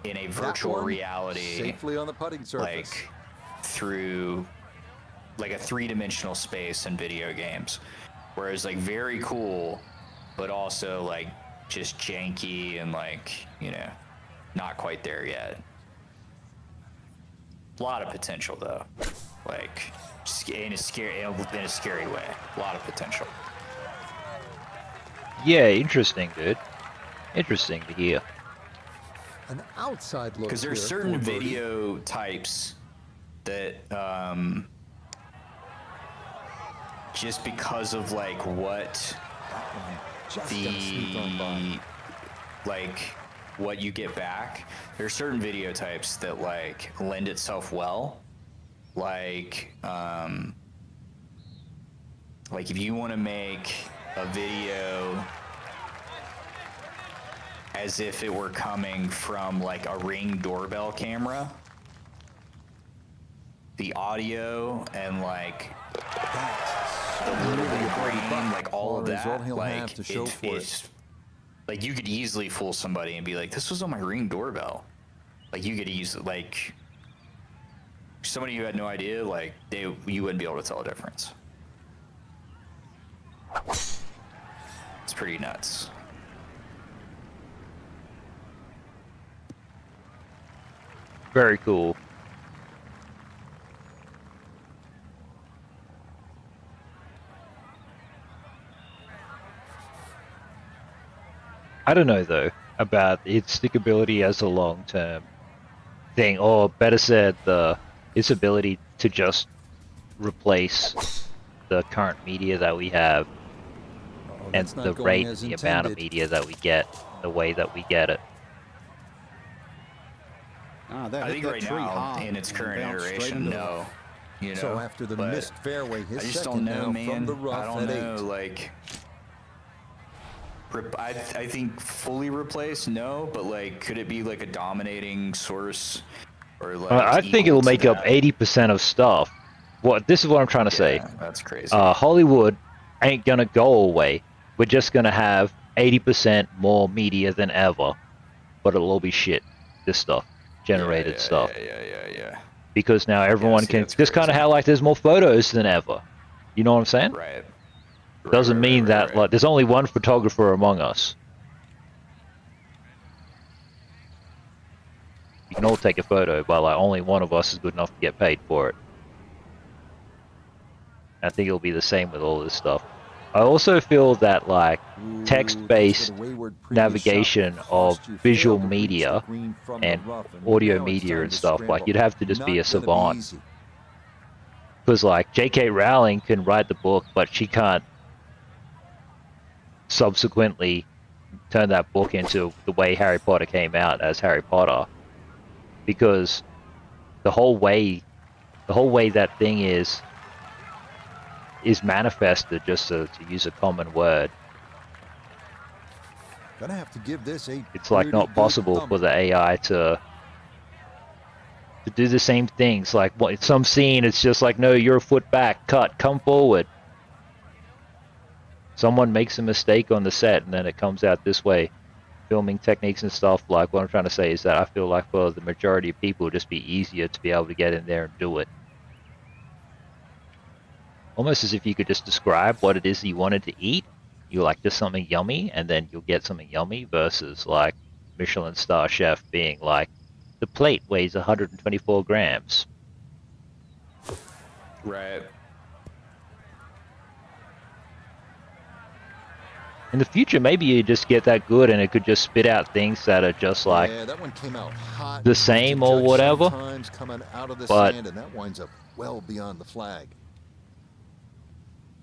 Speaker 2: in a virtual reality,
Speaker 3: safely on the putting surface,
Speaker 2: like through like a three-dimensional space in video games, where it's like very cool, but also like just janky and like, you know, not quite there yet. A lot of potential though, like in a scary way. A lot of potential.
Speaker 1: Yeah, interesting, dude. Interesting to hear.
Speaker 3: An outside look.
Speaker 2: Because there's certain video types that just because of like what what you get back, there's certain video types that like lend itself well, like if you want to make a video as if it were coming from like a Ring doorbell camera, the audio and like the little bit of grain, like all of that, like it's like you could easily fool somebody and be like, this was on my Ring doorbell. Like you could easily, like somebody who had no idea, like you wouldn't be able to tell a difference. It's pretty nuts.
Speaker 1: Very cool. I don't know though about its stickability as a long-term thing, or better said, its ability to just replace the current media that we have, and the rate and the amount of media that we get, the way that we get it.
Speaker 2: I think right now, in its current iteration, no. You know,
Speaker 3: so after the missed fairway, his
Speaker 2: I just don't know, man. I don't know, like. I think fully replaced, no, but like, could it be like a dominating source, or like?
Speaker 1: I think it'll make up 80% of stuff. This is what I'm trying to say.
Speaker 2: That's crazy.
Speaker 1: Hollywood ain't gonna go away. We're just gonna have 80% more media than ever, but it'll all be shit. This stuff, generated stuff.
Speaker 2: Yeah.
Speaker 1: Because now everyone can. Just kind of how like there's more photos than ever. You know what I'm saying?
Speaker 2: Right.
Speaker 1: Doesn't mean that like there's only one photographer among us. You can all take a photo, but like only one of us is good enough to get paid for it. I think it'll be the same with all this stuff. I also feel that like text-based navigation of visual media and audio media and stuff, like you'd have to just be a savant. Because like J.K. Rowling can write the book, but she can't subsequently turn that book into the way Harry Potter came out as Harry Potter, because the whole way that thing is manifested, just to use a common word.
Speaker 3: Gonna have to give this
Speaker 1: it's like not possible for the AI to do the same things. Like what some scene, it's just like, no, you're a foot back, cut, come forward. Someone makes a mistake on the set and then it comes out this way. Filming techniques and stuff, like what I'm trying to say is that I feel like for the majority of people it'd just be easier to be able to get in there and do it. almost as if you could just describe what it is you wanted to eat. You like just something yummy, and then you'll get something yummy, versus like Michelin star chef being like, the plate weighs 124 grams.
Speaker 2: Right.
Speaker 1: In the future, maybe you just get that good and it could just spit out things that are just like
Speaker 3: that one came out hot,
Speaker 1: the same or whatever.
Speaker 3: Coming out of the
Speaker 1: But
Speaker 3: sand, and that winds up well beyond the flag.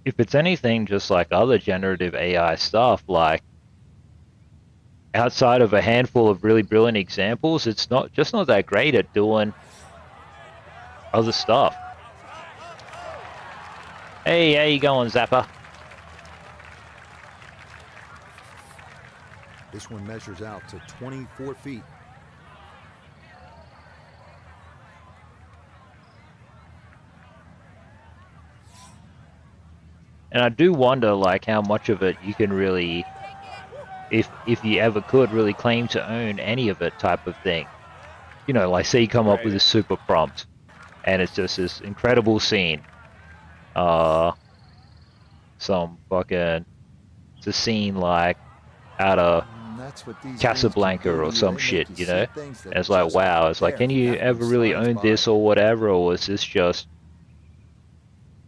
Speaker 1: If it's anything just like other generative AI stuff, like outside of a handful of really brilliant examples, it's not that great at doing other stuff. Hey, how you going, Zappa?
Speaker 3: This one measures out to 24 feet.
Speaker 1: And I do wonder, like, how much of it you can really, if you ever could, really claim to own any of it type of thing. You know, like, say you come up with a super prompt, and it's just this incredible scene. Some fucking, it's a scene like out of Casablanca or some shit, you know? And it's like, wow, it's like, can you ever really own this or whatever, or is this just...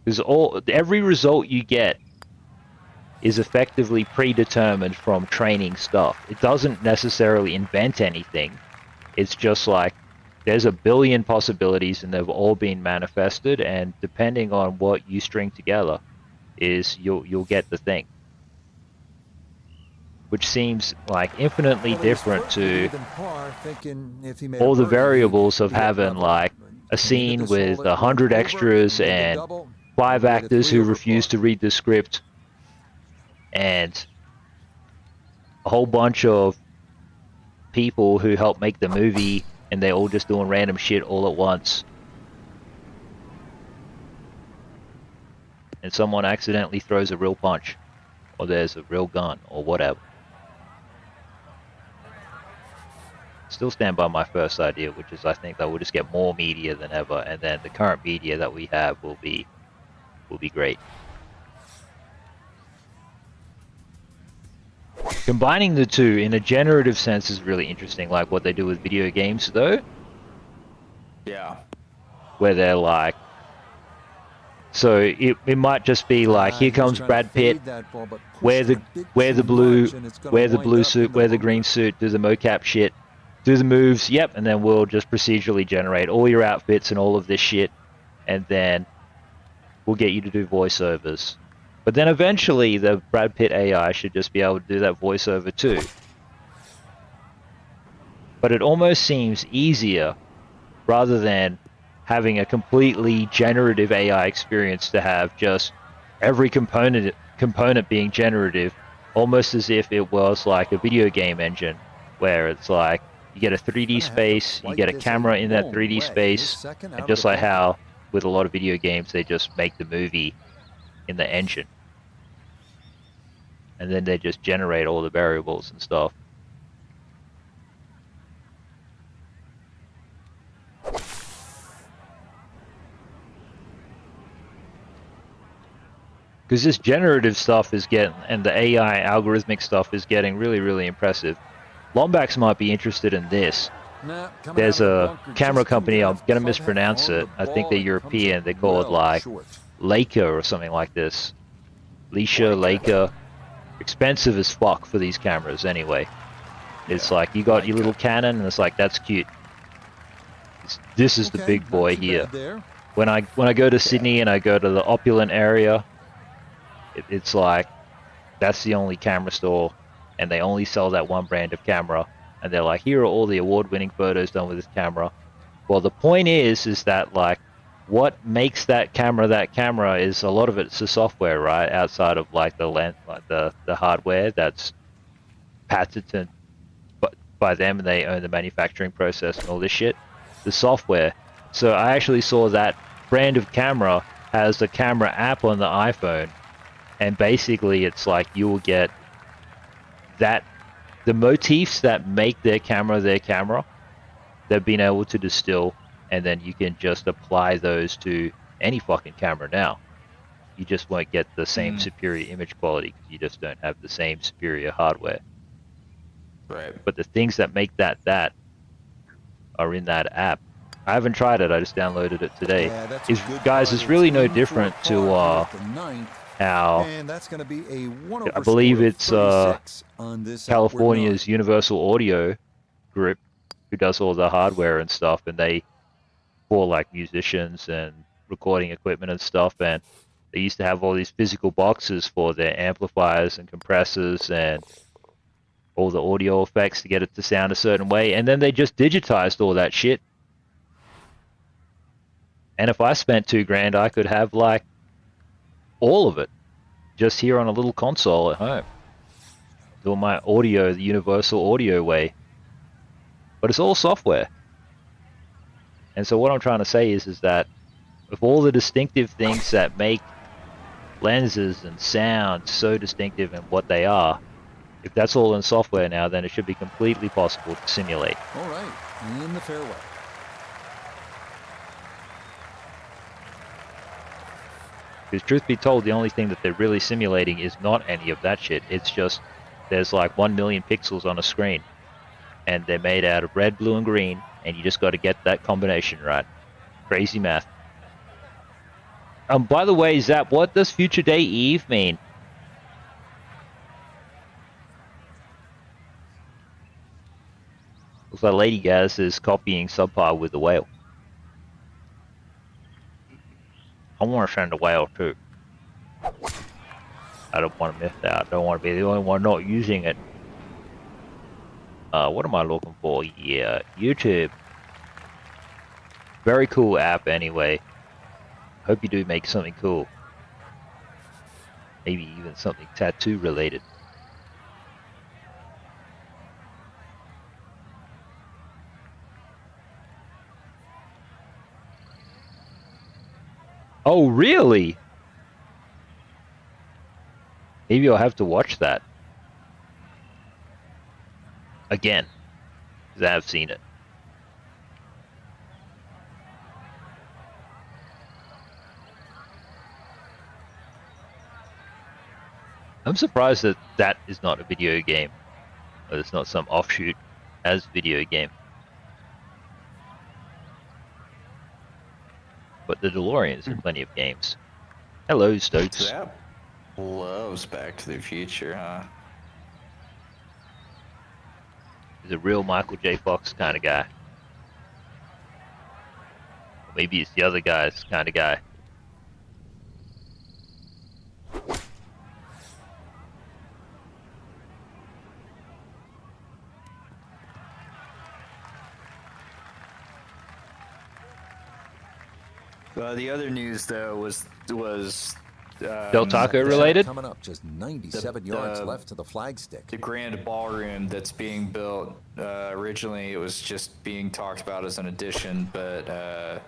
Speaker 1: Because every result you get is effectively predetermined from training stuff. It doesn't necessarily invent anything. It's just like, there's a billion possibilities and they've all been manifested, and depending on what you string together, is you'll get the thing. Which seems like infinitely different to all the variables of having like a scene with 100 extras and 5 actors who refuse to read the script and a whole bunch of people who help make the movie, and they're all just doing random shit all at once. And someone accidentally throws a real punch, or there's a real gun, or whatever. Still stand by my first idea, which is I think that we'll just get more media than ever, and then the current media that we have will be great. Combining the two in a generative sense is really interesting, like what they do with video games though.
Speaker 2: Yeah.
Speaker 1: Where they're like, so it might just be like, here comes Brad Pitt, wear the blue suit, wear the green suit, do the mocap shit, do the moves, yep, and then we'll just procedurally generate all your outfits and all of this shit, and then we'll get you to do voiceovers. But then eventually the Brad Pitt AI should just be able to do that voiceover too. But it almost seems easier, rather than having a completely generative AI experience, to have just every component being generative, almost as if it was like a video game engine, where it's like you get a 3D space, you get a camera in that 3D space, and just like how with a lot of video games they just make the movie in the engine, and then they just generate all the variables and stuff. Because this generative stuff is getting, and the AI algorithmic stuff is getting really, really impressive. Lombax might be interested in this. There's a camera company, I'm going to mispronounce it, I think they're European, they're called like Leica or something like this. Leica. Expensive as fuck for these cameras anyway. It's like, you got your little Canon and it's like, that's cute. This is the big boy here. When I go to Sydney and I go to the opulent area, it's like, that's the only camera store, and they only sell that one brand of camera, and they're like, here are all the award-winning photos done with this camera. Well, the point is that like, what makes that camera is a lot of it's the software, right? Outside of like the lens, like the hardware that's patented by them, and they own the manufacturing process and all this shit. The software. So I actually saw that brand of camera has a camera app on the iPhone, and basically it's like you will get that the motifs that make their camera, they've been able to distill, and then you can just apply those to any fucking camera now. you just won't get the same superior image quality because you just don't have the same superior hardware.
Speaker 2: Right.
Speaker 1: But the things that make that are in that app. I haven't tried it. I just downloaded it today. Guys, it's really no different to how
Speaker 3: and that's going to be a 1
Speaker 1: I believe it's California's Universal Audio group who does all the hardware and stuff, and they for like musicians and recording equipment and stuff, and they used to have all these physical boxes for their amplifiers and compressors and all the audio effects to get it to sound a certain way, and then they just digitized all that shit. And if I spent $2,000, I could have like all of it just here on a little console at home. Do my audio the universal audio way. But it's all software. And so what I'm trying to say is that with all the distinctive things that make lenses and sound so distinctive in what they are, if that's all in software now, then it should be completely possible to simulate.
Speaker 3: All right, in the fairway.
Speaker 1: Because truth be told, the only thing that they're really simulating is not any of that shit. It's just there's like 1 million pixels on a screen, and they're made out of red, blue, and green, and you just got to get that combination right. Crazy math. By the way, Zap, what does Future Day Eve mean? Looks like Lady Gaz is copying Subpar with the whale. I want to send a whale too. I don't want to miss out. I don't want to be the only one not using it. What am I looking for? Yeah, YouTube. Very cool app anyway. Hope you do make something cool. Maybe even something tattoo related. Oh, really? Maybe I'll have to watch that again, because I have seen it. I'm surprised that that is not a video game, or it's not some offshoot as video game. But the DeLorean is in plenty of games. Hello, Stokes.
Speaker 2: Zap loves Back to the Future, huh?
Speaker 1: He's a real Michael J. Fox kind of guy. Or maybe it's the other guy's kind of guy.
Speaker 2: The other news, though, was
Speaker 1: Del Taco related?
Speaker 3: Coming up, just 97 yards left to the flagstick.
Speaker 2: The grand ballroom that's being built. Originally, it was just being talked about as an addition, but a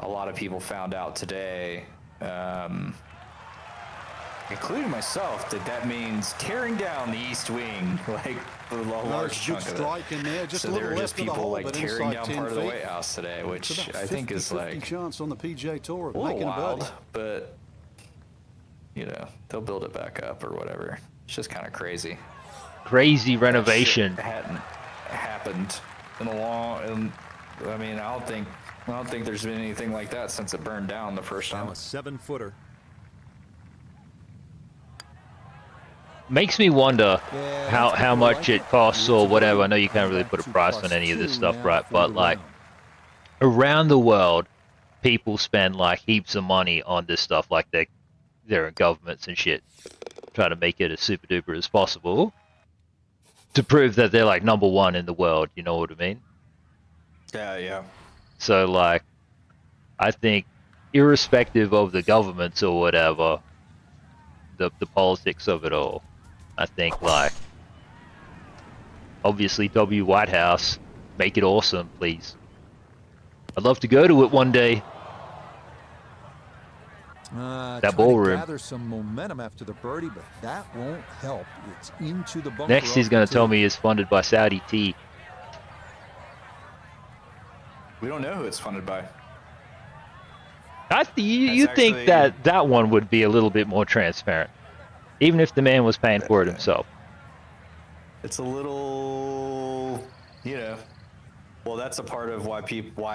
Speaker 2: lot of people found out today, including myself, that means tearing down the east wing, like a large chunk of it.
Speaker 4: In there, just
Speaker 2: So
Speaker 4: a
Speaker 2: there
Speaker 4: little
Speaker 2: were just
Speaker 4: left of the
Speaker 2: people
Speaker 4: hole,
Speaker 2: like
Speaker 4: but
Speaker 2: tearing
Speaker 4: inside
Speaker 2: down
Speaker 4: 10
Speaker 2: part of the
Speaker 4: feet.
Speaker 2: White House today, which
Speaker 4: It's about
Speaker 2: I think is
Speaker 4: 50-50
Speaker 2: like
Speaker 4: chance on the PGA Tour of
Speaker 2: a little
Speaker 4: making a birdie.
Speaker 2: wild, but you know, they'll build it back up or whatever. It's just kind of crazy.
Speaker 1: Crazy renovation.
Speaker 2: That shit hadn't happened in a long. I mean, I don't think there's been anything like that since it burned down the first time.
Speaker 3: Now a 7-footer.
Speaker 1: Makes me wonder how much it costs or whatever. I know you can't really put a price on any of this stuff, right? But like around the world, people spend like heaps of money on this stuff, like they're in governments and shit, trying to make it as super duper as possible to prove that they're like #1 in the world. You know what I mean?
Speaker 2: Yeah.
Speaker 1: So like, I think irrespective of the governments or whatever, the politics of it all, I think like, obviously White House, make it awesome, please. I'd love to go to it one day. That ballroom.
Speaker 3: Gather some momentum after the birdie, but that won't help. It's into the bunker.
Speaker 1: Next he's going to tell me it's funded by Saudi tea.
Speaker 2: We don't know who it's funded by.
Speaker 1: You think that that one would be a little bit more transparent, even if the man was paying for it himself.
Speaker 2: It's a little, you know. Well, that's a part of why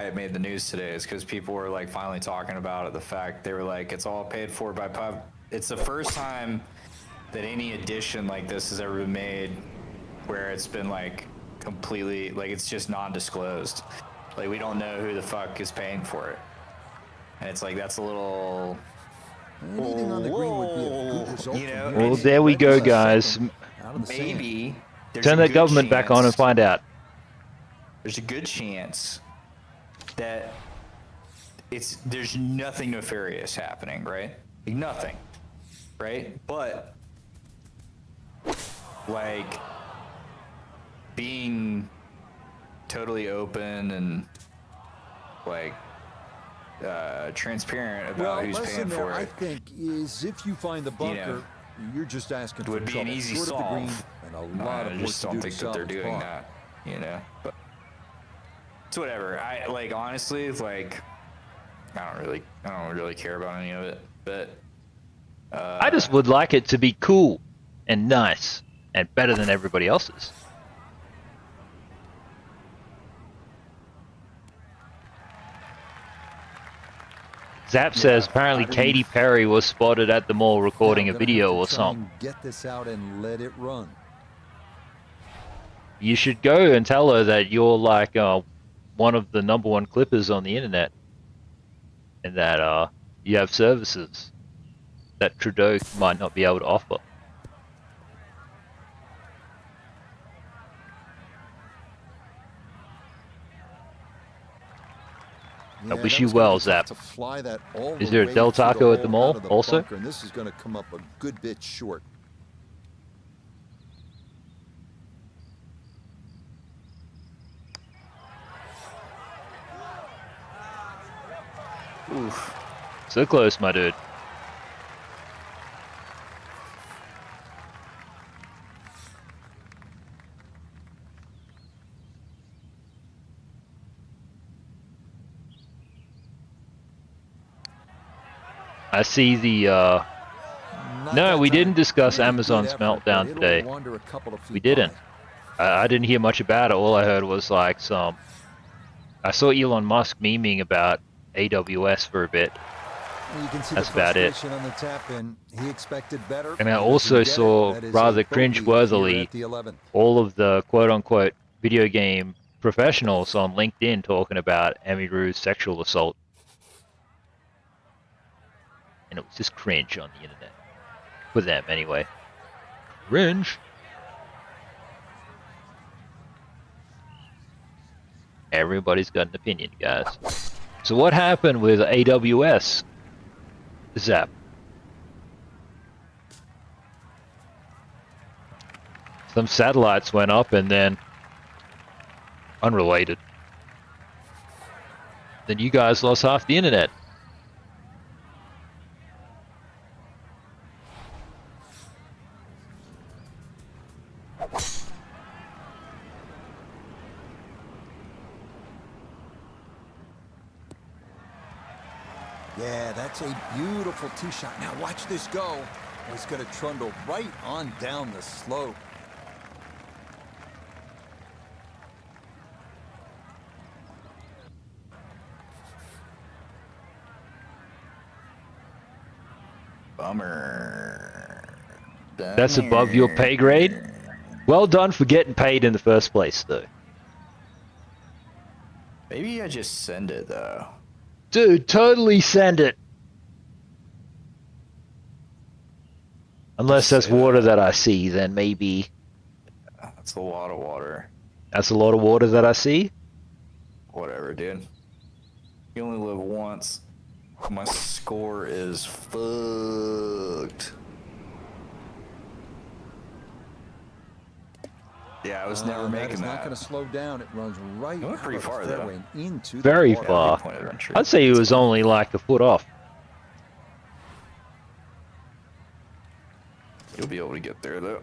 Speaker 2: it made the news today, is because people were like finally talking about it. The fact they were like, it's all paid for by pub. It's the first time that any edition like this has ever been made where it's been like completely, like, it's just non-disclosed. Like, we don't know who the fuck is paying for it. And it's like, that's a little...
Speaker 3: Anything on the green would be a good result.
Speaker 2: You know,
Speaker 1: Well, there we go, guys.
Speaker 2: Maybe
Speaker 1: Turn that government back on and find out.
Speaker 2: There's a good chance that there's nothing nefarious happening, right? Like, nothing, right? But like being totally open and like transparent about who's paying for it.
Speaker 3: I think is if you find the bunker, you're just asking for
Speaker 2: would be an easy solve.
Speaker 3: And a lot of
Speaker 2: I just don't think that they're doing that, you know. But it's whatever. I like, honestly, it's like I don't really care about any of it. But
Speaker 1: I just would like it to be cool and nice and better than everybody else's. Zap says apparently Katy Perry was spotted at the mall recording a video or something.
Speaker 3: Get this out and let it run.
Speaker 1: You should go and tell her that you're like one of the #1 clippers on the internet, and that you have services that Trudeau might not be able to offer. I wish you well, Zap. Is there a Del Taco at the mall also?
Speaker 3: And this is going to come up a good bit short.
Speaker 2: Oof.
Speaker 1: So close, my dude. I see the, no, we didn't discuss Amazon's meltdown today. We didn't. I didn't hear much about it. All I heard was like I saw Elon Musk memeing about AWS for a bit. That's about it. And I also saw, rather cringe-worthily, all of the quote-unquote video game professionals on LinkedIn talking about Emiru's sexual assault. And it was just cringe on the internet. For them, anyway. Cringe. Everybody's got an opinion, guys. So what happened with AWS? Zap. Some satellites went up and then... unrelated. Then you guys lost half the internet.
Speaker 3: Yeah, that's a beautiful tee shot. Now watch this go. It's going to trundle right on down the slope.
Speaker 2: Bummer.
Speaker 1: That's above your pay grade? Well done for getting paid in the first place, though.
Speaker 2: Maybe I just send it, though.
Speaker 1: Dude, totally send it. Unless that's water that I see, then maybe.
Speaker 2: That's a lot of water.
Speaker 1: That's a lot of water that I see?
Speaker 2: Whatever, dude. You only live once. My score is fucked. Yeah, I was never making that.
Speaker 3: It's not going to slow down. It runs right.
Speaker 2: It went pretty far, though.
Speaker 3: Into
Speaker 1: very far. I'd say it was only like a foot off.
Speaker 2: You'll be able to get there, though.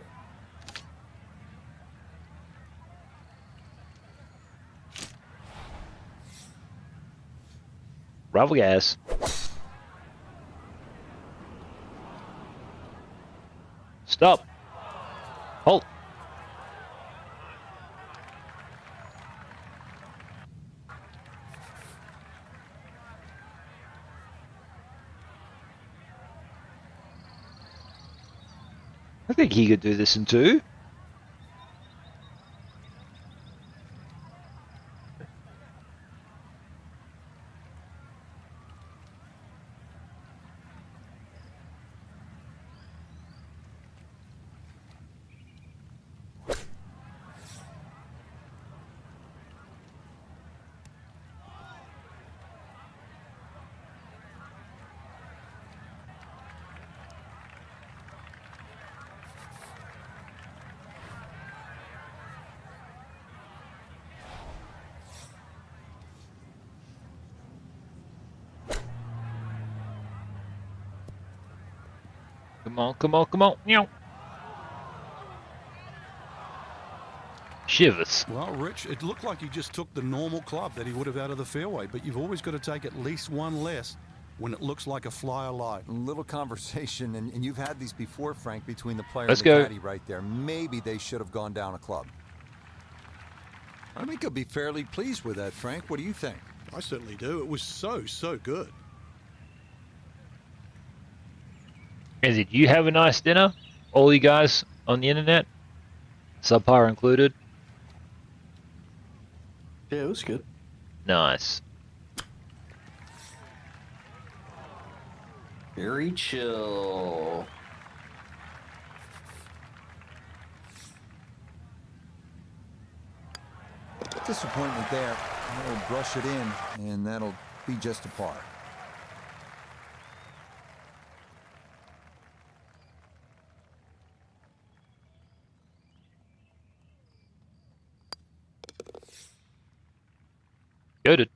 Speaker 1: Rivalgaz. Stop. Halt. I think he could do this in 2. Come on, come on, come on. Meow. Shivers.
Speaker 4: Well, Rich, it looked like he just took the normal club that he would have out of the fairway, but you've always got to take at least one less when it looks like a flyer lie.
Speaker 3: A little conversation, and you've had these before, Frank, between the player
Speaker 1: Let's
Speaker 3: and the
Speaker 1: go.
Speaker 3: caddy right there. Maybe they should have gone down a club. I think he'll be fairly pleased with that, Frank. What do you think?
Speaker 4: I certainly do. It was so good.
Speaker 1: And did you have a nice dinner? All you guys on the internet? Subpar included?
Speaker 2: Yeah, it was good.
Speaker 1: Nice.
Speaker 2: Very chill.
Speaker 3: Disappointment there. He'll brush it in, and that'll be just a par.
Speaker 1: Goated.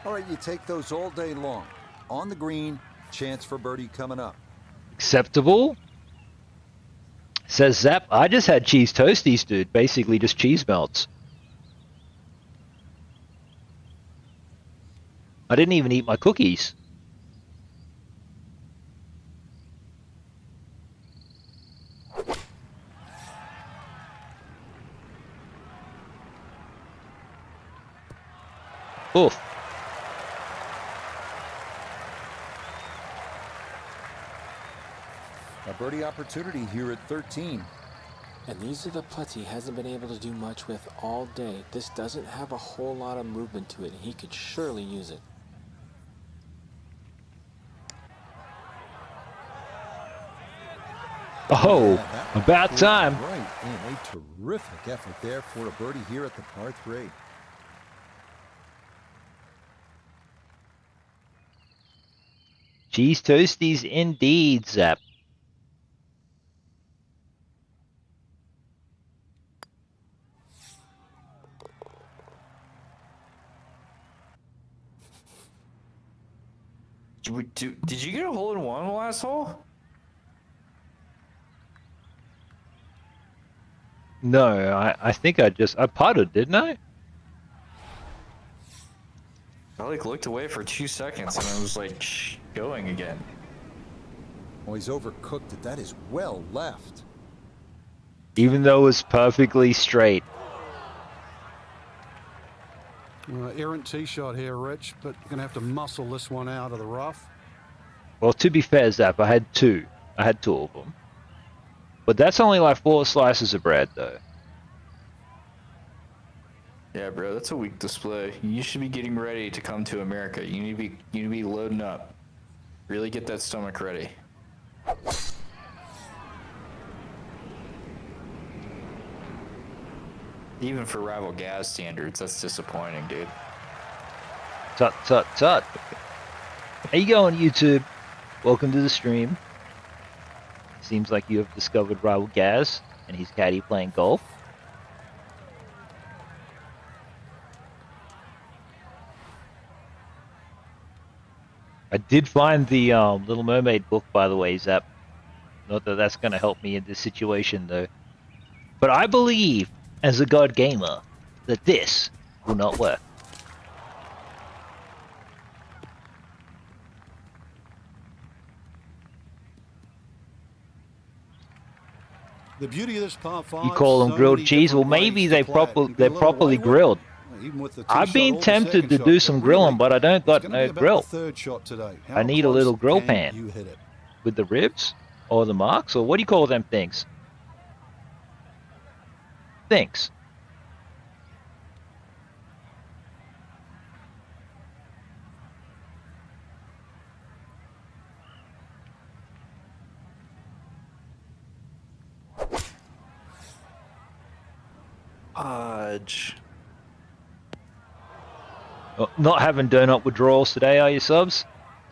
Speaker 3: All right, you take those all day long. On the green, chance for birdie coming up.
Speaker 1: Acceptable? Says Zap, I just had cheese toasties, dude. Basically just cheese melts. I didn't even eat my cookies. Oof.
Speaker 3: A birdie opportunity here at 13.
Speaker 5: And these are the putts he hasn't been able to do much with all day. This doesn't have a whole lot of movement to it, and he could surely use it.
Speaker 1: Oh,
Speaker 3: Yeah,
Speaker 1: about
Speaker 3: was
Speaker 1: time.
Speaker 3: Right, and a terrific effort there for a birdie here at the par 3.
Speaker 1: Cheese toasties indeed, Zap.
Speaker 2: Did you get a hole in one on the last hole?
Speaker 1: No, I think I putted, didn't I?
Speaker 2: I like looked away for 2 seconds and I was like going again.
Speaker 3: Oh, he's overcooked it. That is well left.
Speaker 1: Even though it was perfectly straight.
Speaker 4: Errant tee shot here, Rich, but you're going to have to muscle this one out of the rough.
Speaker 1: Well, to be fair, Zap, I had two of them. But that's only like 4 slices of bread, though.
Speaker 2: Yeah, bro, that's a weak display. You should be getting ready to come to America. You need to be loading up. Really get that stomach ready. Even for Rivalgaz standards, that's disappointing, dude.
Speaker 1: Tut, tut, tut. How you going, YouTube? Welcome to the stream. Seems like you have discovered Rivalgaz and his caddy playing golf. I did find the Little Mermaid book, by the way, Zap. Not that that's going to help me in this situation, though. But I believe, as a god gamer, that this will not work.
Speaker 4: The beauty of this par 5.
Speaker 1: You call them grilled cheese? Well, maybe they're properly grilled. I've been tempted to do some grilling, but I don't got no grill. I need a little grill pan with the ribs or the marks, or what do you call them things? Things.
Speaker 2: Podge.
Speaker 1: Oh, not having donut withdrawals today, are you, subs?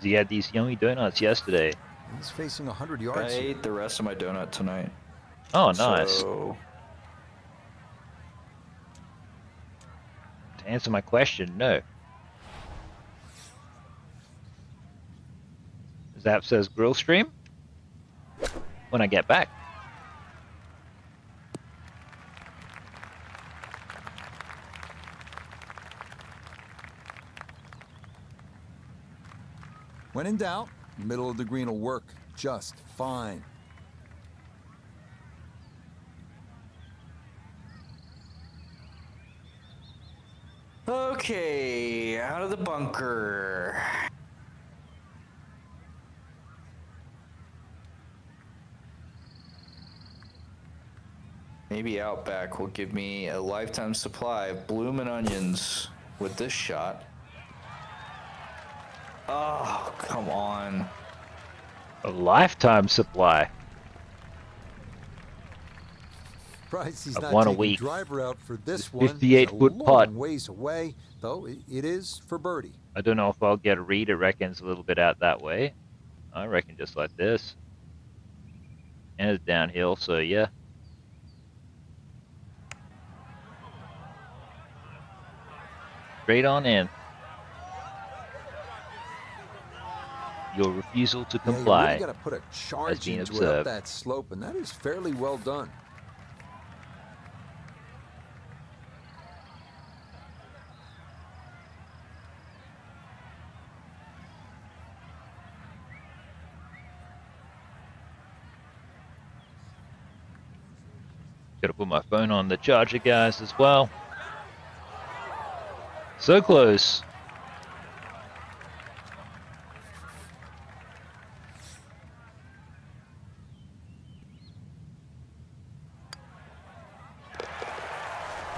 Speaker 1: He had these yummy donuts yesterday.
Speaker 3: He's facing 100
Speaker 2: I
Speaker 3: yards.
Speaker 2: ate the rest of my donut tonight.
Speaker 1: Oh, nice.
Speaker 2: So...
Speaker 1: To answer my question, no. Zap says grill stream when I get back.
Speaker 3: When in doubt, middle of the green will work just fine.
Speaker 2: Okay, out of the bunker. Maybe Outback will give me a lifetime supply of bloomin' onions with this shot. Oh, come on.
Speaker 1: A lifetime supply.
Speaker 3: Surprised he's
Speaker 1: Of
Speaker 3: not
Speaker 1: one a
Speaker 3: taking
Speaker 1: week.
Speaker 3: driver out for this one.
Speaker 1: 58-foot
Speaker 3: It's a
Speaker 1: putt.
Speaker 3: long ways away, though it is for birdie.
Speaker 1: I don't know if I'll get a read. It reckons a little bit out that way. I reckon just like this. And it's downhill, so yeah. Straight on in. Your refusal to
Speaker 3: Yeah,
Speaker 1: comply
Speaker 3: you really got to put a charge
Speaker 1: been
Speaker 3: into it
Speaker 1: observed.
Speaker 3: up that slope, and that is fairly well done.
Speaker 1: Gotta put my phone on the charger, guys, as well. So close.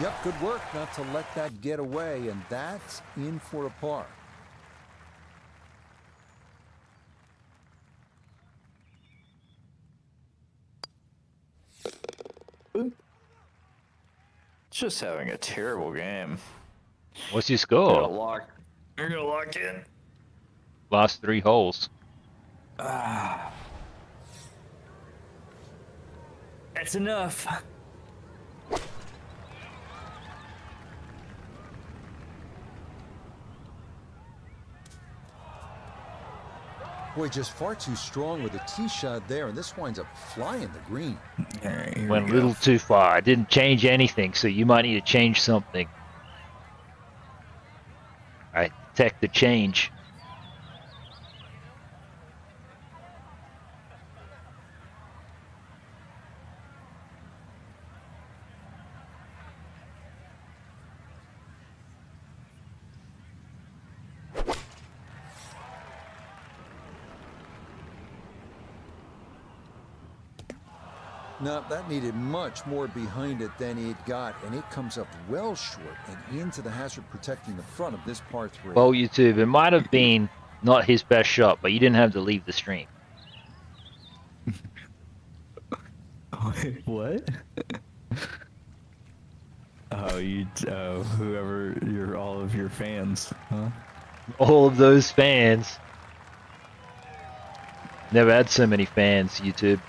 Speaker 3: Yep, good work not to let that get away, and that's in for a par.
Speaker 2: Just having a terrible game.
Speaker 1: What's your
Speaker 2: You're
Speaker 1: score?
Speaker 2: gonna lock in.
Speaker 1: Last 3 holes.
Speaker 2: That's enough.
Speaker 3: Boy, just far too strong with a tee shot there, and this winds up flying the green.
Speaker 2: All right, here
Speaker 1: Went a
Speaker 2: we
Speaker 1: little
Speaker 2: go.
Speaker 1: too far. I didn't change anything, so you might need to change something. I detect the change.
Speaker 3: No, that needed much more behind it than it got, and it comes up well short and into the hazard protecting the front of this par 3.
Speaker 1: Well, YouTube, it might have been not his best shot, but you didn't have to leave the stream.
Speaker 2: What? Whoever all of your fans, huh?
Speaker 1: All of those fans. Never had so many fans, YouTube.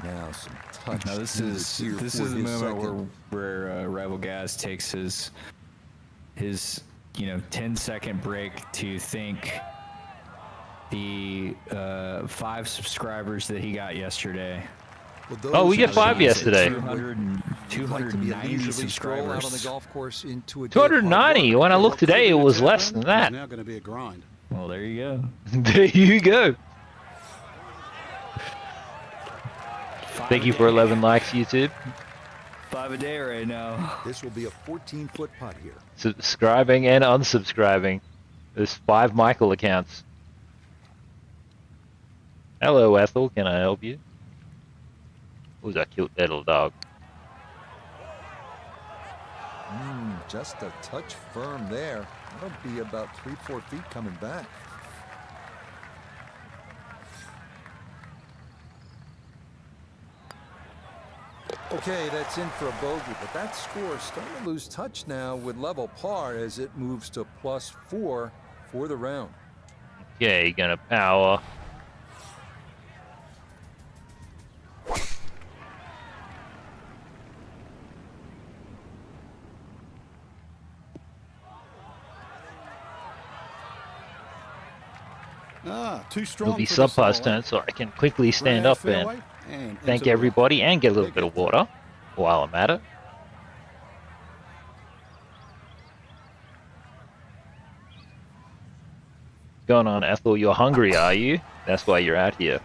Speaker 3: Now some touch.
Speaker 2: Now this
Speaker 3: needed
Speaker 2: is
Speaker 3: here
Speaker 2: the
Speaker 3: for his
Speaker 2: moment
Speaker 3: second.
Speaker 2: where Rivalgaz takes his 10-second break to think the 5 subscribers that he got yesterday.
Speaker 1: Oh, we get 5 yesterday.
Speaker 2: 290
Speaker 3: stroll out on the
Speaker 2: subscribers.
Speaker 3: golf course into a
Speaker 1: 290. When I looked today, it was less than that.
Speaker 4: It's now going to be a grind.
Speaker 2: Well, there you go.
Speaker 1: There you go. Thank you for 11 likes, YouTube.
Speaker 2: 5 a day right now.
Speaker 3: This will be a 14-foot putt here.
Speaker 1: Subscribing and unsubscribing. There's 5 Michael accounts. Hello, Ethel. Can I help you? Who's that cute little dog?
Speaker 3: Just a touch firm there. That'll be about 3-4 feet coming back. Okay, that's in for a bogey, but that score is starting to lose touch now with level par as it moves to +4 for the round.
Speaker 1: Okay, gonna power.
Speaker 4: Too strong.
Speaker 1: It'll be
Speaker 4: for the
Speaker 1: sub-pass
Speaker 4: solo.
Speaker 1: turn, so I can quickly stand
Speaker 4: Right
Speaker 1: up
Speaker 4: fairway
Speaker 1: and
Speaker 4: into
Speaker 1: thank
Speaker 4: the
Speaker 1: everybody and get a little bit of water while I'm at it. What's going on, Ethel? You're hungry, are you? That's why you're out here.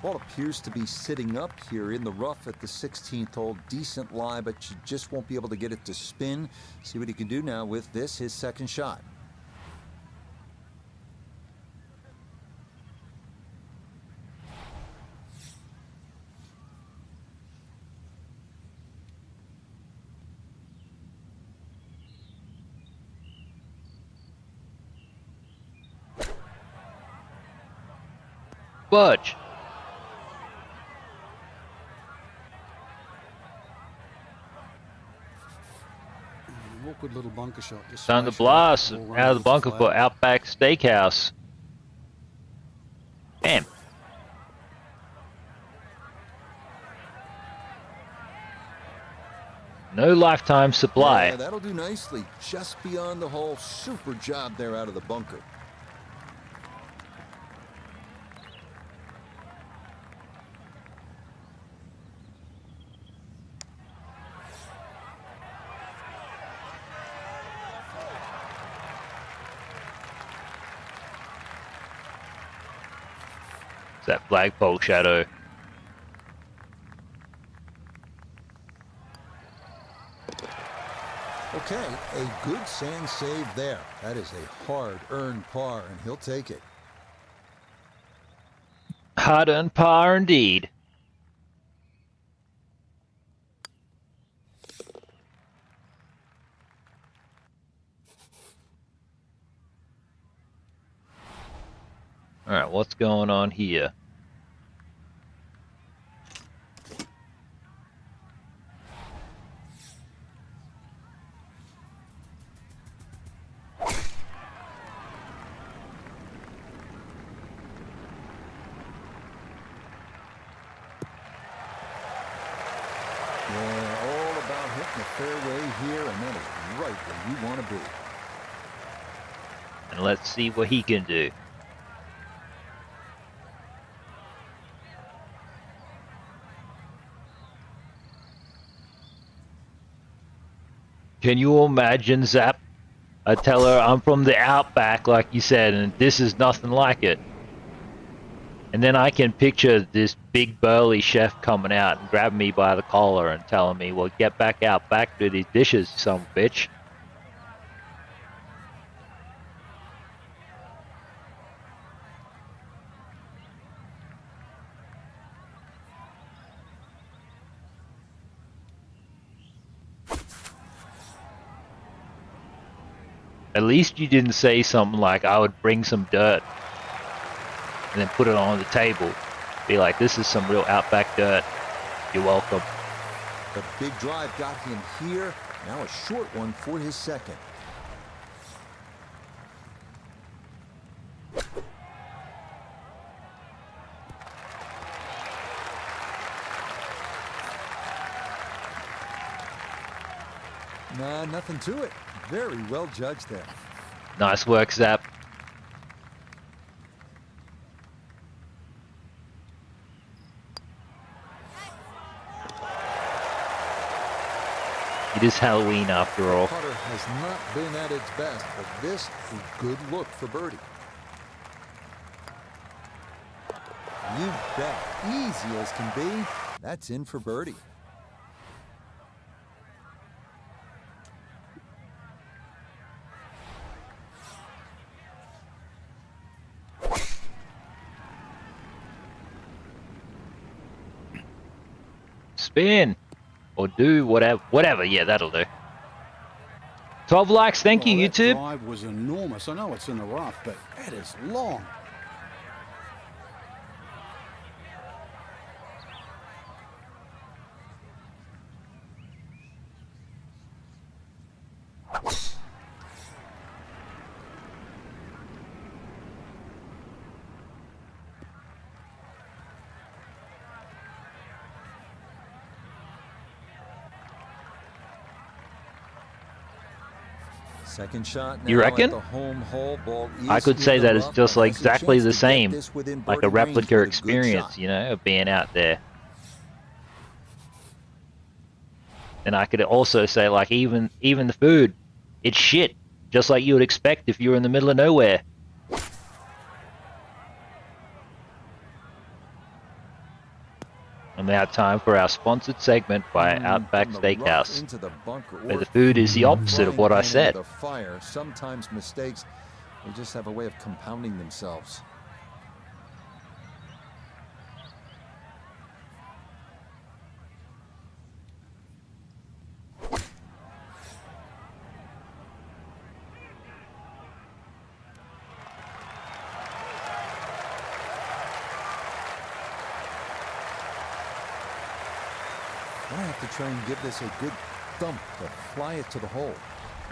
Speaker 3: Ball appears to be sitting up here in the rough at the 16th hole. Decent lie, but you just won't be able to get it to spin. See what he can do now with this, his second shot.
Speaker 1: Budge.
Speaker 4: Awkward little bunker shot. Just
Speaker 1: Time to
Speaker 4: smash it
Speaker 1: blast
Speaker 4: all around
Speaker 1: out of the
Speaker 4: the
Speaker 1: bunker
Speaker 4: flag.
Speaker 1: for Outback Steakhouse. Bam. No lifetime supply.
Speaker 3: Yeah, that'll do nicely. Just beyond the hole. Super job there out of the bunker.
Speaker 1: It's that flagpole shadow.
Speaker 3: Okay, a good sand save there. That is a hard-earned par, and he'll take it.
Speaker 1: Hard-earned par indeed. Alright, what's going on here?
Speaker 3: Yeah, all about hitting the fairway here, and that is right where you want to be.
Speaker 1: And let's see what he can do. Can you imagine, Zap? I tell her I'm from the outback, like you said, and this is nothing like it. And then I can picture this big burly chef coming out and grabbing me by the collar and telling me, well, get back out back to these dishes, son of a bitch. At least you didn't say something like, I would bring some dirt and then put it on the table. Be like, this is some real Outback dirt. You're welcome.
Speaker 3: The big drive got him here. Now a short one for his second. Nah, nothing to it. Very well judged there.
Speaker 1: Nice work, Zap. It is Halloween after all.
Speaker 3: The putter has not been at its best, but this a good look for birdie. You bet. Easy as can be. That's in for birdie.
Speaker 1: Spin. Or do whatever. Yeah, that'll do. 12 likes. Thank you,
Speaker 4: That
Speaker 1: YouTube.
Speaker 4: drive was enormous. I know it's in the rough, but it is long.
Speaker 3: Second shot now
Speaker 1: You reckon?
Speaker 3: at the home hole. Ball
Speaker 1: I
Speaker 3: is
Speaker 1: could say
Speaker 3: in the
Speaker 1: that it's
Speaker 3: rough,
Speaker 1: just
Speaker 3: but
Speaker 1: like
Speaker 3: has a
Speaker 1: exactly
Speaker 3: chance
Speaker 1: the
Speaker 3: to get
Speaker 1: same,
Speaker 3: this within
Speaker 1: like a
Speaker 3: birdie range
Speaker 1: replica
Speaker 3: with a good
Speaker 1: experience,
Speaker 3: shot.
Speaker 1: you know, of being out there. And I could also say, like, even the food, it's shit, just like you would expect if you were in the middle of nowhere. And now time for our sponsored segment by Outback
Speaker 3: From the rough
Speaker 1: Steakhouse,
Speaker 3: into the bunker,
Speaker 1: where
Speaker 3: or
Speaker 1: the food is the opposite of what I
Speaker 3: frying pan
Speaker 1: said.
Speaker 3: into the fire. Sometimes mistakes, they just have a way of compounding themselves. I have to try and give this a good thump to fly it to the hole.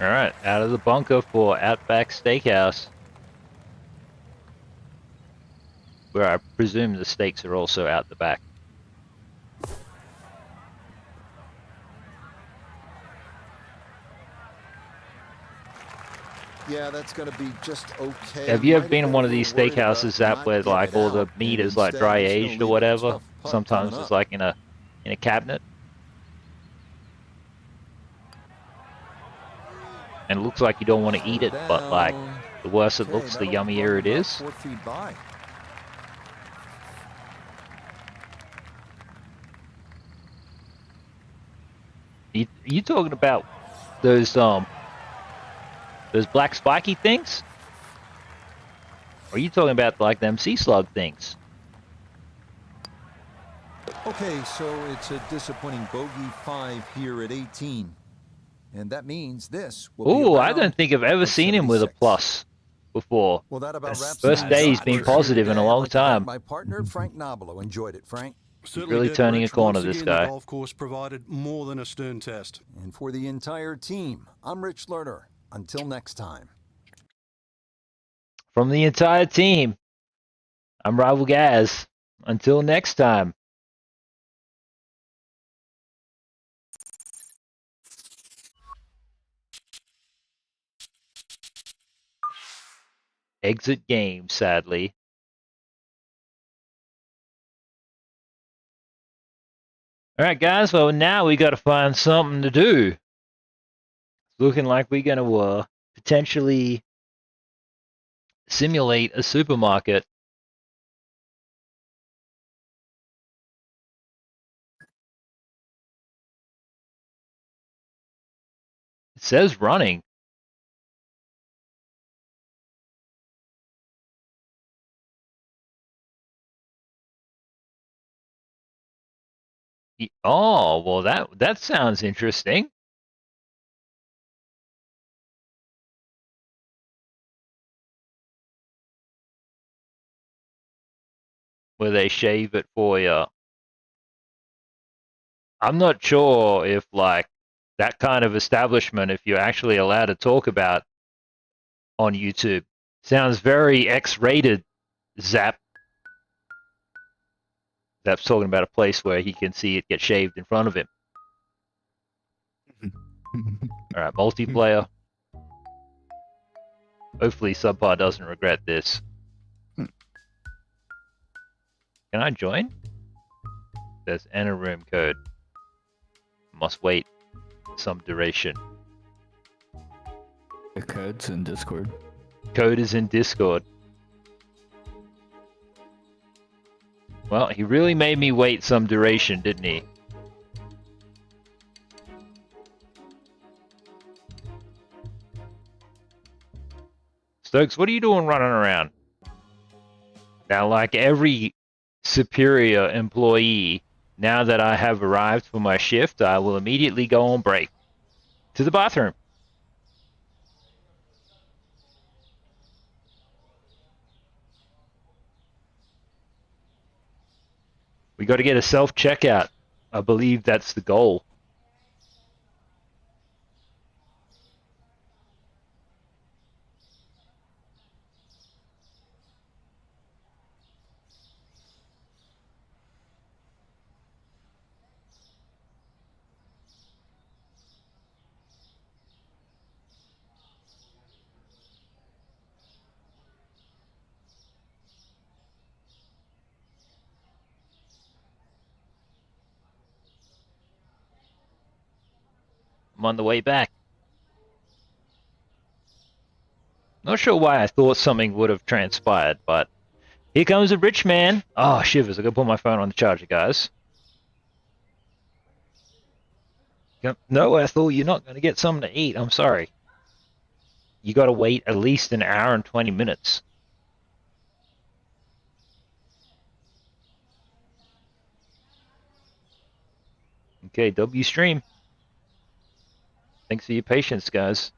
Speaker 1: All right, out of the bunker for Outback Steakhouse, where I presume the steaks are also out the back.
Speaker 3: Yeah, that's going to be just okay.
Speaker 1: Have you ever
Speaker 3: Might
Speaker 1: been in
Speaker 3: been
Speaker 1: one
Speaker 3: a
Speaker 1: of these
Speaker 3: little worried about
Speaker 1: steakhouses that
Speaker 3: not
Speaker 1: where
Speaker 3: getting
Speaker 1: like
Speaker 3: it
Speaker 1: all the
Speaker 3: out,
Speaker 1: meat
Speaker 3: and
Speaker 1: is like
Speaker 3: instead
Speaker 1: dry
Speaker 3: he's gonna
Speaker 1: aged or
Speaker 3: leave a
Speaker 1: whatever?
Speaker 3: tough putt
Speaker 1: Sometimes
Speaker 3: coming
Speaker 1: it's
Speaker 3: up.
Speaker 1: like in a cabinet, and it looks like you don't want to eat it, but like
Speaker 3: Down.
Speaker 1: the worse it
Speaker 3: Okay,
Speaker 1: looks, the
Speaker 3: that'll
Speaker 1: yummier
Speaker 3: run
Speaker 1: it
Speaker 3: about
Speaker 1: is.
Speaker 3: 4 feet by.
Speaker 1: You talking about those black spiky things? Or are you talking about like them sea slug things?
Speaker 3: Okay, so it's a disappointing bogey 5 here at 18. And that means this will be
Speaker 1: Ooh, I
Speaker 3: around
Speaker 1: don't think I've ever
Speaker 3: of
Speaker 1: seen him with a
Speaker 3: 76.
Speaker 1: plus before.
Speaker 3: Well, that about wraps
Speaker 1: First
Speaker 3: things
Speaker 1: day
Speaker 3: up
Speaker 1: he's been
Speaker 3: for us here
Speaker 1: positive in a
Speaker 3: today. I'd
Speaker 1: long
Speaker 3: like to thank
Speaker 1: time.
Speaker 3: my partner, Frank Nobilo. Enjoyed it, Frank.
Speaker 4: Certainly
Speaker 1: really
Speaker 4: did,
Speaker 1: turning
Speaker 4: Rich.
Speaker 1: a corner,
Speaker 4: Once
Speaker 1: this
Speaker 4: again,
Speaker 1: guy.
Speaker 4: The golf course provided more than a stern test.
Speaker 3: And for the entire team, I'm Rich Lerner. Until next time.
Speaker 1: From the entire team, I'm Rivalgaz. Until next time. Exit game, sadly. Alright guys, well now we gotta find something to do. It's looking like we're gonna potentially simulate a supermarket. It says running. Oh, well that sounds interesting. where they shave it for you. I'm not sure if like that kind of establishment, if you're actually allowed to talk about on YouTube. Sounds very X-rated, Zap. Zap's talking about a place where he can see it get shaved in front of him. Alright, multiplayer. Hopefully Subpar doesn't regret this. Can I join? There's enter room code. Must wait some duration.
Speaker 2: The code's in Discord.
Speaker 1: Code is in Discord. Well, he really made me wait some duration, didn't he? Stokes, what are you doing running around? Now, like every superior employee, now that I have arrived for my shift, I will immediately go on break. To the bathroom. We got to get a self-checkout. I believe that's the goal. I'm on the way back. Not sure why I thought something would have transpired, but here comes a rich man. Oh, shivers. I gotta put my phone on the charger, guys. No, Ethel, you're not gonna get something to eat. I'm sorry. You gotta wait at least an hour and 20 minutes. Okay, W stream. Thanks for your patience, guys.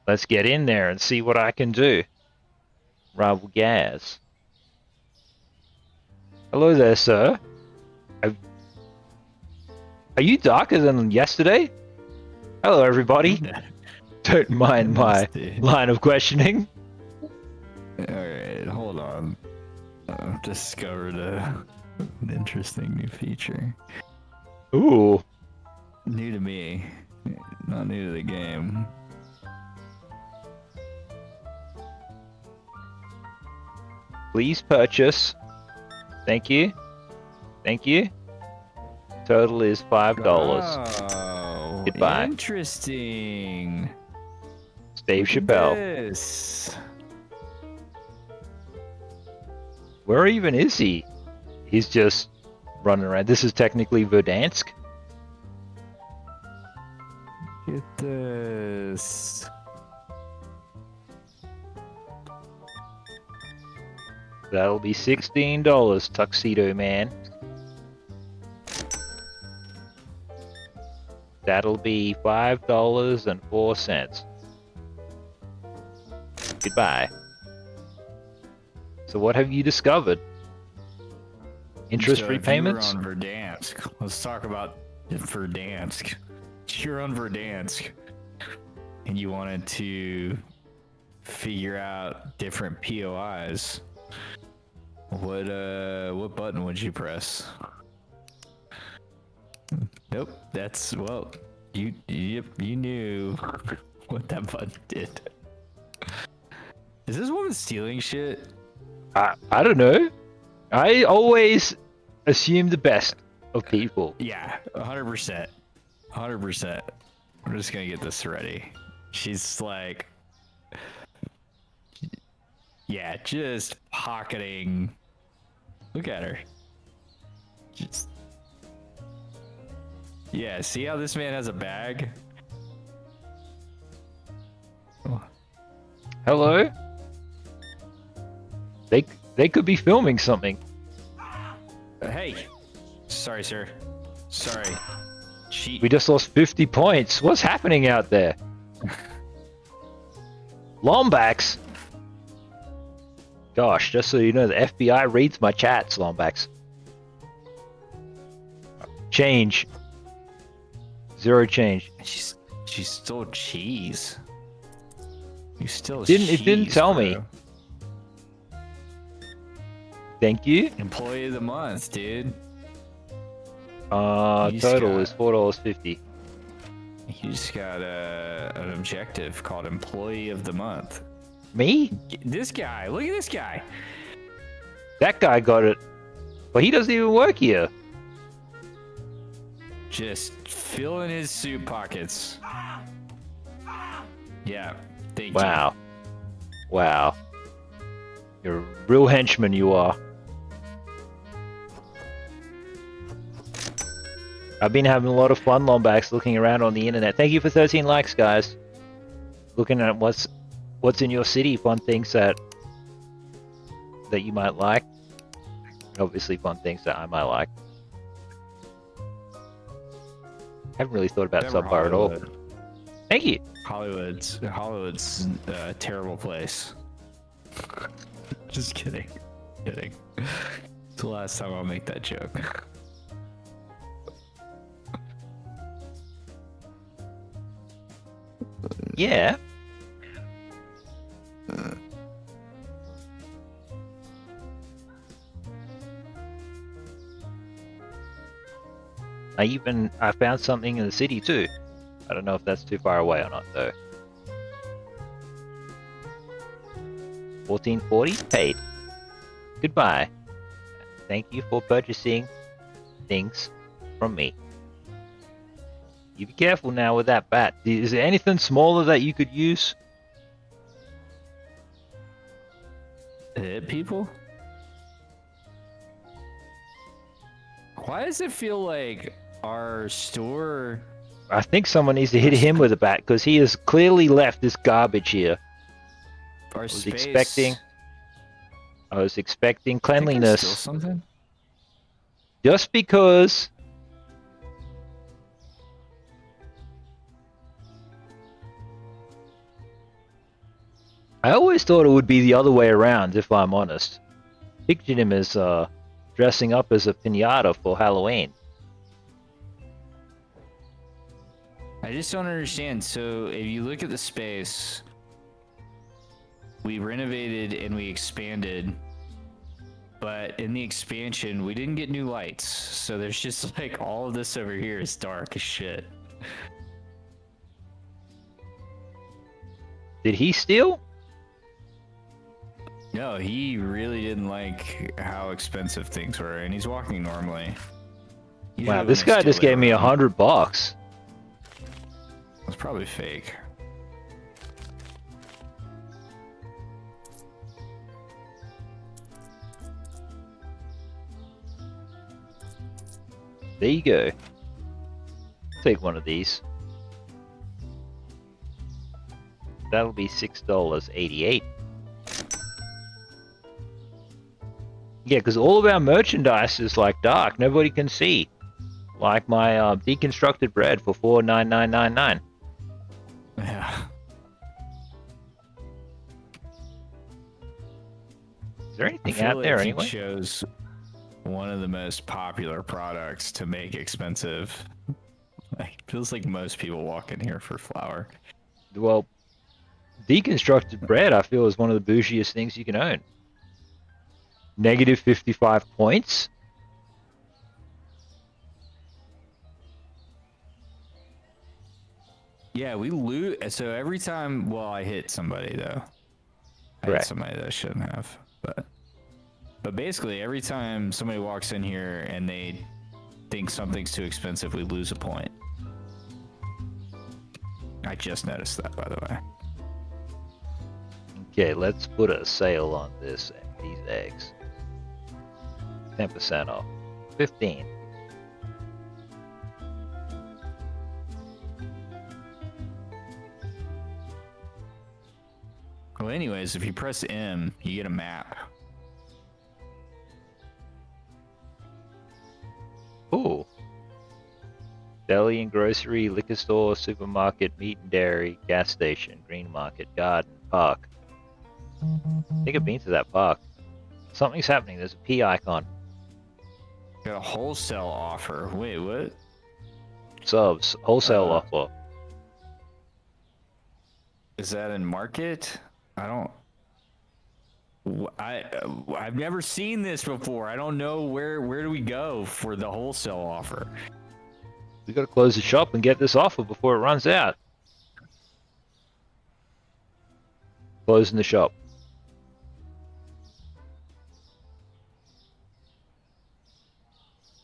Speaker 1: Let's get in there and see what I can do. Rivalgaz. Hello there, sir. Are you darker than yesterday? Hello, everybody. Don't mind my line of questioning.
Speaker 2: Alright, hold on. I've discovered an interesting new feature.
Speaker 1: Ooh.
Speaker 2: New to me, not new to the game.
Speaker 1: Please purchase. Thank you. Thank you. Total is $5.
Speaker 2: Oh,
Speaker 1: Goodbye.
Speaker 2: Interesting.
Speaker 1: Dave Chappelle.
Speaker 2: This.
Speaker 1: Where even is he? He's just running around. This is technically Verdansk.
Speaker 2: Get this.
Speaker 1: That'll be $16, Tuxedo Man. That'll be $5.04. Goodbye. So what have you discovered? Interest-free payments?
Speaker 2: You're on Verdansk. Let's talk about Verdansk. You're on Verdansk, and you wanted to figure out different POIs. What button would you press? Nope, that's you knew what that button did. Is this woman stealing shit?
Speaker 1: I don't know. I always assume the best of people.
Speaker 2: Yeah, 100%. 100%. I'm just gonna get this ready. She's like, yeah, just pocketing. Look at her. Just, yeah, see how this man has a bag? Oh.
Speaker 1: Hello? They could be filming something.
Speaker 2: Hey, sorry, sir. Sorry.
Speaker 1: We just lost 50 points. What's happening out there? Lombax. Gosh, just so you know, the FBI reads my chats, Lombax. Change. 0 change.
Speaker 2: She's still cheese. You still
Speaker 1: It didn't tell me. Thank you.
Speaker 2: Employee of the month, dude.
Speaker 1: Total is $4.50.
Speaker 2: You just got an objective called Employee of the Month.
Speaker 1: Me?
Speaker 2: This guy. Look at this guy.
Speaker 1: That guy got it. But he doesn't even work here.
Speaker 2: Just filling his suit pockets. Yeah. Thank you.
Speaker 1: Wow. Wow. You're a real henchman, you are. I've been having a lot of fun, Lombax, looking around on the internet. Thank you for 13 likes, guys. Looking at what's in your city, fun things that you might like. Obviously, fun things that I might like. Haven't really thought about Subbar at all. Thank you.
Speaker 2: Hollywood's a terrible place. Just kidding. Kidding. It's the last time I'll make that joke.
Speaker 1: Yeah. I found something in the city too. I don't know if that's too far away or not though. 1440 paid. Goodbye. Thank you for purchasing things from me. You be careful now with that bat. Is there anything smaller that you could use?
Speaker 2: Hit people? Why does it feel like our store...
Speaker 1: I think someone needs to hit him with a bat because he has clearly left this garbage here.
Speaker 2: I
Speaker 1: was expecting cleanliness.
Speaker 2: Still something?
Speaker 1: Just because... I always thought it would be the other way around, if I'm honest. Pictured him as dressing up as a piñata for Halloween.
Speaker 2: I just don't understand. So if you look at the space, we renovated and we expanded, but in the expansion, we didn't get new lights. So there's just like all of this over here is dark as shit.
Speaker 1: Did he steal?
Speaker 2: No, he really didn't like how expensive things were, and he's walking normally.
Speaker 1: Wow, this guy just gave me $100.
Speaker 2: It's probably fake.
Speaker 1: There you go. Take one of these. That'll be $6.88. Yeah, because all of our merchandise is like dark. Nobody can see. Like my deconstructed bread for $4.9999.
Speaker 2: Yeah.
Speaker 1: Is there anything out there anyway?
Speaker 2: He chose one of the most popular products to make expensive. Like, feels like most people walk in here for flour.
Speaker 1: Well, deconstructed bread, I feel, is one of the bougiest things you can own. Negative 55 points.
Speaker 2: Yeah, we loot. So every time, well, I hit somebody though. I hit somebody that I shouldn't have. But basically, every time somebody walks in here and they think something's too expensive, we lose a point. I just noticed that, by the way.
Speaker 1: Okay, let's put a sale on these eggs. 10% off. 15.
Speaker 2: Well, anyways, if you press M, you get a map.
Speaker 1: Ooh. Deli and grocery, liquor store, supermarket, meat and dairy, gas station, green market, garden, park. I think I've been to that park. Something's happening. There's a P icon.
Speaker 2: Got a wholesale offer. Wait, what?
Speaker 1: Subs. Wholesale offer.
Speaker 2: Is that in market? I don't. I've never seen this before. I don't know where do we go for the wholesale offer.
Speaker 1: We gotta close the shop and get this offer before it runs out. Closing the shop.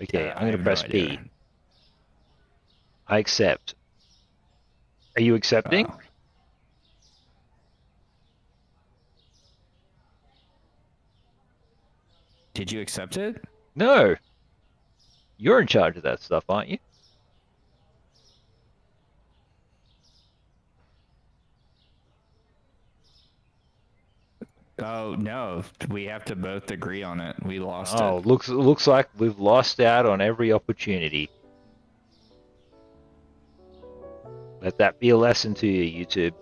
Speaker 1: Okay, I'm gonna press P. I accept. Are you accepting?
Speaker 2: Did you accept it?
Speaker 1: No. You're in charge of that stuff, aren't you?
Speaker 2: Oh no, we have to both agree on it. We lost it.
Speaker 1: Oh, looks like we've lost out on every opportunity. Let that be a lesson to you, YouTube.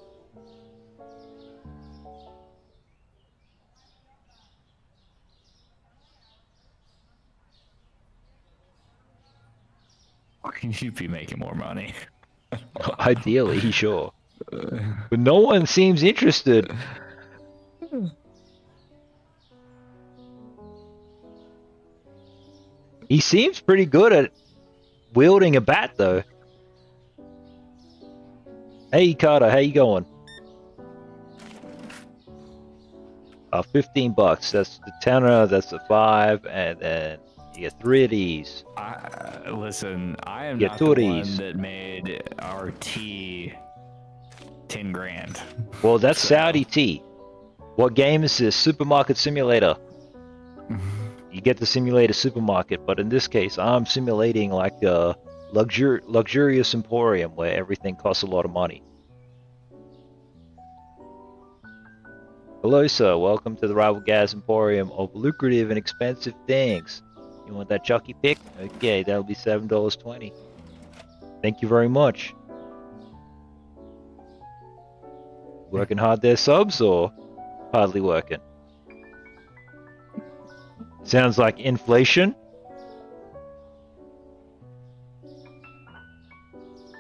Speaker 2: You'd be making more money.
Speaker 1: Ideally, sure. But no one seems interested. He seems pretty good at wielding a bat, though. Hey, Carter, how you going? 15 bucks. That's the tenner. That's the 5, and then you get 3 of these.
Speaker 2: Listen, I am
Speaker 1: Get
Speaker 2: not
Speaker 1: 2
Speaker 2: the
Speaker 1: of these.
Speaker 2: one that made our tea 10 grand.
Speaker 1: Well, that's Saudi tea. What game is this? Supermarket Simulator. You get to simulate a supermarket, but in this case, I'm simulating like a luxurious emporium where everything costs a lot of money. Hello, sir. Welcome to the Rivalgaz Emporium of lucrative and expensive things. You want that Chucky pick? Okay, that'll be $7.20. Thank you very much. Working hard there, subs, or hardly working? Sounds like inflation.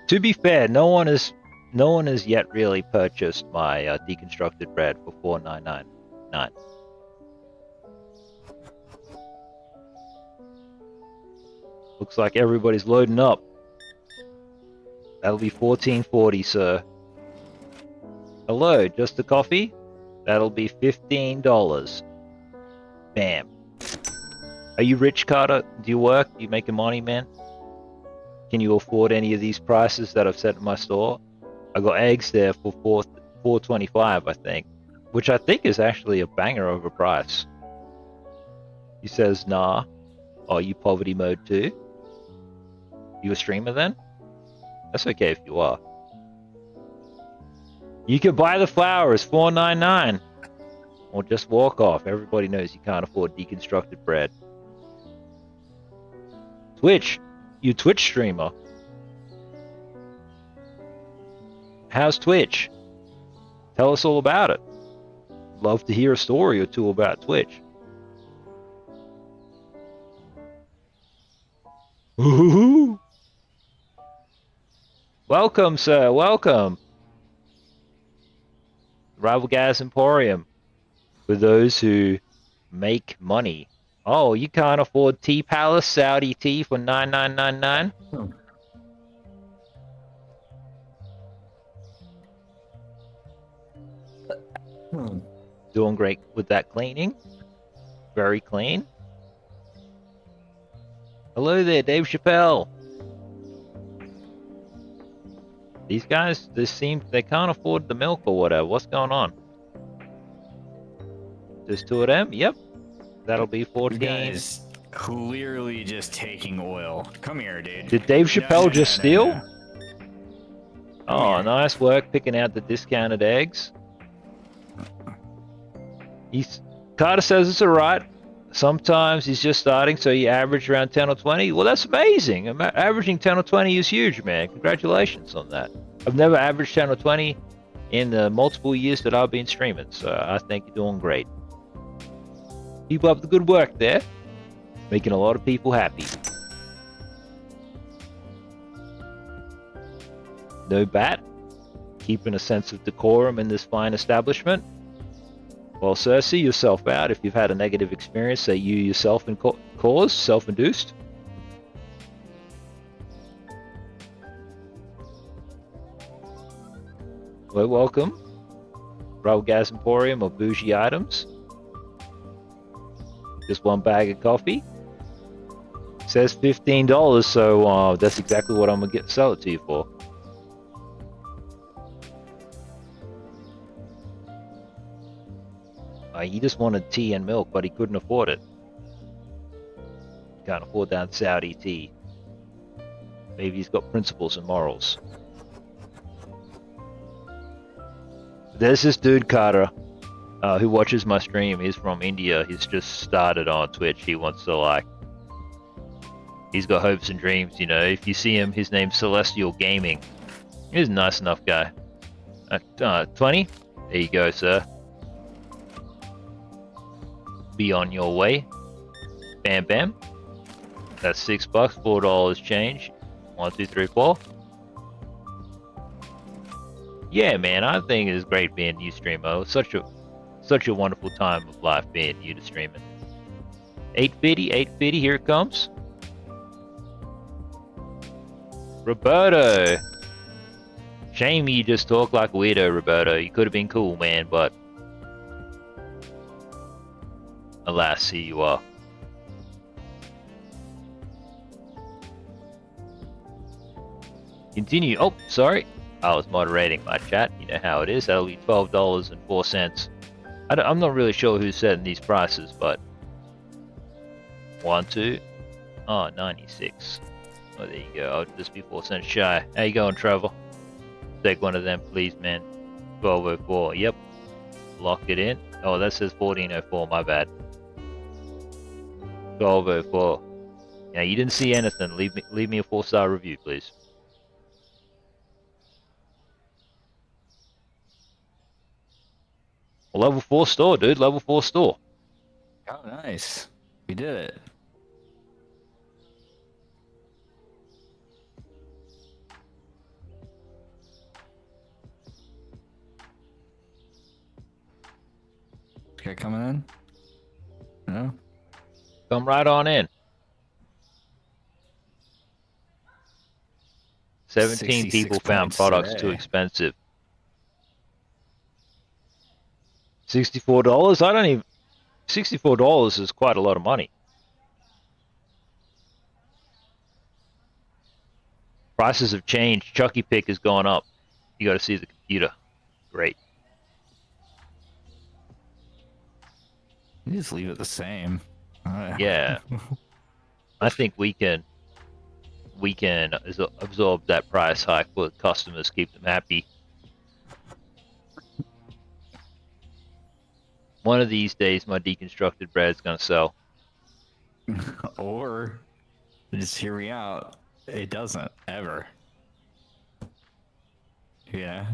Speaker 1: To be fair, no one has yet really purchased my deconstructed bread for $4.99. Looks like everybody's loading up. That'll be $14.40, sir. Hello, just a coffee? That'll be $15. Bam. Are you rich, Carter? Do you work? Do you making money, man? Can you afford any of these prices that I've set in my store? I got eggs there for $4.25, I think, which I think is actually a banger of a price. He says, nah. Oh, you poverty mode too? You a streamer then? That's okay if you are. You can buy the flowers, $4.99. Or just walk off. Everybody knows you can't afford deconstructed bread. Twitch. You Twitch streamer. How's Twitch? Tell us all about it. Love to hear a story or two about Twitch. Ooh. Welcome, sir. Welcome. Rivalgaz Emporium. For those who make money. Oh, you can't afford Tea Palace Saudi tea for $9.99? Doing great with that cleaning. Very clean. Hello there, Dave Chappelle. These guys, they can't afford the milk or whatever. What's going on? Just 2 of them? Yep. That'll be 14.
Speaker 2: You guys clearly just taking oil. Come here, dude.
Speaker 1: Did Dave Chappelle just steal?
Speaker 2: No.
Speaker 1: Oh, nice work picking out the discounted eggs. Carter says it's alright. Sometimes he's just starting, so you average around 10 or 20. Well, that's amazing. Averaging 10 or 20 is huge, man. Congratulations on that. I've never averaged 10 or 20 in the multiple years that I've been streaming, so I think you're doing great. Keep up the good work there. Making a lot of people happy. No bat. Keeping a sense of decorum in this fine establishment. Well, sir, see yourself out. If you've had a negative experience that you yourself caused, self-induced. Well, welcome. Rivalgaz Emporium of bougie items. Just one bag of coffee. Says $15, so that's exactly what I'm gonna sell it to you for. He just wanted tea and milk, but he couldn't afford it. Can't afford that Saudi tea. Maybe he's got principles and morals. There's this dude, Carter, who watches my stream. He's from India. He's just started on Twitch. He wants to, he's got hopes and dreams, you know. If you see him, his name's Celestial Gaming. He's a nice enough guy. 20? There you go, sir. Be on your way. Bam bam. That's $6, $4 change. 1, 2, 3, 4. Yeah, man, I think it's great being a new streamer. It's such a wonderful time of life being new to streaming. 850, here it comes. Roberto. Shame you just talk like a weirdo, Roberto. You could have been cool, man, but alas, here you are. Continue. Oh, sorry. I was moderating my chat. You know how it is. That'll be $12.04. I'm not really sure who's setting these prices, but 1, 2. Oh, 96. Oh, there you go. I'll just be 4 cents shy. How you going, Trevor? Take one of them, please, man. 12.04. Yep. Lock it in. Oh, that says 14.04. My bad. 12.04. Yeah, you didn't see anything. Leave me a 4-star review, please. Level 4 store, dude. Level 4 store.
Speaker 2: Oh, nice. We did it. Guy coming in? No?
Speaker 1: Come right on in. 17 people found products too expensive. $64? I don't even... $64 is quite a lot of money. Prices have changed. Chucky Pick has gone up. You gotta see the computer. Great.
Speaker 2: You just leave it the same.
Speaker 1: Yeah. I think we can absorb that price hike for customers, keep them happy. One of these days, my deconstructed bread's gonna sell.
Speaker 2: Or, just hear me out, it doesn't, ever. Yeah.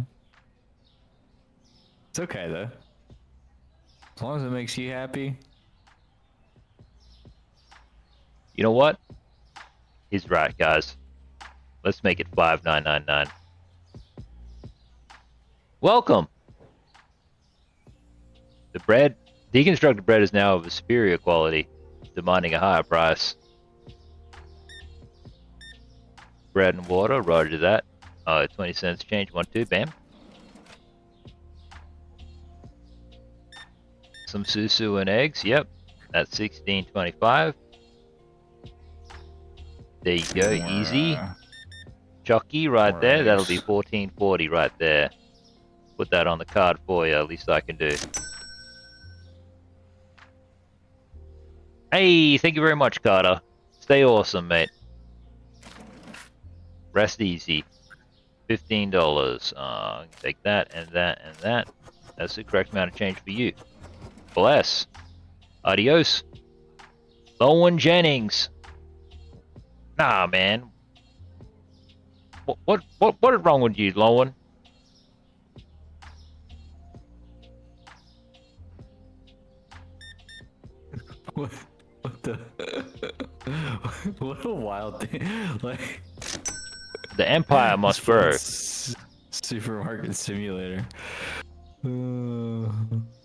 Speaker 2: It's okay, though. As long as it makes you happy.
Speaker 1: You know what? He's right, guys. Let's make it $5,999. Welcome! The bread, deconstructed bread is now of a superior quality, demanding a higher price. Bread and water, roger that. 20 cents change, 1, 2, bam. Some susu and eggs, yep. That's $16.25. There you go, easy. Chucky right there, that'll be $14.40 right there. Put that on the card for you, at least I can do. Hey, thank you very much, Carter. Stay awesome, mate. Rest easy. $15. Take that and that and that. That's the correct amount of change for you. Bless. Adios. Lowen Jennings. Nah, man. What is wrong with you, Lowen?
Speaker 2: What the? What a wild thing! Like
Speaker 1: The Empire must grow.
Speaker 2: Supermarket simulator.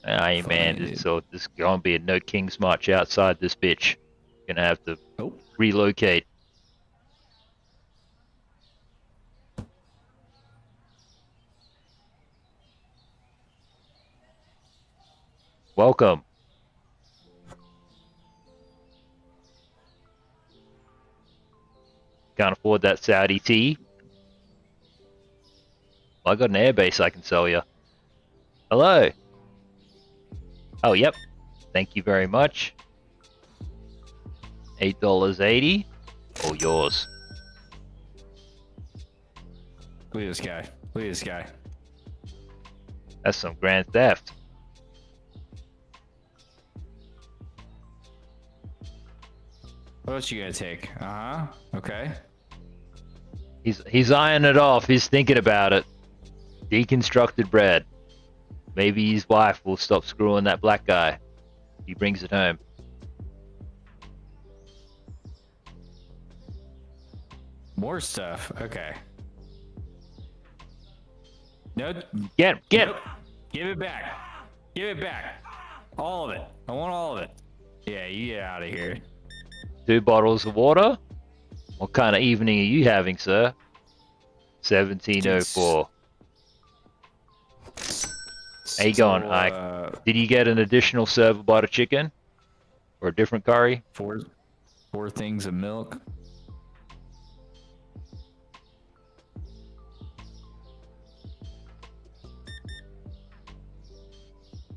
Speaker 1: Aye, man. So there's gonna be a no King's March outside this bitch. Gonna have to relocate. Welcome. Can't afford that Saudi tea. Well, I got an airbase I can sell you. Hello. Oh, yep. Thank you very much. $8.80. All yours.
Speaker 2: Look at this guy. Look at this guy.
Speaker 1: That's some grand theft.
Speaker 2: What else you gonna take? Okay.
Speaker 1: He's eyeing it off. He's thinking about it. Deconstructed bread. Maybe his wife will stop screwing that black guy. He brings it home.
Speaker 2: More stuff. Okay. No.
Speaker 1: Get.
Speaker 2: Nope. Give it back. Give it back. All of it. I want all of it. Yeah, you get out of here.
Speaker 1: 2 bottles of water. What kind of evening are you having, sir? 1704. Aegon,
Speaker 2: So,
Speaker 1: did you get an additional serve of butter chicken? Or a different curry?
Speaker 2: 4 things of milk.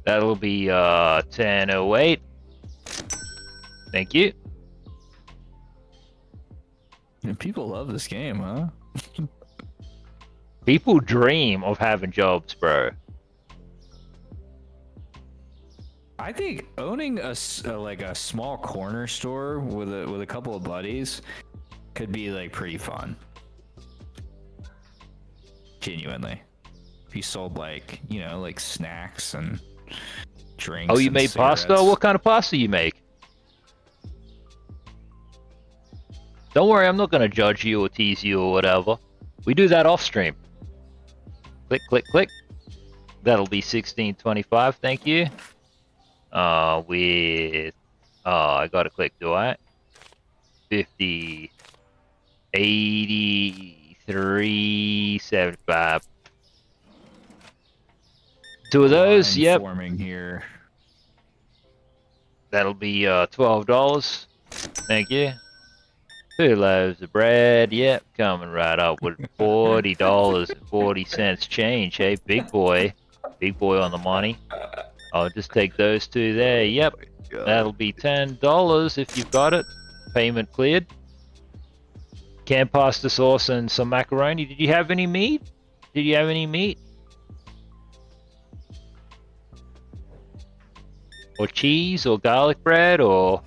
Speaker 1: That'll be 1008. Thank you.
Speaker 2: And people love this game, huh?
Speaker 1: People dream of having jobs, bro.
Speaker 2: I think owning a small corner store with a couple of buddies could be like pretty fun. Genuinely, if you sold like like snacks and drinks.
Speaker 1: Oh, you
Speaker 2: and
Speaker 1: made
Speaker 2: cigarettes.
Speaker 1: pasta? What kind of pasta you make? Don't worry, I'm not gonna judge you or tease you or whatever. We do that off stream. Click, click, click. That'll be 1625. Thank you. With I gotta click, do I? 50, 83, 75. 2 of those,
Speaker 2: Line
Speaker 1: yep.
Speaker 2: Forming here.
Speaker 1: That'll be $12. Thank you. 2 loaves of bread, yep, coming right up with $40.40 change. Hey, big boy on the money. I'll just take those 2 there. Yep, that'll be $10 if you've got it. Payment cleared. Canned pasta sauce and some macaroni. Did you have any meat? Or cheese or garlic bread or...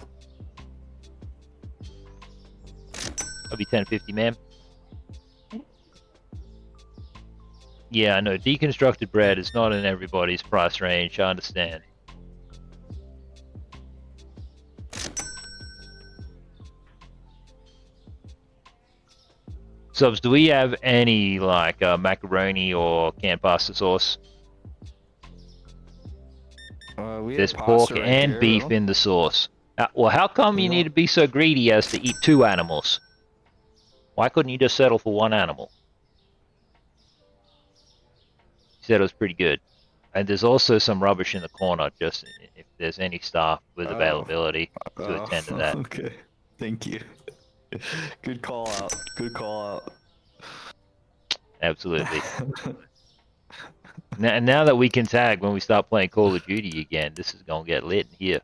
Speaker 1: That'll be $10.50, ma'am. Yeah, I know. Deconstructed bread is not in everybody's price range. I understand. Subs, do we have any like macaroni or canned pasta sauce?
Speaker 2: We
Speaker 1: There's
Speaker 2: have
Speaker 1: pork
Speaker 2: pasta right
Speaker 1: and
Speaker 2: here,
Speaker 1: beef
Speaker 2: though.
Speaker 1: in the sauce. Well, how come you need to be so greedy as to eat 2 animals? Why couldn't you just settle for 1 animal? He said it was pretty good. And there's also some rubbish in the corner, just if there's any staff with availability to attend to that.
Speaker 2: Okay, thank you. Good call out. Good call out.
Speaker 1: Absolutely. Now that we can tag when we start playing Call of Duty again, this is gonna get lit here.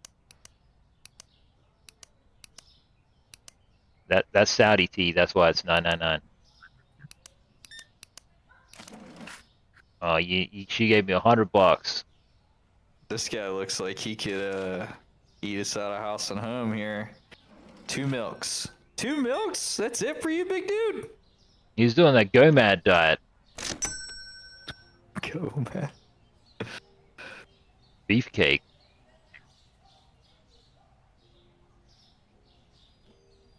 Speaker 1: That's Saudi tea. That's why it's $9.99. Oh, she gave me $100.
Speaker 2: This guy looks like he could eat us out of house and home here. 2 milks. 2 milks? That's it for you, big dude?
Speaker 1: He's doing that Go Mad diet.
Speaker 2: Go Mad.
Speaker 1: Beefcake.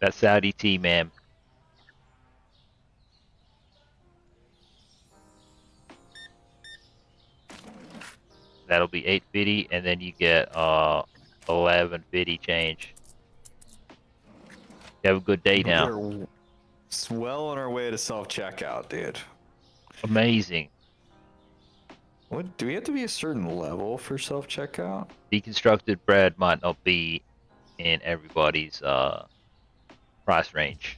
Speaker 1: That's Saudi tea, ma'am. That'll be $8.50, and then you get $11.50 change. You have a good day now.
Speaker 2: We're well on our way to self-checkout, dude.
Speaker 1: Amazing.
Speaker 2: What, do we have to be a certain level for self-checkout?
Speaker 1: Deconstructed bread might not be in everybody's price range.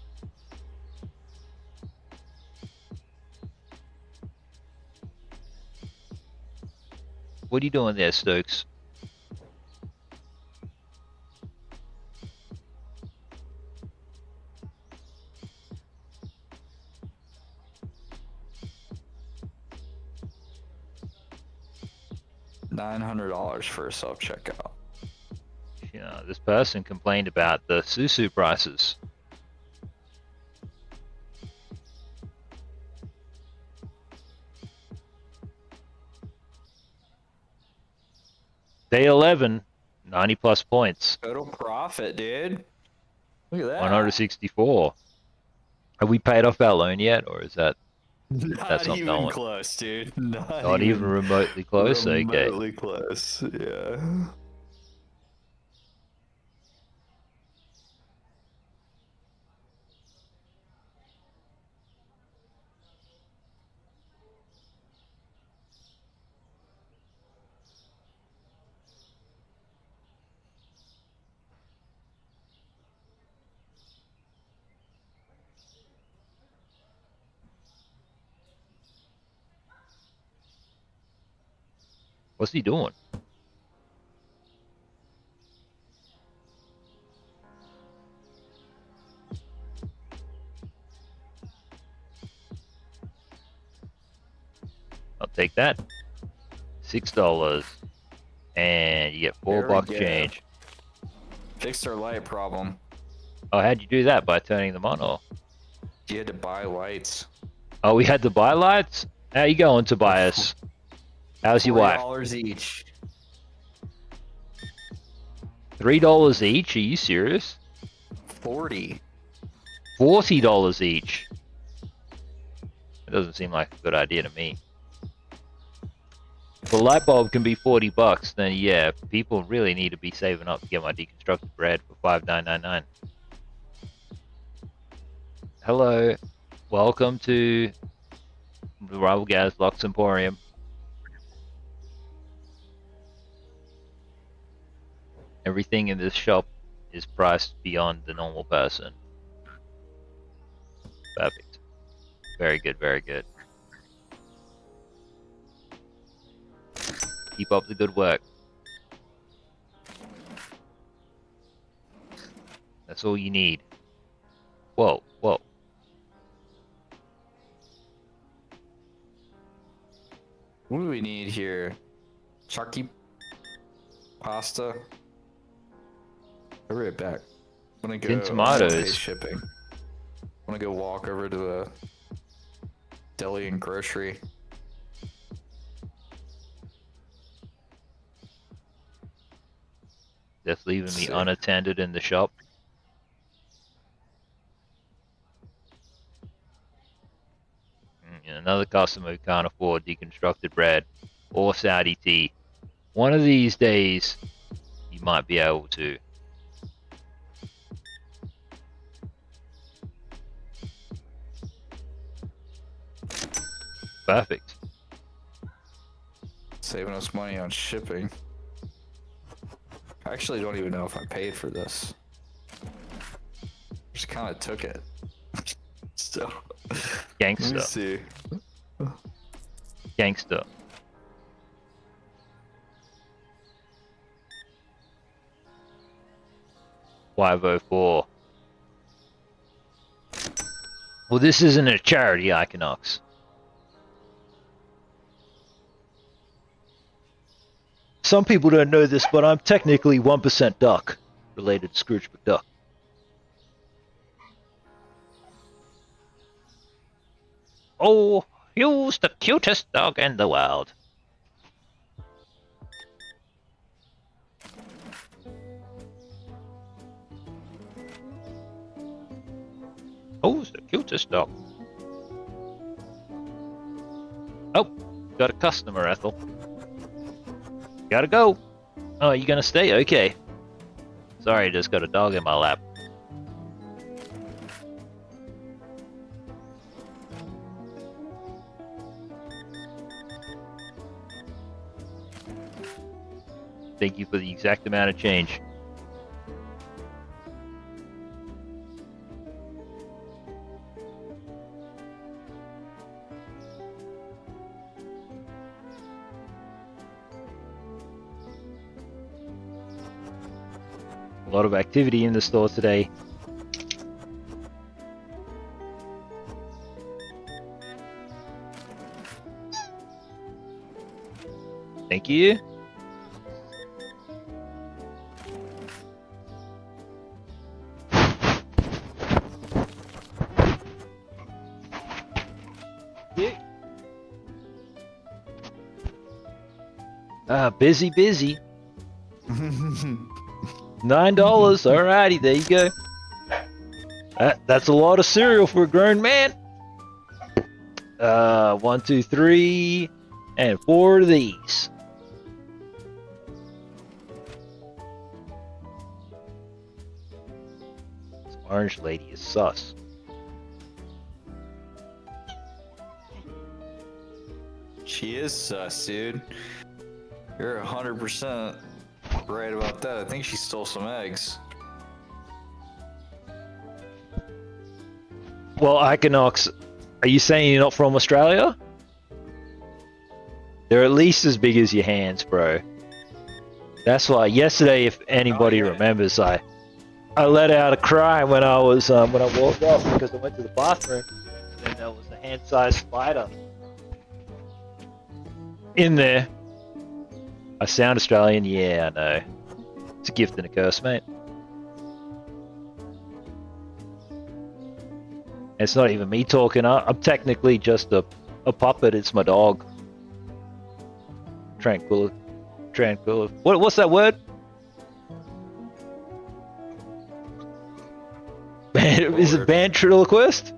Speaker 1: What are you doing there, Stokes?
Speaker 2: $900 for a self-checkout.
Speaker 1: You know, this person complained about the susu prices. Day 11, 90 plus points.
Speaker 2: Total profit, dude. Look at that.
Speaker 1: 164. Have we paid off our loan yet, or is that
Speaker 2: Not
Speaker 1: not
Speaker 2: even
Speaker 1: going?
Speaker 2: close, dude.
Speaker 1: Not even remotely close? Okay.
Speaker 2: Remotely close, yeah.
Speaker 1: What's he doing? I'll take that. $6. And you get $4 change.
Speaker 2: Fixed our light problem.
Speaker 1: Oh, how'd you do that? By turning them on, or?
Speaker 2: You had to buy lights.
Speaker 1: Oh, we had to buy lights? How you going, Tobias? How's your wife?
Speaker 2: $40 each.
Speaker 1: $3 each? Are you serious?
Speaker 2: 40.
Speaker 1: $40 each. It doesn't seem like a good idea to me. If a light bulb can be $40, then yeah, people really need to be saving up to get my deconstructed bread for $5.999. Hello, welcome to the Rivalgaz Lux Emporium. Everything in this shop is priced beyond the normal person. Perfect. Very good, very good. Keep up the good work. That's all you need. Whoa, whoa.
Speaker 2: What do we need here? Chucky pasta. I'll be right back. I'm gonna go.
Speaker 1: Tin tomatoes.
Speaker 2: Pay shipping. I'm gonna go walk over to the deli and grocery.
Speaker 1: Just leaving me unattended in the shop. And another customer who can't afford deconstructed bread or Saudi tea. One of these days, you might be able to. Perfect.
Speaker 2: Saving us money on shipping. I actually don't even know if I paid for this. Just kind of took it. So,
Speaker 1: Gangster.
Speaker 2: let me see.
Speaker 1: Gangster. $5.04. Well, this isn't a charity, Iconox. Some people don't know this, but I'm technically 1% duck, related to Scrooge McDuck. Oh, Hugh's the cutest dog in the world. Who's the cutest dog? Oh, got a customer, Ethel. Gotta go. Oh, you gonna stay? Okay. Sorry, just got a dog in my lap. Thank you for the exact amount of change. A lot of activity in the store today. Thank you. Busy. $9. Alrighty, there you go. That's a lot of cereal for a grown man. 1, 2, 3, and 4 of these. This orange lady is sus.
Speaker 2: She is sus, dude. You're 100% right about that. I think she stole some eggs.
Speaker 1: Well, Equinox, are you saying you're not from Australia? They're at least as big as your hands, bro. That's why yesterday, if anybody remembers, I let out a cry when I was when I walked off because I went to the bathroom and there was a hand-sized spider in there. I sound Australian? Yeah, I know. It's a gift and a curse, mate. It's not even me talking. I'm technically just a puppet. It's my dog. Tranquil. What's that word? Is it ventriloquist?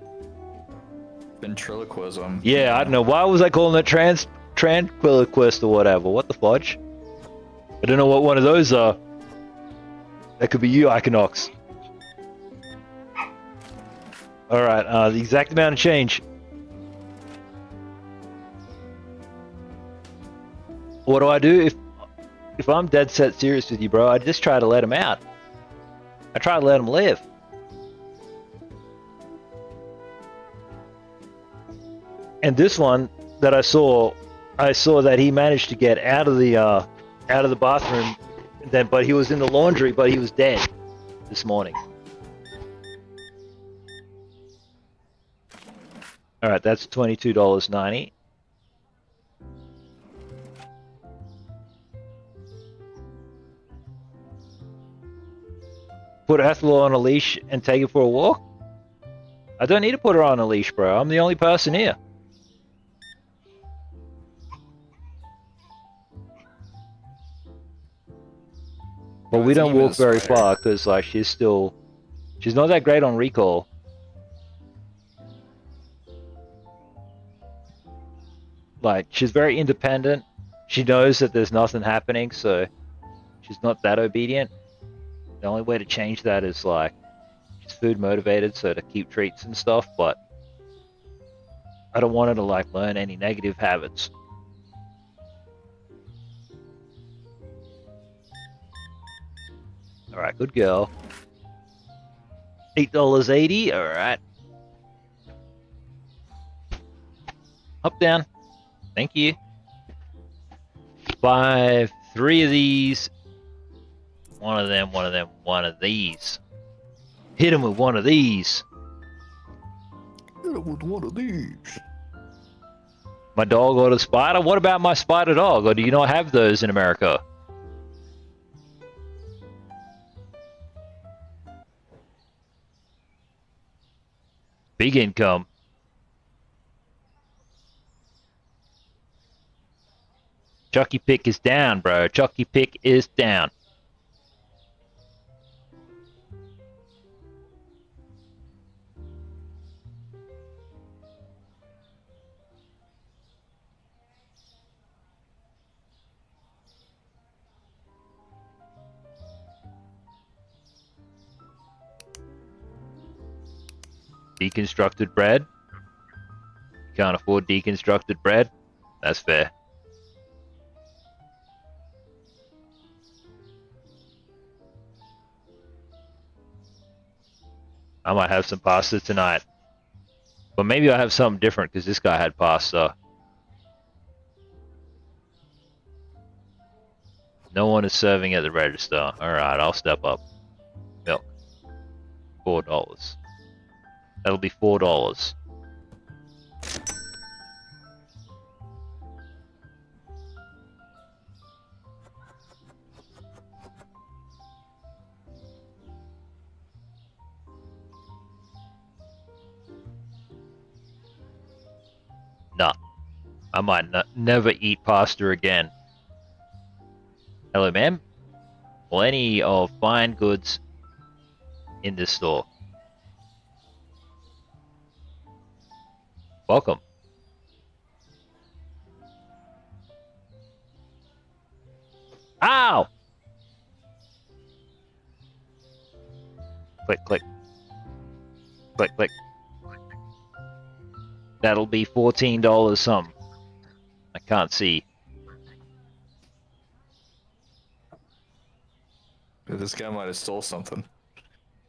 Speaker 2: Ventriloquism.
Speaker 1: Yeah, I don't know. Why was I calling it tranquiliquist or whatever? What the fudge? I don't know what one of those are. That could be you, Equinox. Alright, the exact amount of change. What do I do if I'm dead set serious with you, bro? I just try to let him out. I try to let him live. And this one that I saw that he managed to get out of the bathroom, but he was in the laundry, but he was dead this morning. All right, that's $22.90. Put Ethel on a leash and take her for a walk? I don't need to put her on a leash, bro. I'm the only person here. But we don't walk very far because like she's not that great on recall. Like she's very independent. She knows that there's nothing happening, so she's not that obedient. The only way to change that is like she's food motivated, so to keep treats and stuff, but I don't want her to like learn any negative habits. Alright, good girl. $8.80, alright. Up, down. Thank you. 5, 3 of these. One of them, one of these. Hit him with one of these.
Speaker 2: Hit him with one of these.
Speaker 1: My dog or the spider? What about my spider dog? Or do you not have those in America? Big income. Chucky Pick is down, bro. Chucky Pick is down. Deconstructed bread. You can't afford deconstructed bread. That's fair. I might have some pasta tonight. But maybe I'll have something different because this guy had pasta. No one is serving at the register. Alright, I'll step up. Milk. $4. That'll be $4. Nah. I might never eat pasta again. Hello, ma'am. Plenty of fine goods in this store. Welcome. Ow! Click, click. Click, click. That'll be $14 something. I can't see.
Speaker 2: This guy might have stole something.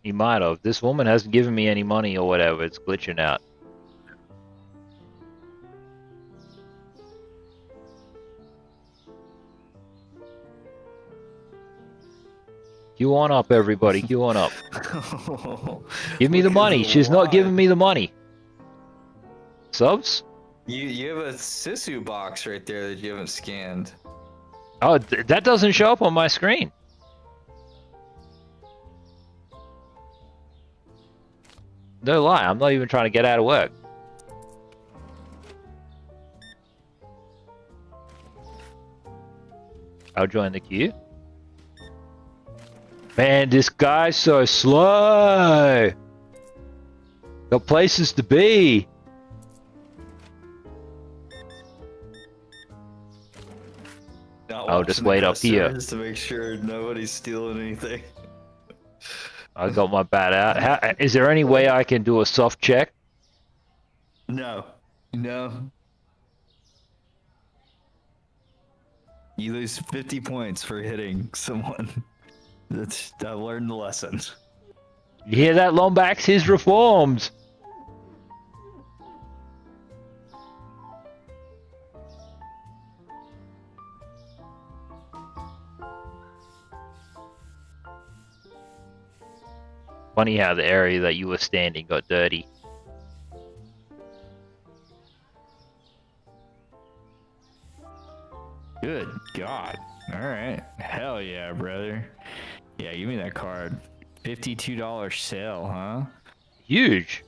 Speaker 1: He might have. This woman hasn't given me any money or whatever. It's glitching out. Queue on up, everybody. Queue on up. Give me the money. She's not giving me the money. Subs?
Speaker 2: You have a Sisu box right there that you haven't scanned.
Speaker 1: Oh, that doesn't show up on my screen. No lie, I'm not even trying to get out of work. I'll join the queue. Man, this guy's so slow. Got places to be. I'll just wait up here.
Speaker 2: Just to make sure nobody's stealing anything.
Speaker 1: I got my bat out. Is there any way I can do a soft check?
Speaker 2: No. No. You lose 50 points for hitting someone. I've learned the lesson.
Speaker 1: You hear that, Lombax? He's reformed. Funny how the area that you were standing got dirty.
Speaker 2: Good God. Alright. Hell yeah, brother. Yeah, give me that card. $52 sale, huh?
Speaker 1: Huge.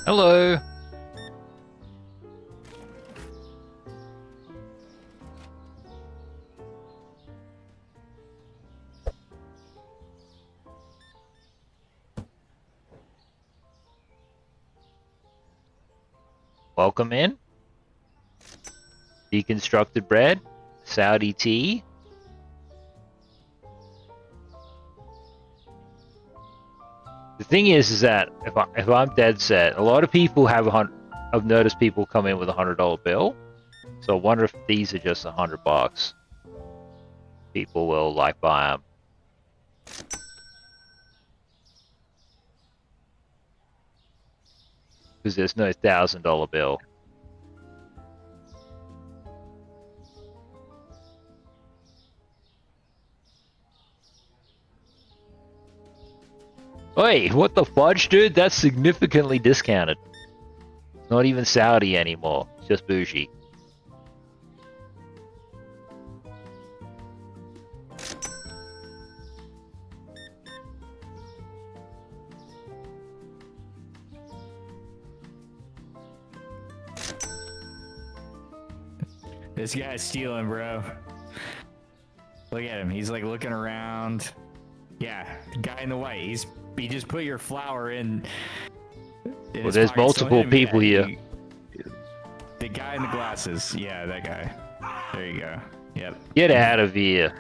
Speaker 1: Hello. Welcome in. Deconstructed bread, Saudi tea. The thing is that if I'm dead set, a lot of people have I've noticed people come in with $100 bill. So I wonder if these are just $100. People will like buy them. Because there's no $1,000 bill. Wait, what the fudge, dude? That's significantly discounted. Not even Saudi anymore. It's just bougie.
Speaker 2: This guy's stealing, bro. Look at him. He's like looking around. Yeah, the guy in the white. He just put your flour in.
Speaker 1: Well, there's multiple people here.
Speaker 2: The guy in the glasses. Yeah, that guy. There you go. Yep.
Speaker 1: Get out of here.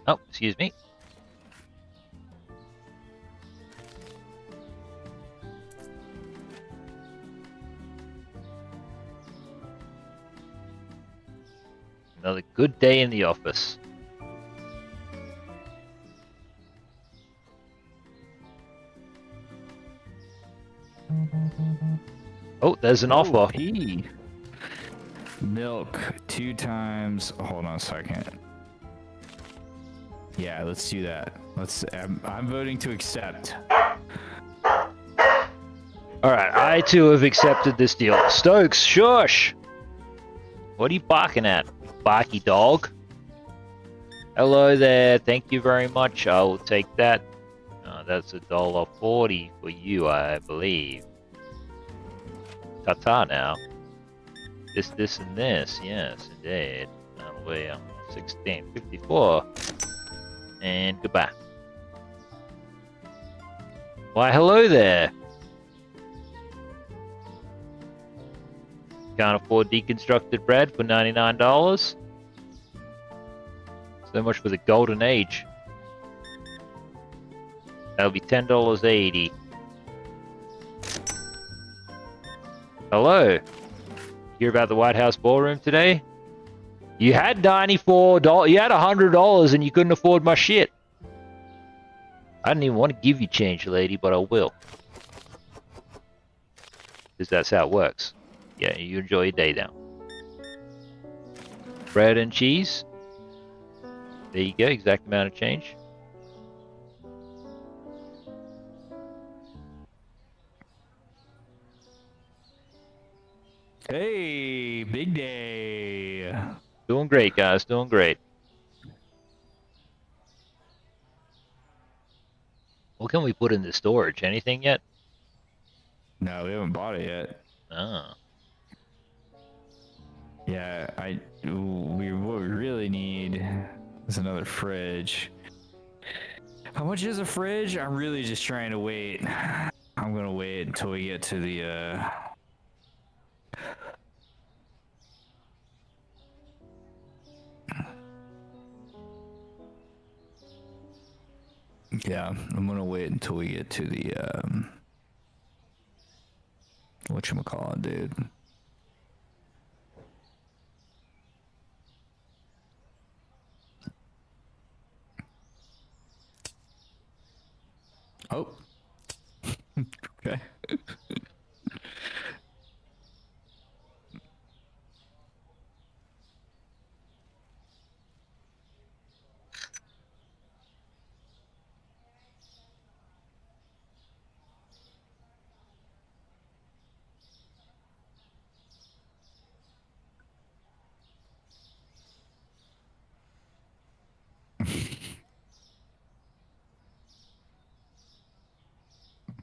Speaker 1: Oh, excuse me. Another good day in the office. Oh, there's an offer.
Speaker 2: P. Milk 2 times. Hold on a second. Yeah, let's do that. I'm voting to accept.
Speaker 1: Alright, I too have accepted this deal. Stokes, shush! What are you barking at, barky dog? Hello there, thank you very much. I will take that. That's $1.40 for you, I believe. Ta-ta now. This, and this. Yes, indeed. That'll be $16.54. And goodbye. Why, hello there. Can't afford deconstructed bread for $99. So much for the golden age. That'll be $10.80. Hello. Hear about the White House ballroom today? You had $94. You had $100 and you couldn't afford my shit. I didn't even want to give you change, lady, but I will. Because that's how it works. Yeah, you enjoy your day now. Bread and cheese. There you go, exact amount of change.
Speaker 2: Hey, big day.
Speaker 1: Doing great, guys, doing great. What can we put in the storage? Anything yet?
Speaker 2: No, we haven't bought it yet.
Speaker 1: Oh.
Speaker 2: Yeah, what we really need is another fridge. How much is a fridge? I'm really just trying to wait. I'm gonna wait until we get to the yeah, I'm gonna wait until we get to the whatchamacallit, dude. Oh. Okay.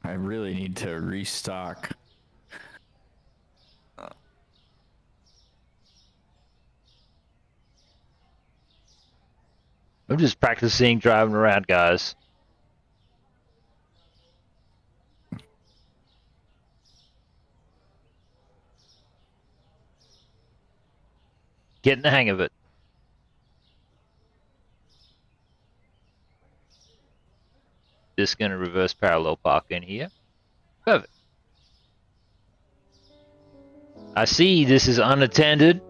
Speaker 2: I really need to restock.
Speaker 1: I'm just practicing driving around, guys. Getting the hang of it. Just gonna reverse parallel park in here. Perfect. I see this is unattended.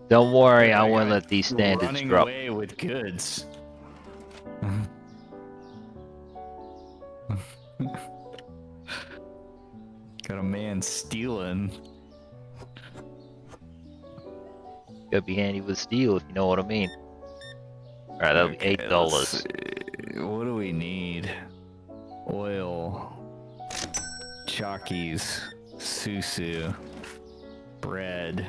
Speaker 1: Don't worry, I won't let these standards
Speaker 2: running
Speaker 1: drop.
Speaker 2: away with goods. Got a man stealing.
Speaker 1: Gotta be handy with steel, if you know what I mean. Alright, that'll be $8.
Speaker 2: What do we need? Oil. Chockies. Susu. Bread.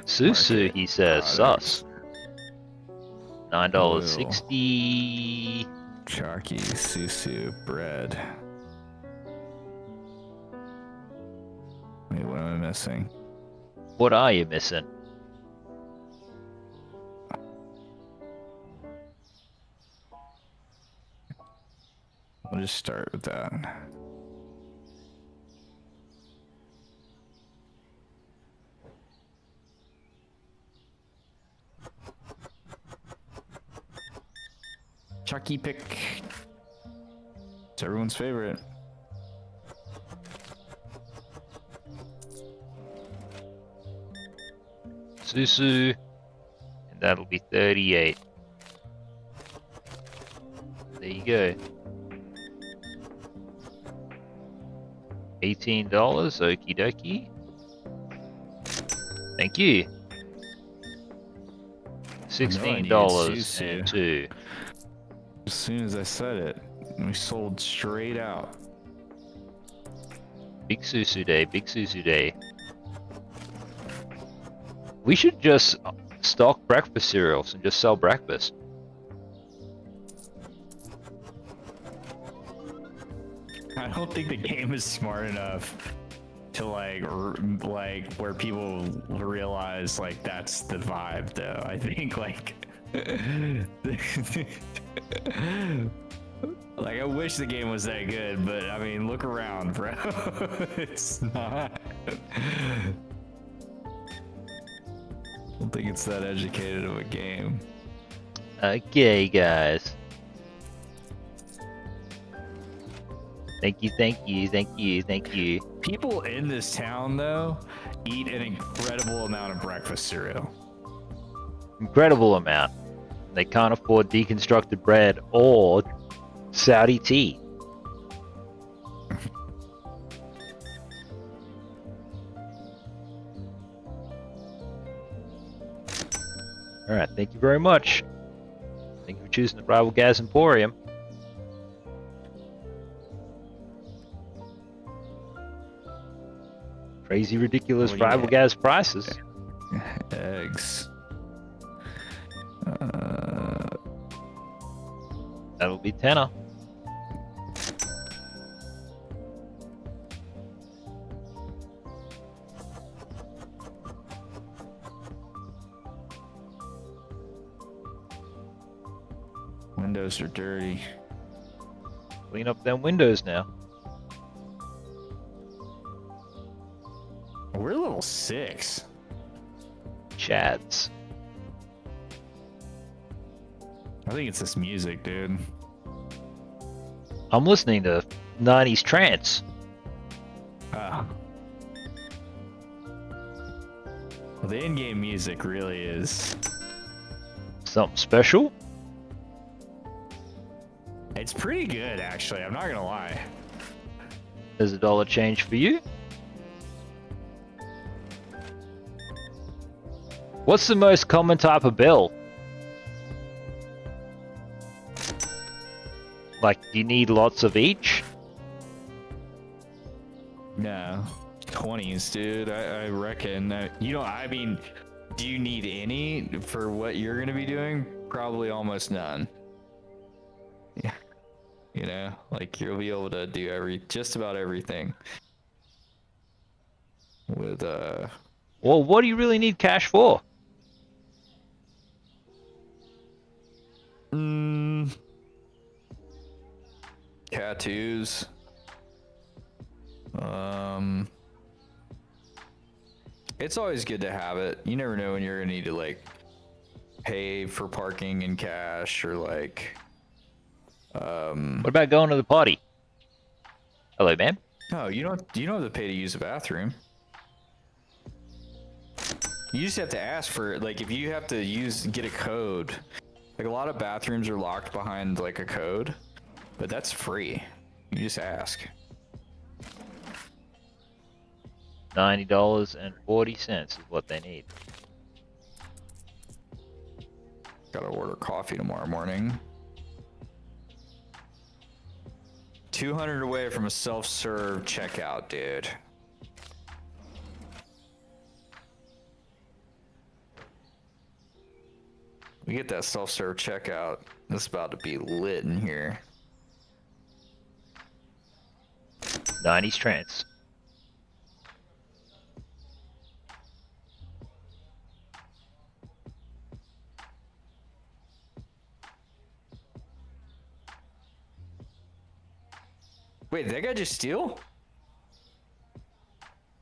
Speaker 1: Susu, he says.
Speaker 2: Products.
Speaker 1: Sus. $9.60.
Speaker 2: Chalky, susu, bread. Wait, what am I missing?
Speaker 1: What are you missing?
Speaker 2: We'll just start with that. Chucky pick. It's everyone's favorite.
Speaker 1: Susu. And that'll be 38. There you go. $18. Okie dokie. Thank you. $16 and 2.
Speaker 2: As soon as I said it, we sold straight out.
Speaker 1: Big Susu Day, Big Susu Day. We should just stock breakfast cereals and just sell breakfast.
Speaker 2: I don't think the game is smart enough to like where people realize like that's the vibe though. I think like like I wish the game was that good, but I mean look around, bro. It's not. I don't think it's that educated of a game.
Speaker 1: Okay, guys. Thank you, thank you, thank you, thank you.
Speaker 2: People in this town though eat an incredible amount of breakfast cereal.
Speaker 1: Incredible amount. They can't afford deconstructed bread or Saudi tea. Alright, thank you very much. Thank you for choosing the Rivalgaz Emporium. Crazy, ridiculous Rivalgaz prices.
Speaker 2: Eggs.
Speaker 1: That'll be tenner.
Speaker 2: Windows are dirty.
Speaker 1: Clean up them windows now.
Speaker 2: We're level 6.
Speaker 1: Chads.
Speaker 2: I think it's this music, dude.
Speaker 1: I'm listening to 90s trance.
Speaker 2: Well, the in-game music really is
Speaker 1: Something special?
Speaker 2: It's pretty good, actually. I'm not gonna lie.
Speaker 1: There's $1 change for you. What's the most common type of bill? Like, do you need lots of each?
Speaker 2: No, 20s, dude. I reckon. You know, I mean, do you need any for what you're gonna be doing? Probably almost none. Yeah. You know, like you'll be able to do just about everything with
Speaker 1: Well, what do you really need cash for?
Speaker 2: Tattoos. It's always good to have it. You never know when you're gonna need to like pay for parking in cash or like
Speaker 1: What about going to the party? Hello, ma'am.
Speaker 2: No, you don't have to pay to use the bathroom. You just have to ask for, like, if you have to get a code. Like, a lot of bathrooms are locked behind, like, a code, but that's free. You just ask.
Speaker 1: $90.40 is what they need.
Speaker 2: Gotta order coffee tomorrow morning. 200 away from a self-serve checkout, dude. We get that self-serve checkout. It's about to be lit in here.
Speaker 1: 90s trance.
Speaker 2: Wait, did that guy just steal?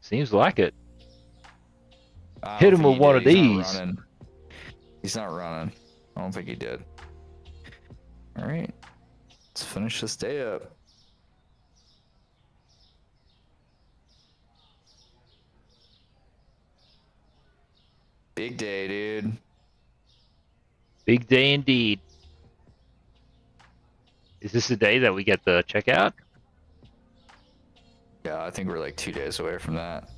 Speaker 1: Seems like it.
Speaker 2: I
Speaker 1: Hit
Speaker 2: don't
Speaker 1: him
Speaker 2: think
Speaker 1: with
Speaker 2: he
Speaker 1: one
Speaker 2: did.
Speaker 1: of
Speaker 2: He's not
Speaker 1: these.
Speaker 2: running. He's not running. I don't think he did. All right, let's finish this day up. Big day, dude.
Speaker 1: Big day indeed. Is this the day that we get the checkout?
Speaker 2: Yeah, I think we're like 2 days away from that.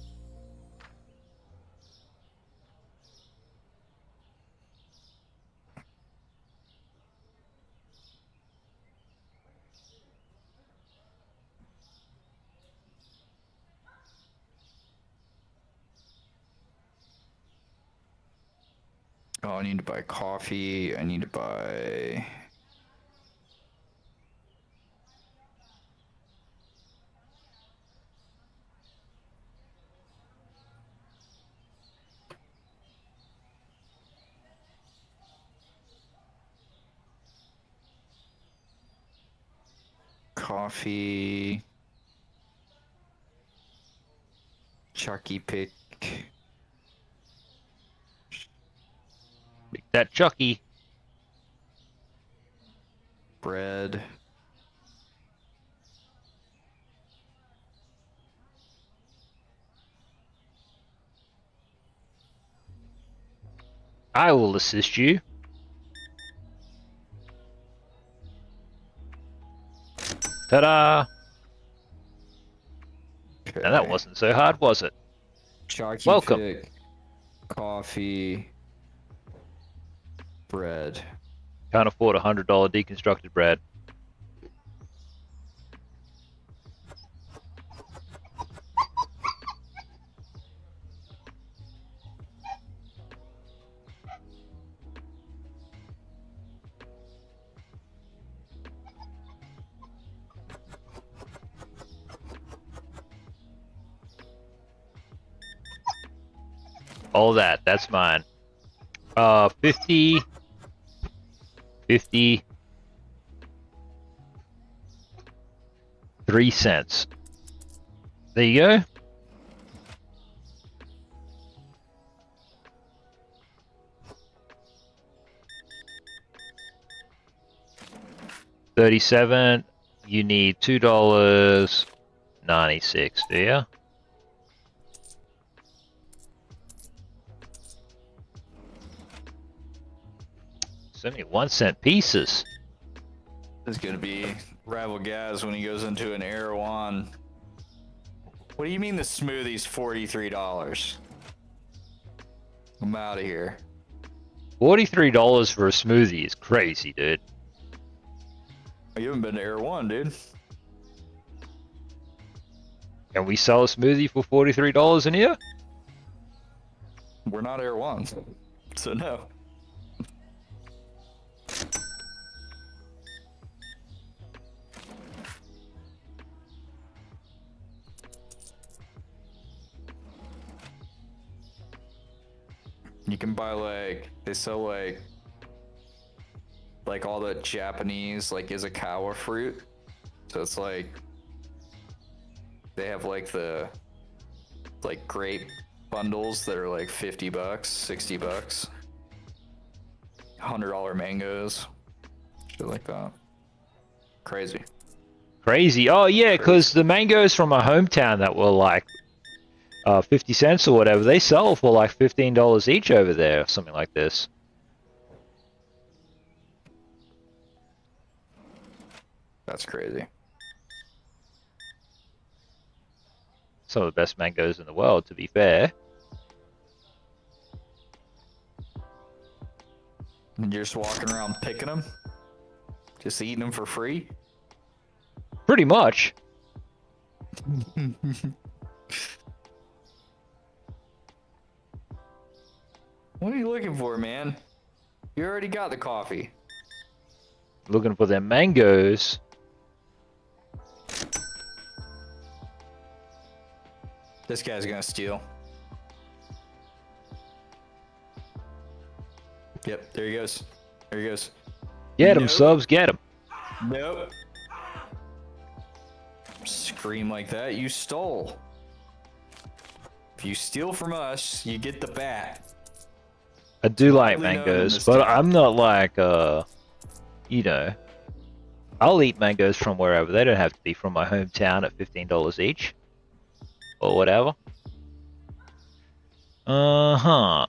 Speaker 2: Oh, I need to buy coffee. I need to buy... coffee. Chucky pick.
Speaker 1: Pick that Chucky.
Speaker 2: Bread.
Speaker 1: I will assist you. Ta-da!
Speaker 2: Okay.
Speaker 1: Now that wasn't so hard, was it?
Speaker 2: Chalky
Speaker 1: Welcome.
Speaker 2: pick, coffee, bread.
Speaker 1: Can't afford $100 deconstructed bread. All that's mine. 50, 50, 3 cents. There you go. $37. You need $2.96, do you? So many 1 cent pieces.
Speaker 2: This is gonna be Rivalgaz when he goes into an Erewhon. What do you mean the smoothie's $43? I'm out of here.
Speaker 1: $43 for a smoothie is crazy, dude.
Speaker 2: You haven't been to Erewhon, dude.
Speaker 1: Can we sell a smoothie for $43 in here?
Speaker 2: We're not Erewhon, so no. You can buy they sell like all the Japanese Izakawa fruit. So it's they have the grape bundles that are like $50, $60. $100 mangoes. Shit like that. Crazy.
Speaker 1: Crazy. Oh yeah, because the mangoes from my hometown that were like 50 cents or whatever, they sell for like $15 each over there, or something like this.
Speaker 2: That's crazy.
Speaker 1: Some of the best mangoes in the world, to be fair.
Speaker 2: And you're just walking around picking them? Just eating them for free?
Speaker 1: Pretty much.
Speaker 2: What are you looking for, man? You already got the coffee.
Speaker 1: Looking for them mangoes.
Speaker 2: This guy's gonna steal. Yep, there he goes. There he goes.
Speaker 1: Get him,
Speaker 2: Nope.
Speaker 1: subs, get him.
Speaker 2: Nope. Scream like that, you stole. If you steal from us, you get the bat.
Speaker 1: I do like
Speaker 2: Widely known in
Speaker 1: mangoes,
Speaker 2: this
Speaker 1: but
Speaker 2: town.
Speaker 1: I'm not like, you know, I'll eat mangoes from wherever. They don't have to be from my hometown at $15 each. Or whatever. Uh-huh.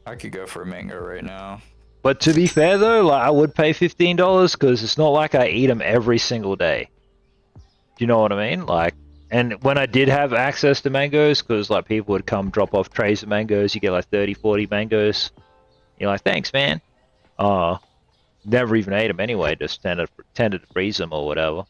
Speaker 2: I could go for a mango right now.
Speaker 1: But to be fair though, like I would pay $15 because it's not like I eat them every single day. Do you know what I mean? Like, and when I did have access to mangoes, because like people would come drop off trays of mangoes, you get like 30, 40 mangoes. You're like, thanks, man. Never even ate them anyway. Just tended to freeze them or whatever.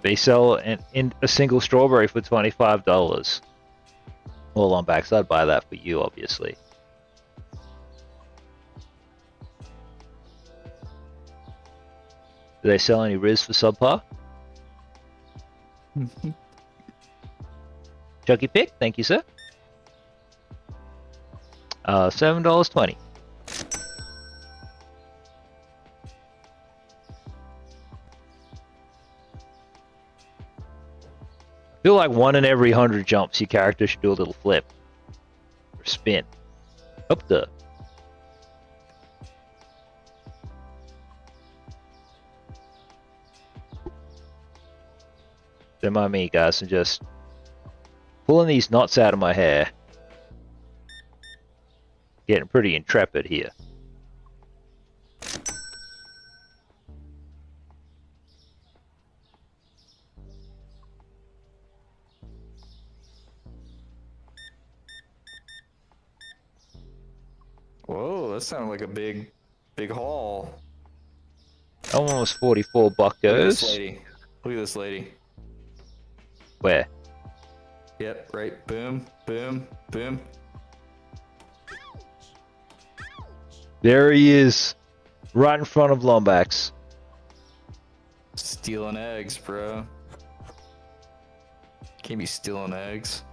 Speaker 1: They sell in a single strawberry for $25. Well, on backs, I'd buy that for you, obviously. Do they sell any Riz for subpar? Chucky Pick, thank you, sir. $7.20. I feel like 1 in every 100 jumps, your character should do a little flip or spin. Up the. Don't mind me, guys. I'm just pulling these knots out of my hair. Getting pretty intrepid here.
Speaker 2: Whoa, that sounded like a big haul.
Speaker 1: That one was 44
Speaker 2: Look at this
Speaker 1: buckos.
Speaker 2: lady. Look at this lady.
Speaker 1: Where?
Speaker 2: Yep, right. Boom, boom, boom.
Speaker 1: There he is. Right in front of Lombax.
Speaker 2: Stealing eggs, bro. Can't be stealing eggs.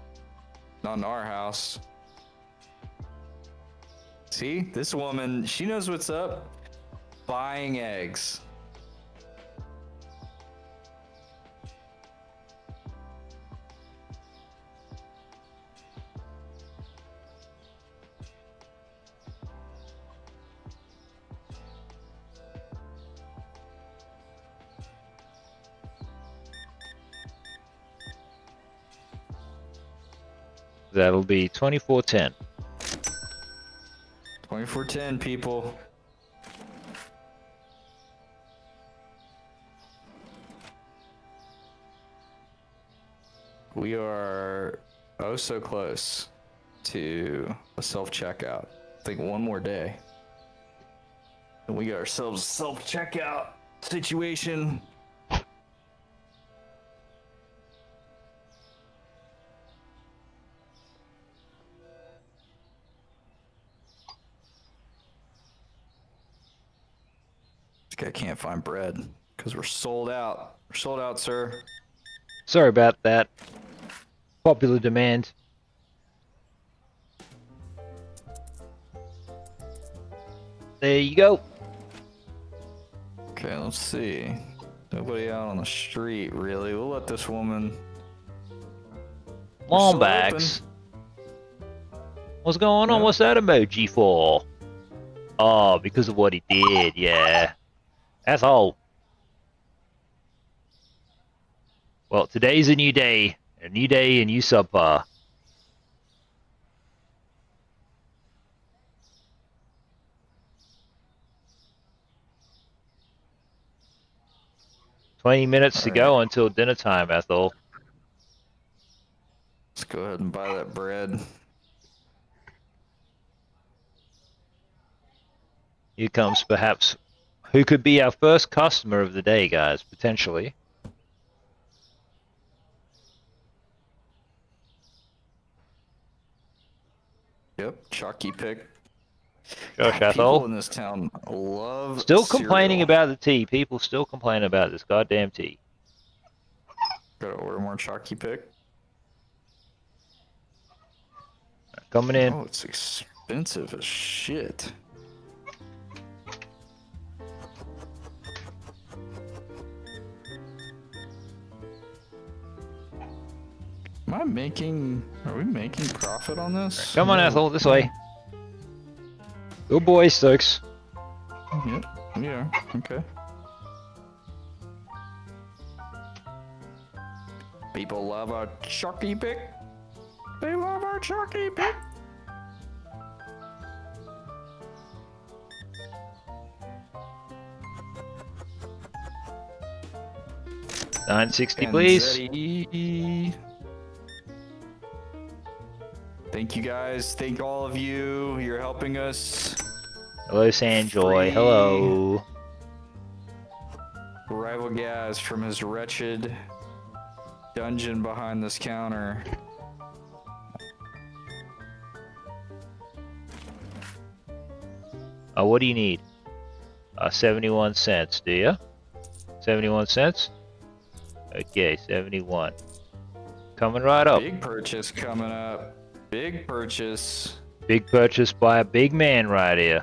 Speaker 2: Not in our house. See, this woman, she knows what's up. Buying eggs.
Speaker 1: That'll be 2410.
Speaker 2: 2410, people. We are oh so close to a self-checkout. I think one more day. And we got ourselves a self-checkout situation. This guy can't find bread because we're sold out. We're sold out, sir.
Speaker 1: Sorry about that. Popular demand. There you go.
Speaker 2: Okay, let's see. Nobody out on the street, really. We'll let this woman. We're still
Speaker 1: Lombax. What's going on?
Speaker 2: Yeah.
Speaker 1: What's that emoji for? Oh, because of what he did, yeah. That's all. Well, today's a new day. A new subpar. $20 to go until dinner time, Ethel.
Speaker 2: Let's go ahead and buy that bread.
Speaker 1: Here comes perhaps who could be our first customer of the day, guys, potentially.
Speaker 2: Yep, chalky pick.
Speaker 1: Josh
Speaker 2: People
Speaker 1: Ethel.
Speaker 2: in this town love
Speaker 1: Still complaining
Speaker 2: cereal.
Speaker 1: about the tea. People still complaining about this goddamn tea.
Speaker 2: Gotta order more chalky pick.
Speaker 1: Coming in.
Speaker 2: Oh, it's expensive as shit. Are we making profit on this?
Speaker 1: Come on, Ethel, this way. Good boy, Stokes.
Speaker 2: Yep, yeah, okay. People love our chalky pick. They love our chalky pick.
Speaker 1: $9.60, please.
Speaker 2: Zeddy. Thank you guys. Thank all of you. You're helping us.
Speaker 1: Hello, Sanjoy.
Speaker 2: Free.
Speaker 1: Hello.
Speaker 2: Rivalgaz from his wretched dungeon behind this counter.
Speaker 1: What do you need? 71 cents, do you? 71 cents? Okay, 71. Coming right up.
Speaker 2: Big purchase coming up. Big purchase.
Speaker 1: Big purchase by a big man right here.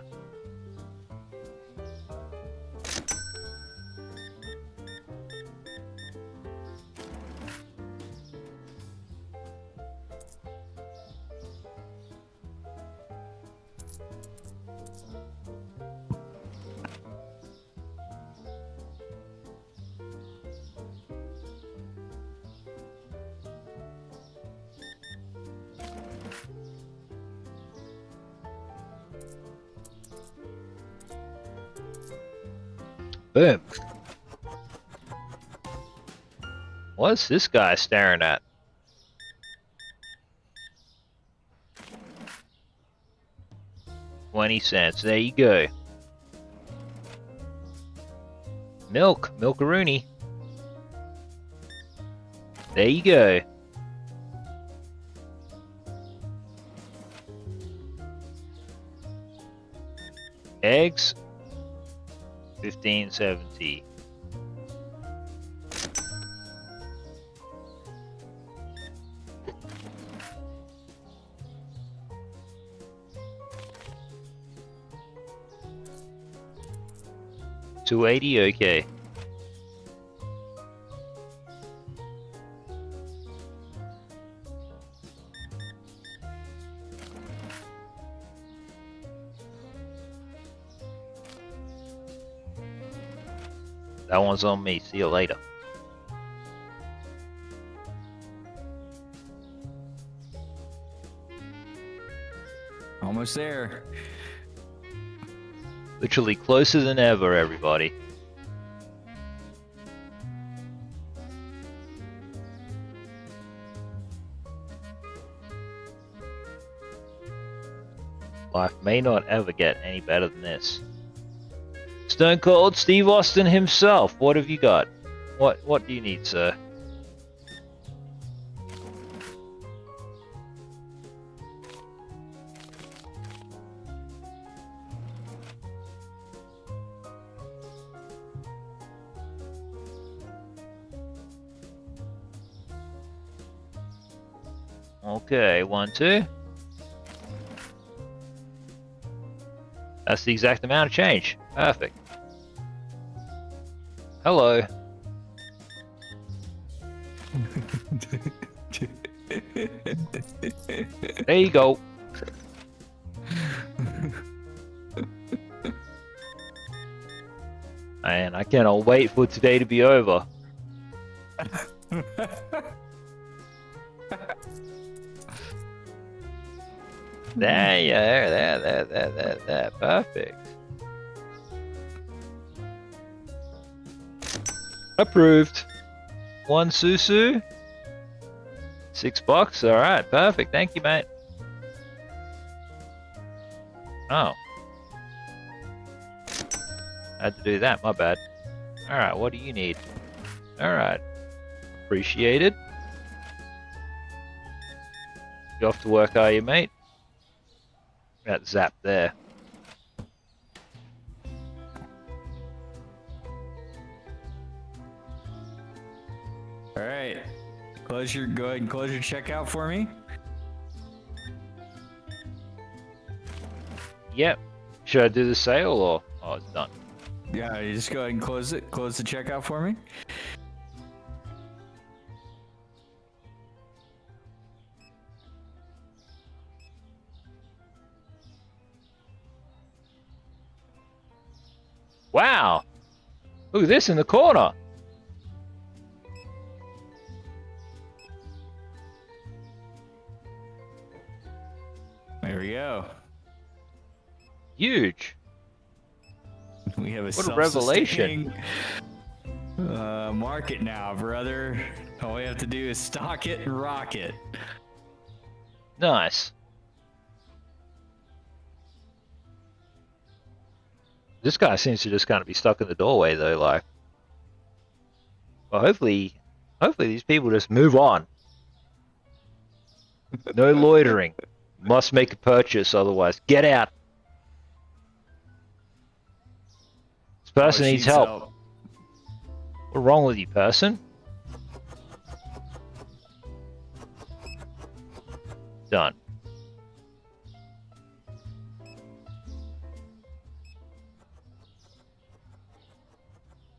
Speaker 1: Boom. What's this guy staring at? $0.20. There you go. Milkaroonie. There you go. Eggs. $15.70. $2.80, okay. That one's on me. See you later.
Speaker 2: Almost there.
Speaker 1: Literally closer than ever, everybody. Life may not ever get any better than this. Stone Cold Steve Austin himself. What have you got? What do you need, sir? Okay, 1, 2. That's the exact amount of change. Perfect. Hello. There you go. And I cannot wait for today to be over. There you are. There. Perfect. Approved. 1 susu. $6. Alright, perfect. Thank you, mate. Oh. I had to do that, my bad. Alright, what do you need? Alright. Appreciated. You off to work, are you, mate? That zap there.
Speaker 2: Alright. Go ahead and close your checkout for me.
Speaker 1: Yep. Should I do the sale or? Oh, it's done.
Speaker 2: Yeah, you just go ahead and close it. Close the checkout for me.
Speaker 1: Wow! Look at this in the corner.
Speaker 2: There we go.
Speaker 1: Huge.
Speaker 2: We have
Speaker 1: What a revelation.
Speaker 2: Market now, brother. All we have to do is stock it and rock it.
Speaker 1: Nice. This guy seems to just kind of be stuck in the doorway though, like. Well, hopefully these people just move on. No loitering. Must make a purchase, otherwise get out. This person needs help. What's wrong with you, person? Done.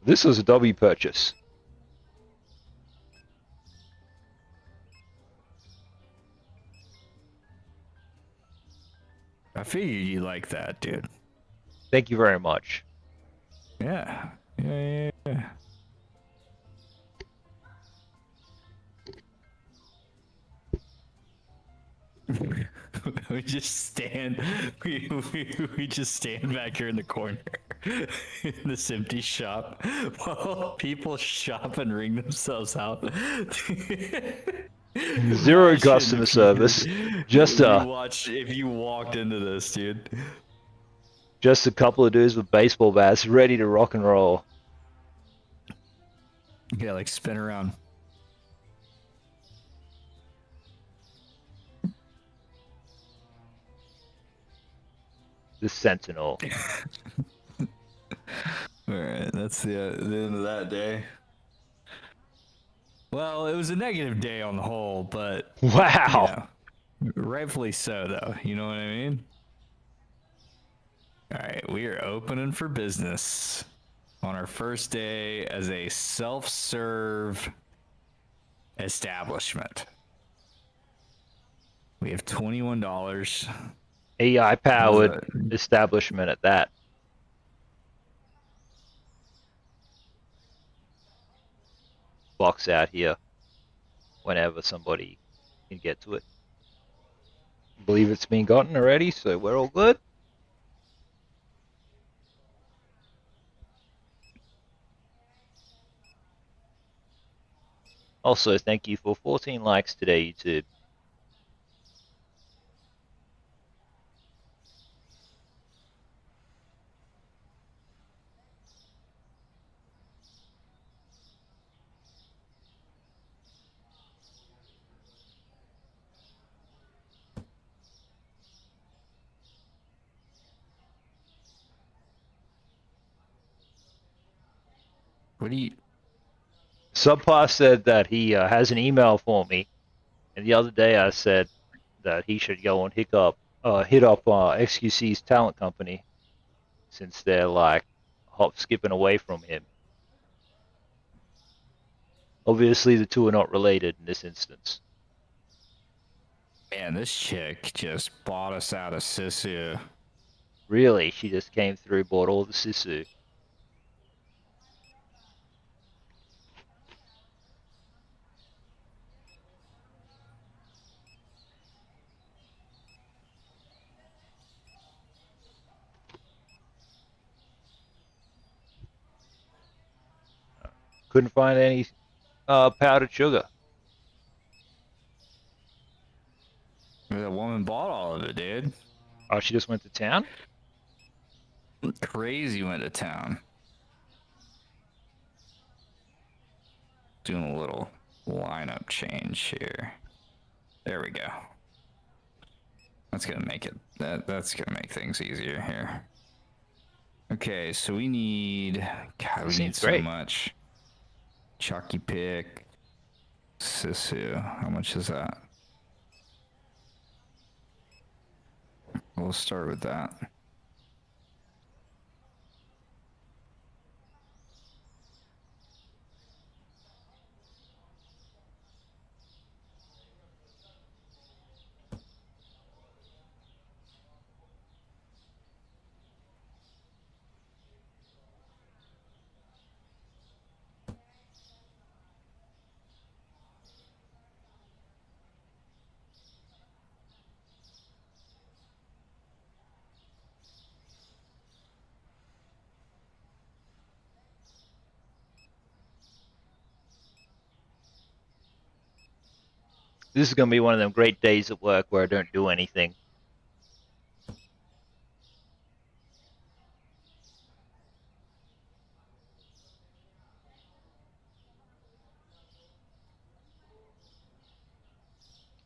Speaker 1: This was a W purchase.
Speaker 2: I figured you like that, dude.
Speaker 1: Thank you very much.
Speaker 2: Yeah. We just stand back here in the corner in this empty shop while people shop and ring themselves out.
Speaker 1: Zero customer service. Just
Speaker 2: watch if you walked into this, dude.
Speaker 1: Just a couple of dudes with baseball bats ready to rock and roll.
Speaker 2: Yeah, like spin around.
Speaker 1: The Sentinel.
Speaker 2: Alright, that's the end of that day. Well, it was a negative day on the whole, but
Speaker 1: Wow.
Speaker 2: Rightfully so, though. You know what I mean? Alright, we are opening for business on our first day as a self-serve establishment. We have $21.
Speaker 1: AI powered establishment at that. Box out here whenever somebody can get to it. I believe it's been gotten already, so we're all good. Also, thank you for 14 likes today, YouTube.
Speaker 2: What do you...
Speaker 1: Subpa said that he has an email for me, and the other day I said that he should go and hit up XQC's talent company, since they're like skipping away from him. Obviously, the two are not related in this instance.
Speaker 2: Man, this chick just bought us out of Sisu.
Speaker 1: Really, she just came through, bought all the sisu. Couldn't find any powdered sugar.
Speaker 2: The woman bought all of it, dude.
Speaker 1: Oh, she just went to town?
Speaker 2: Crazy went to town. Doing a little lineup change here. There we go. That's gonna make it. That's gonna make things easier here. Okay, so we need. God, we need so much. Chalky pick. Sisu. How much is that? We'll start with that.
Speaker 1: This is going to be one of them great days at work where I don't do anything.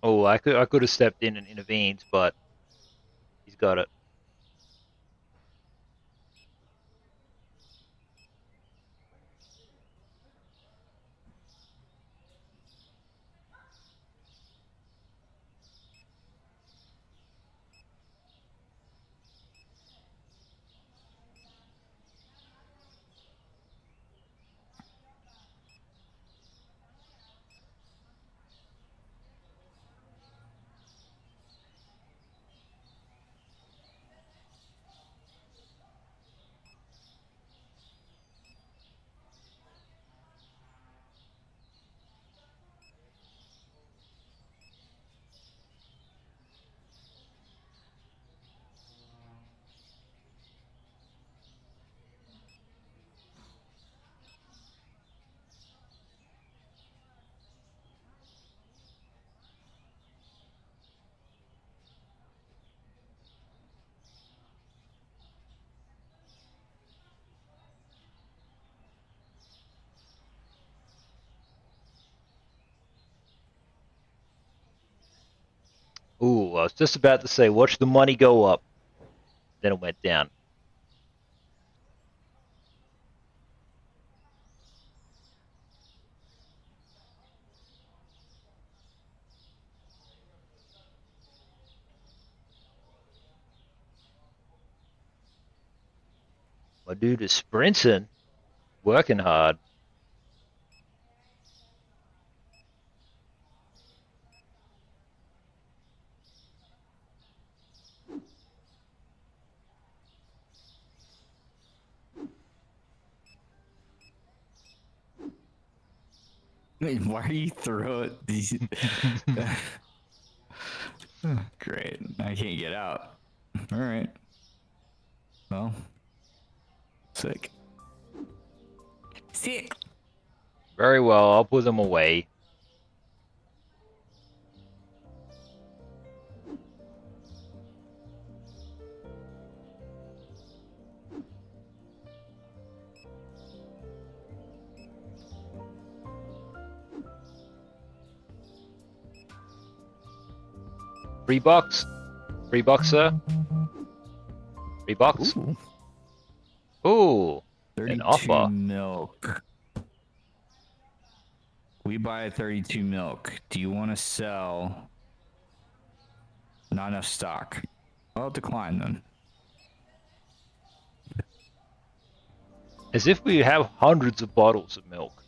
Speaker 1: Oh, I could have stepped in and intervened, but he's got it. Ooh, I was just about to say, watch the money go up. Then it went down. My dude is sprinting, working hard.
Speaker 2: Why are you throwing these? Great. I can't get out. All right. Well, sick. Sick.
Speaker 1: Very well, I'll put them away. $3. $3, sir. $3. Ooh, an offer.
Speaker 2: Milk. We buy 32 milk. Do you want to sell? Not enough stock. I'll decline then.
Speaker 1: As if we have hundreds of bottles of milk.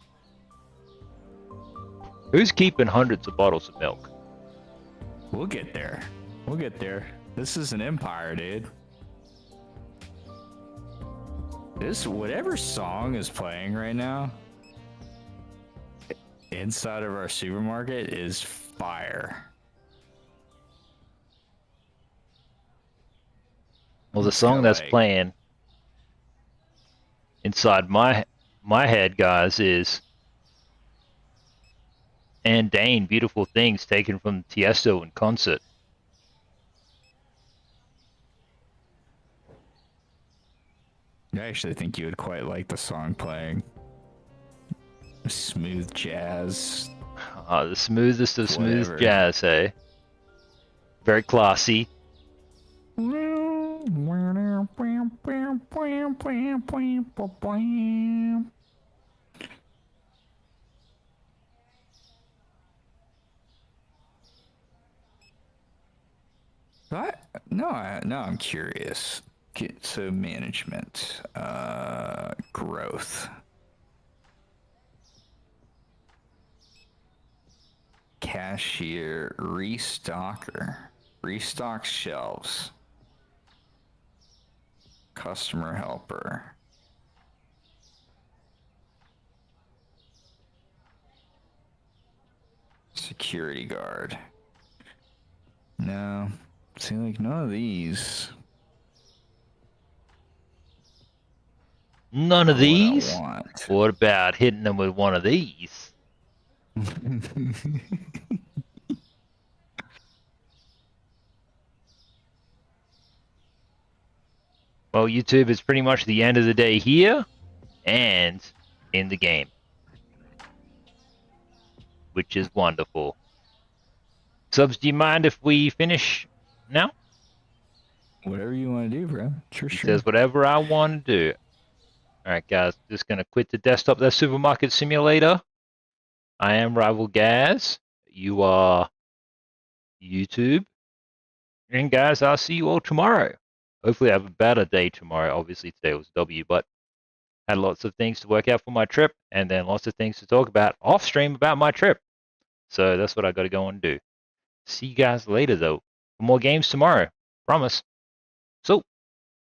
Speaker 1: Who's keeping hundreds of bottles of milk?
Speaker 2: We'll get there. We'll get there. This is an empire, dude. This, whatever song is playing right now inside of our supermarket is fire.
Speaker 1: Well, the song that's playing inside my head, guys, is and Dane, Beautiful Things, taken from Tiesto in concert.
Speaker 2: I actually think you would quite like the song playing. Smooth jazz.
Speaker 1: The smoothest of
Speaker 2: Whatever.
Speaker 1: smooth jazz, hey? Very classy.
Speaker 2: No, I'm curious. So management, growth, cashier, restocker, restock shelves, customer helper, security guard. No, see, like none of these.
Speaker 1: None of these?
Speaker 2: What I want.
Speaker 1: What about hitting them with one of these? Well, YouTube, it's pretty much the end of the day here and in the game, which is wonderful. Subs, do you mind if we finish now?
Speaker 2: Whatever you want to do, bro. Sure.
Speaker 1: Says whatever I want to do. Alright, guys, just going to quit the desktop. That's Supermarket Simulator. I am Rivalgaz. You are YouTube. And guys, I'll see you all tomorrow. Hopefully I have a better day tomorrow. Obviously today was W, but had lots of things to work out for my trip, and then lots of things to talk about off stream about my trip. So that's what I got to go and do. See you guys later, though, for more games tomorrow. Promise. So.